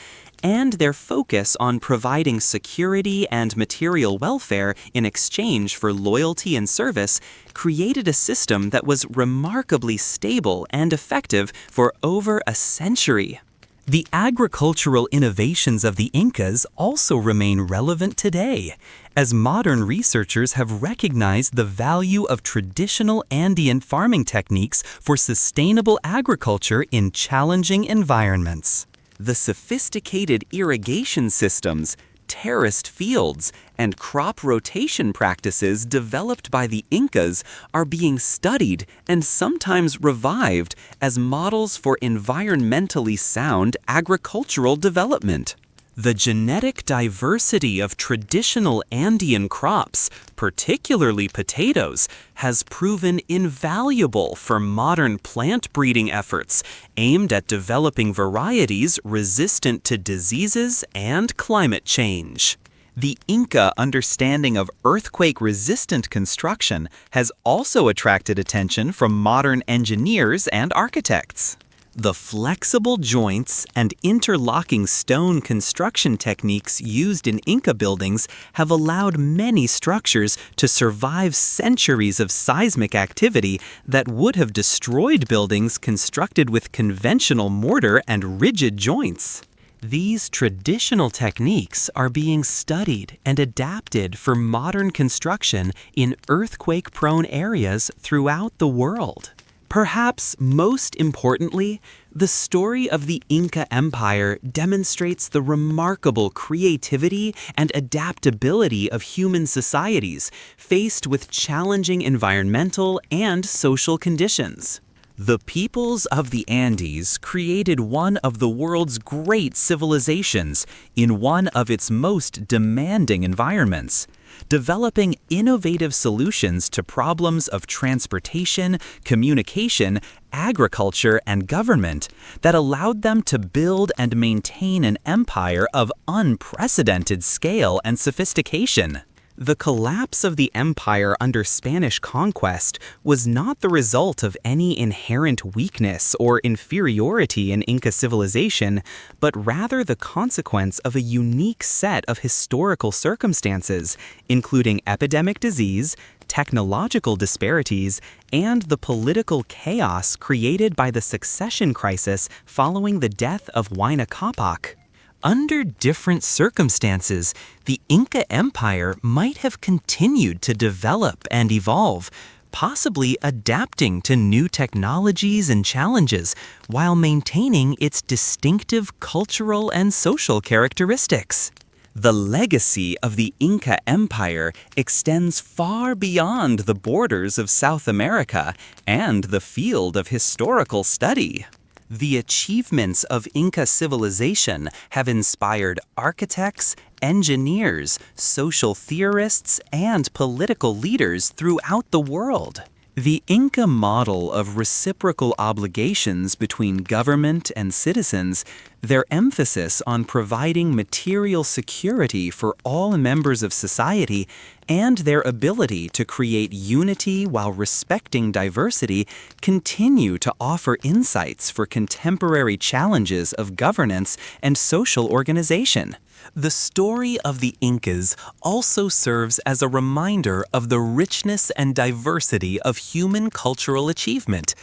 and their focus on providing security and material welfare in exchange for loyalty and service created a system that was remarkably stable and effective for over a century. The agricultural innovations of the Incas also remain relevant today, as modern researchers have recognized the value of traditional Andean farming techniques for sustainable agriculture in challenging environments. The sophisticated irrigation systems, terraced fields, and crop rotation practices developed by the Incas are being studied and sometimes revived as models for environmentally sound agricultural development. The genetic diversity of traditional Andean crops, particularly potatoes, has proven invaluable for modern plant breeding efforts aimed at developing varieties resistant to diseases and climate change. The Inca understanding of earthquake-resistant construction has also attracted attention from modern engineers and architects. The flexible joints and interlocking stone construction techniques used in Inca buildings have allowed many structures to survive centuries of seismic activity that would have destroyed buildings constructed with conventional mortar and rigid joints. These traditional techniques are being studied and adapted for modern construction in earthquake-prone areas throughout the world. Perhaps most importantly, the story of the Inca Empire demonstrates the remarkable creativity and adaptability of human societies faced with challenging environmental and social conditions. The peoples of the Andes created one of the world's great civilizations in one of its most demanding environments, developing innovative solutions to problems of transportation, communication, agriculture, and government that allowed them to build and maintain an empire of unprecedented scale and sophistication. The collapse of the empire under Spanish conquest was not the result of any inherent weakness or inferiority in Inca civilization, but rather the consequence of a unique set of historical circumstances, including epidemic disease, technological disparities, and the political chaos created by the succession crisis following the death of Huayna Capac. Under different circumstances, the Inca Empire might have continued to develop and evolve, possibly adapting to new technologies and challenges while maintaining its distinctive cultural and social characteristics. The legacy of the Inca Empire extends far beyond the borders of South America and the field of historical study. The achievements of Inca civilization have inspired architects, engineers, social theorists, and political leaders throughout the world. The Inca model of reciprocal obligations between government and citizens, their emphasis on providing material security for all members of society, and their ability to create unity while respecting diversity continue to offer insights for contemporary challenges of governance and social organization. The story of the Incas also serves as a reminder of the richness and diversity of human cultural achievement,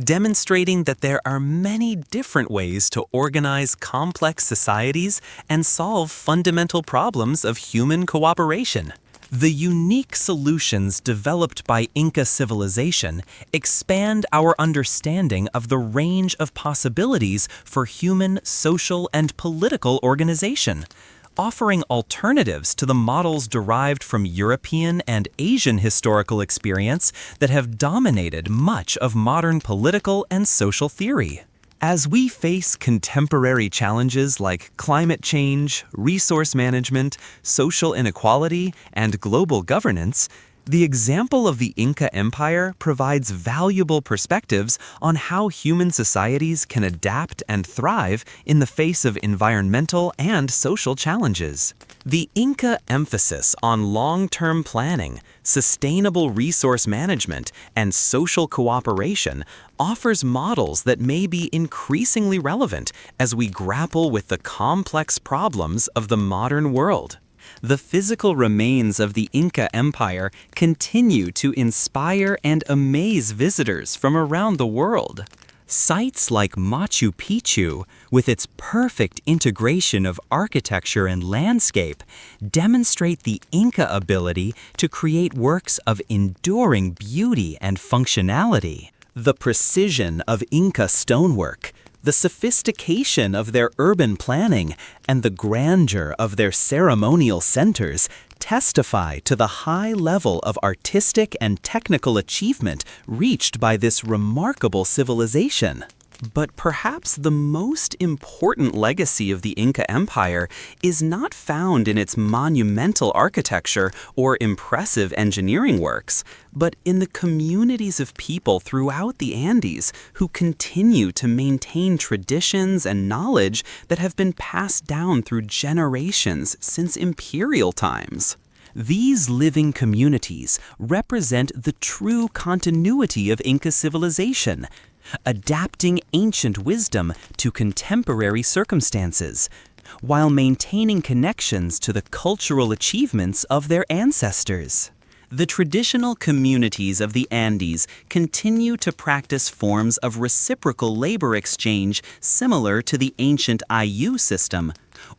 demonstrating that there are many different ways to organize complex societies and solve fundamental problems of human cooperation. The unique solutions developed by Inca civilization expand our understanding of the range of possibilities for human, social, and political organization, offering alternatives to the models derived from European and Asian historical experience that have dominated much of modern political and social theory. As we face contemporary challenges like climate change, resource management, social inequality, and global governance, the example of the Inca Empire provides valuable perspectives on how human societies can adapt and thrive in the face of environmental and social challenges. The Inca emphasis on long-term planning, sustainable resource management, and social cooperation offers models that may be increasingly relevant as we grapple with the complex problems of the modern world. The physical remains of the Inca Empire continue to inspire and amaze visitors from around the world. Sites like Machu Picchu, with its perfect integration of architecture and landscape, demonstrate the Inca ability to create works of enduring beauty and functionality. The precision of Inca stonework, the sophistication of their urban planning, and the grandeur of their ceremonial centers testify to the high level of artistic and technical achievement reached by this remarkable civilization. But perhaps the most important legacy of the Inca Empire is not found in its monumental architecture or impressive engineering works, but in the communities of people throughout the Andes who continue to maintain traditions and knowledge that have been passed down through generations since imperial times. These living communities represent the true continuity of Inca civilization, adapting ancient wisdom to contemporary circumstances, while maintaining connections to the cultural achievements of their ancestors. The traditional communities of the Andes continue to practice forms of reciprocal labor exchange similar to the ancient IU system,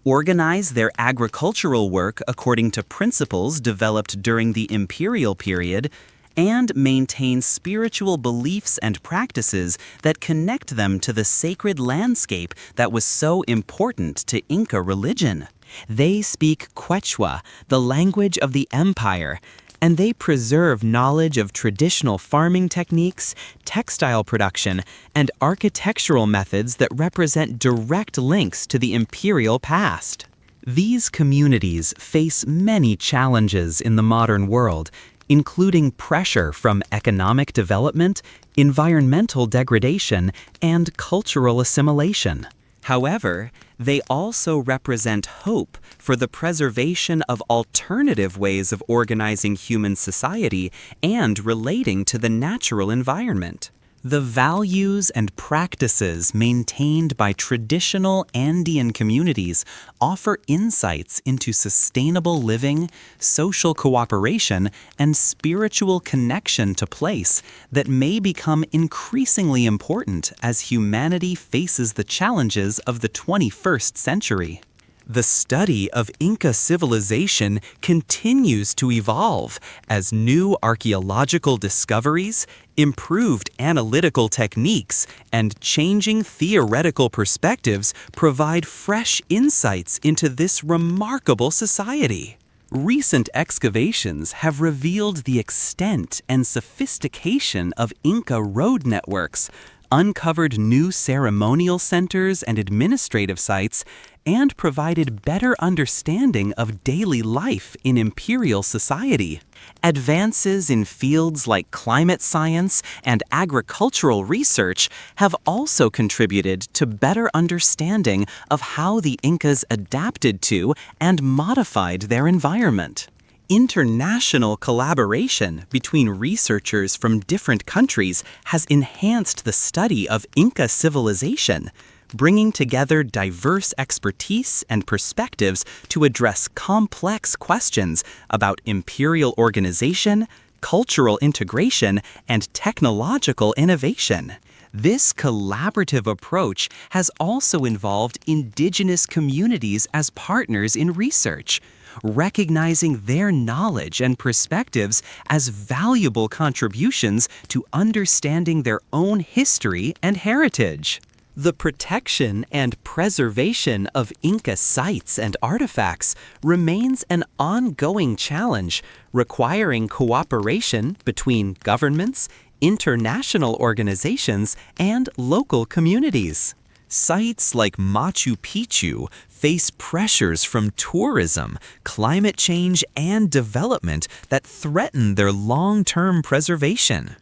organize their agricultural work according to principles developed during the imperial period, and maintain spiritual beliefs and practices that connect them to the sacred landscape that was so important to Inca religion. They speak Quechua, the language of the empire, and they preserve knowledge of traditional farming techniques, textile production, and architectural methods that represent direct links to the imperial past. These communities face many challenges in the modern world, including pressure from economic development, environmental degradation, and cultural assimilation. However, they also represent hope for the preservation of alternative ways of organizing human society and relating to the natural environment. The values and practices maintained by traditional Andean communities offer insights into sustainable living, social cooperation, and spiritual connection to place that may become increasingly important as humanity faces the challenges of the 21st century. The study of Inca civilization continues to evolve as new archaeological discoveries, improved analytical techniques, and changing theoretical perspectives provide fresh insights into this remarkable society. Recent excavations have revealed the extent and sophistication of Inca road networks, uncovered new ceremonial centers and administrative sites, and provided better understanding of daily life in imperial society. Advances in fields like climate science and agricultural research have also contributed to better understanding of how the Incas adapted to and modified their environment. International collaboration between researchers from different countries has enhanced the study of Inca civilization, bringing together diverse expertise and perspectives to address complex questions about imperial organization, cultural integration, and technological innovation. This collaborative approach has also involved indigenous communities as partners in research, recognizing their knowledge and perspectives as valuable contributions to understanding their own history and heritage. The protection and preservation of Inca sites and artifacts remains an ongoing challenge, requiring cooperation between governments, international organizations, and local communities. Sites like Machu Picchu face pressures from tourism, climate change, and development that threaten their long-term preservation.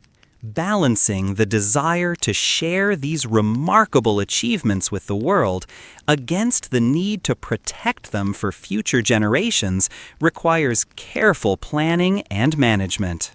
Balancing the desire to share these remarkable achievements with the world against the need to protect them for future generations requires careful planning and management.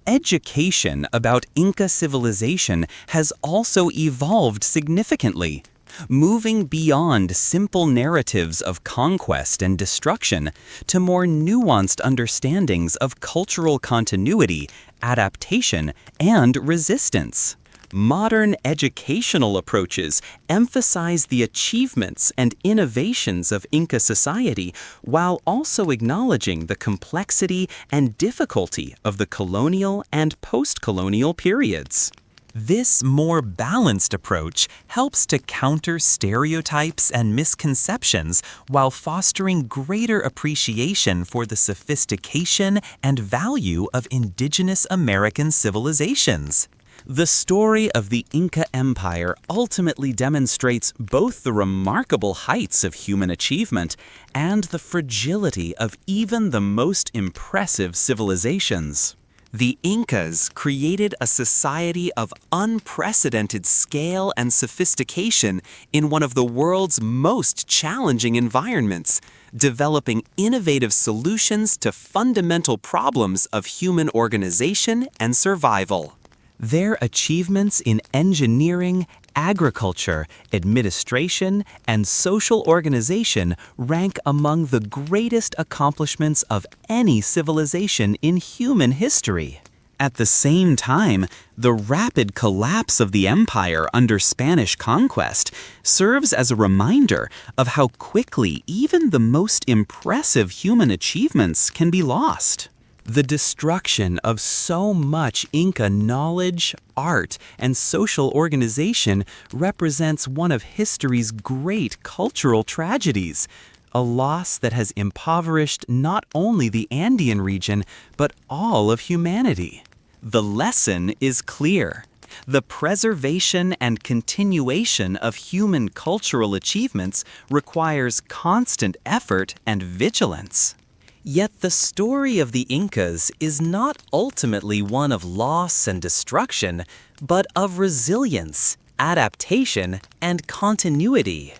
Education about Inca civilization has also evolved significantly, moving beyond simple narratives of conquest and destruction to more nuanced understandings of cultural continuity, adaptation, and resistance. Modern educational approaches emphasize the achievements and innovations of Inca society while also acknowledging the complexity and difficulty of the colonial and post-colonial periods. This more balanced approach helps to counter stereotypes and misconceptions while fostering greater appreciation for the sophistication and value of indigenous American civilizations. The story of the Inca Empire ultimately demonstrates both the remarkable heights of human achievement and the fragility of even the most impressive civilizations. The Incas created a society of unprecedented scale and sophistication in one of the world's most challenging environments, developing innovative solutions to fundamental problems of human organization and survival. Their achievements in engineering, agriculture, administration, and social organization rank among the greatest accomplishments of any civilization in human history. At the same time, the rapid collapse of the empire under Spanish conquest serves as a reminder of how quickly even the most impressive human achievements can be lost. The destruction of so much Inca knowledge, art, and social organization represents one of history's great cultural tragedies, a loss that has impoverished not only the Andean region, but all of humanity. The lesson is clear. The preservation and continuation of human cultural achievements requires constant effort and vigilance. Yet the story of the Incas is not ultimately one of loss and destruction, but of resilience, adaptation, and continuity.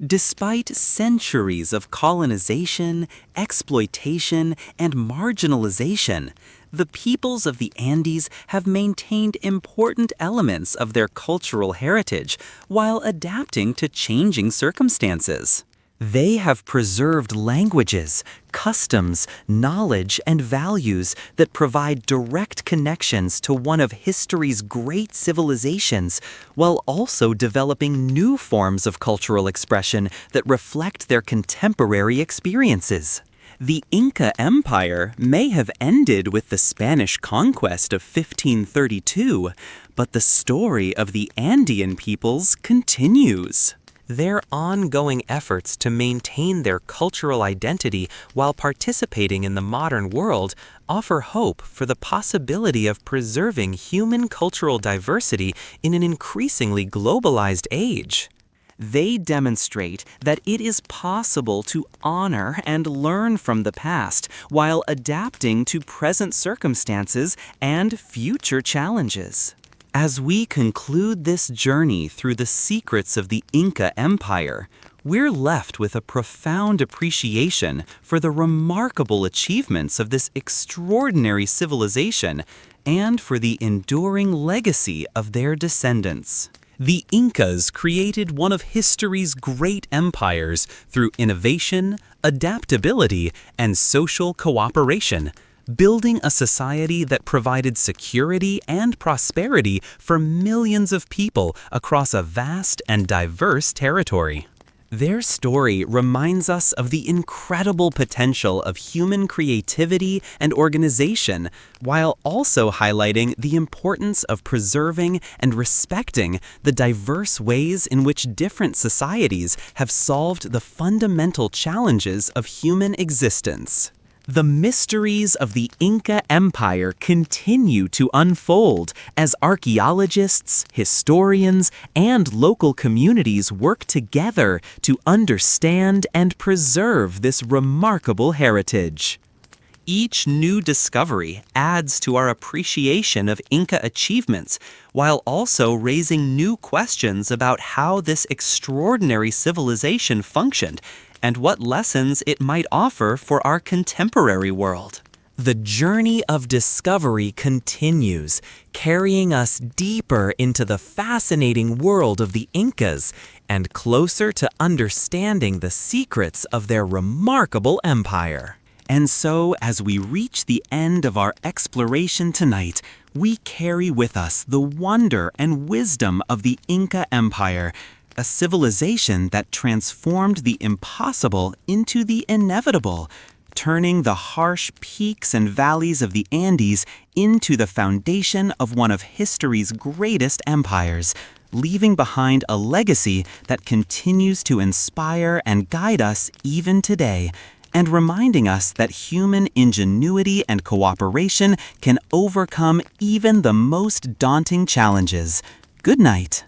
Despite centuries of colonization, exploitation, and marginalization, the peoples of the Andes have maintained important elements of their cultural heritage while adapting to changing circumstances. They have preserved languages, customs, knowledge, and values that provide direct connections to one of history's great civilizations, while also developing new forms of cultural expression that reflect their contemporary experiences. The Inca Empire may have ended with the Spanish conquest of 1532, but the story of the Andean peoples continues. Their ongoing efforts to maintain their cultural identity while participating in the modern world offer hope for the possibility of preserving human cultural diversity in an increasingly globalized age. They demonstrate that it is possible to honor and learn from the past while adapting to present circumstances and future challenges. As we conclude this journey through the secrets of the Inca Empire, we're left with a profound appreciation for the remarkable achievements of this extraordinary civilization and for the enduring legacy of their descendants. The Incas created one of history's great empires through innovation, adaptability, and social cooperation, building a society that provided security and prosperity for millions of people across a vast and diverse territory. Their story reminds us of the incredible potential of human creativity and organization, while also highlighting the importance of preserving and respecting the diverse ways in which different societies have solved the fundamental challenges of human existence. The mysteries of the Inca Empire continue to unfold as archaeologists, historians, and local communities work together to understand and preserve this remarkable heritage. Each new discovery adds to our appreciation of Inca achievements, while also raising new questions about how this extraordinary civilization functioned and what lessons it might offer for our contemporary world. The journey of discovery continues, carrying us deeper into the fascinating world of the Incas and closer to understanding the secrets of their remarkable empire. And so, as we reach the end of our exploration tonight, we carry with us the wonder and wisdom of the Inca Empire, a civilization that transformed the impossible into the inevitable, turning the harsh peaks and valleys of the Andes into the foundation of one of history's greatest empires, leaving behind a legacy that continues to inspire and guide us even today, and reminding us that human ingenuity and cooperation can overcome even the most daunting challenges. Good night.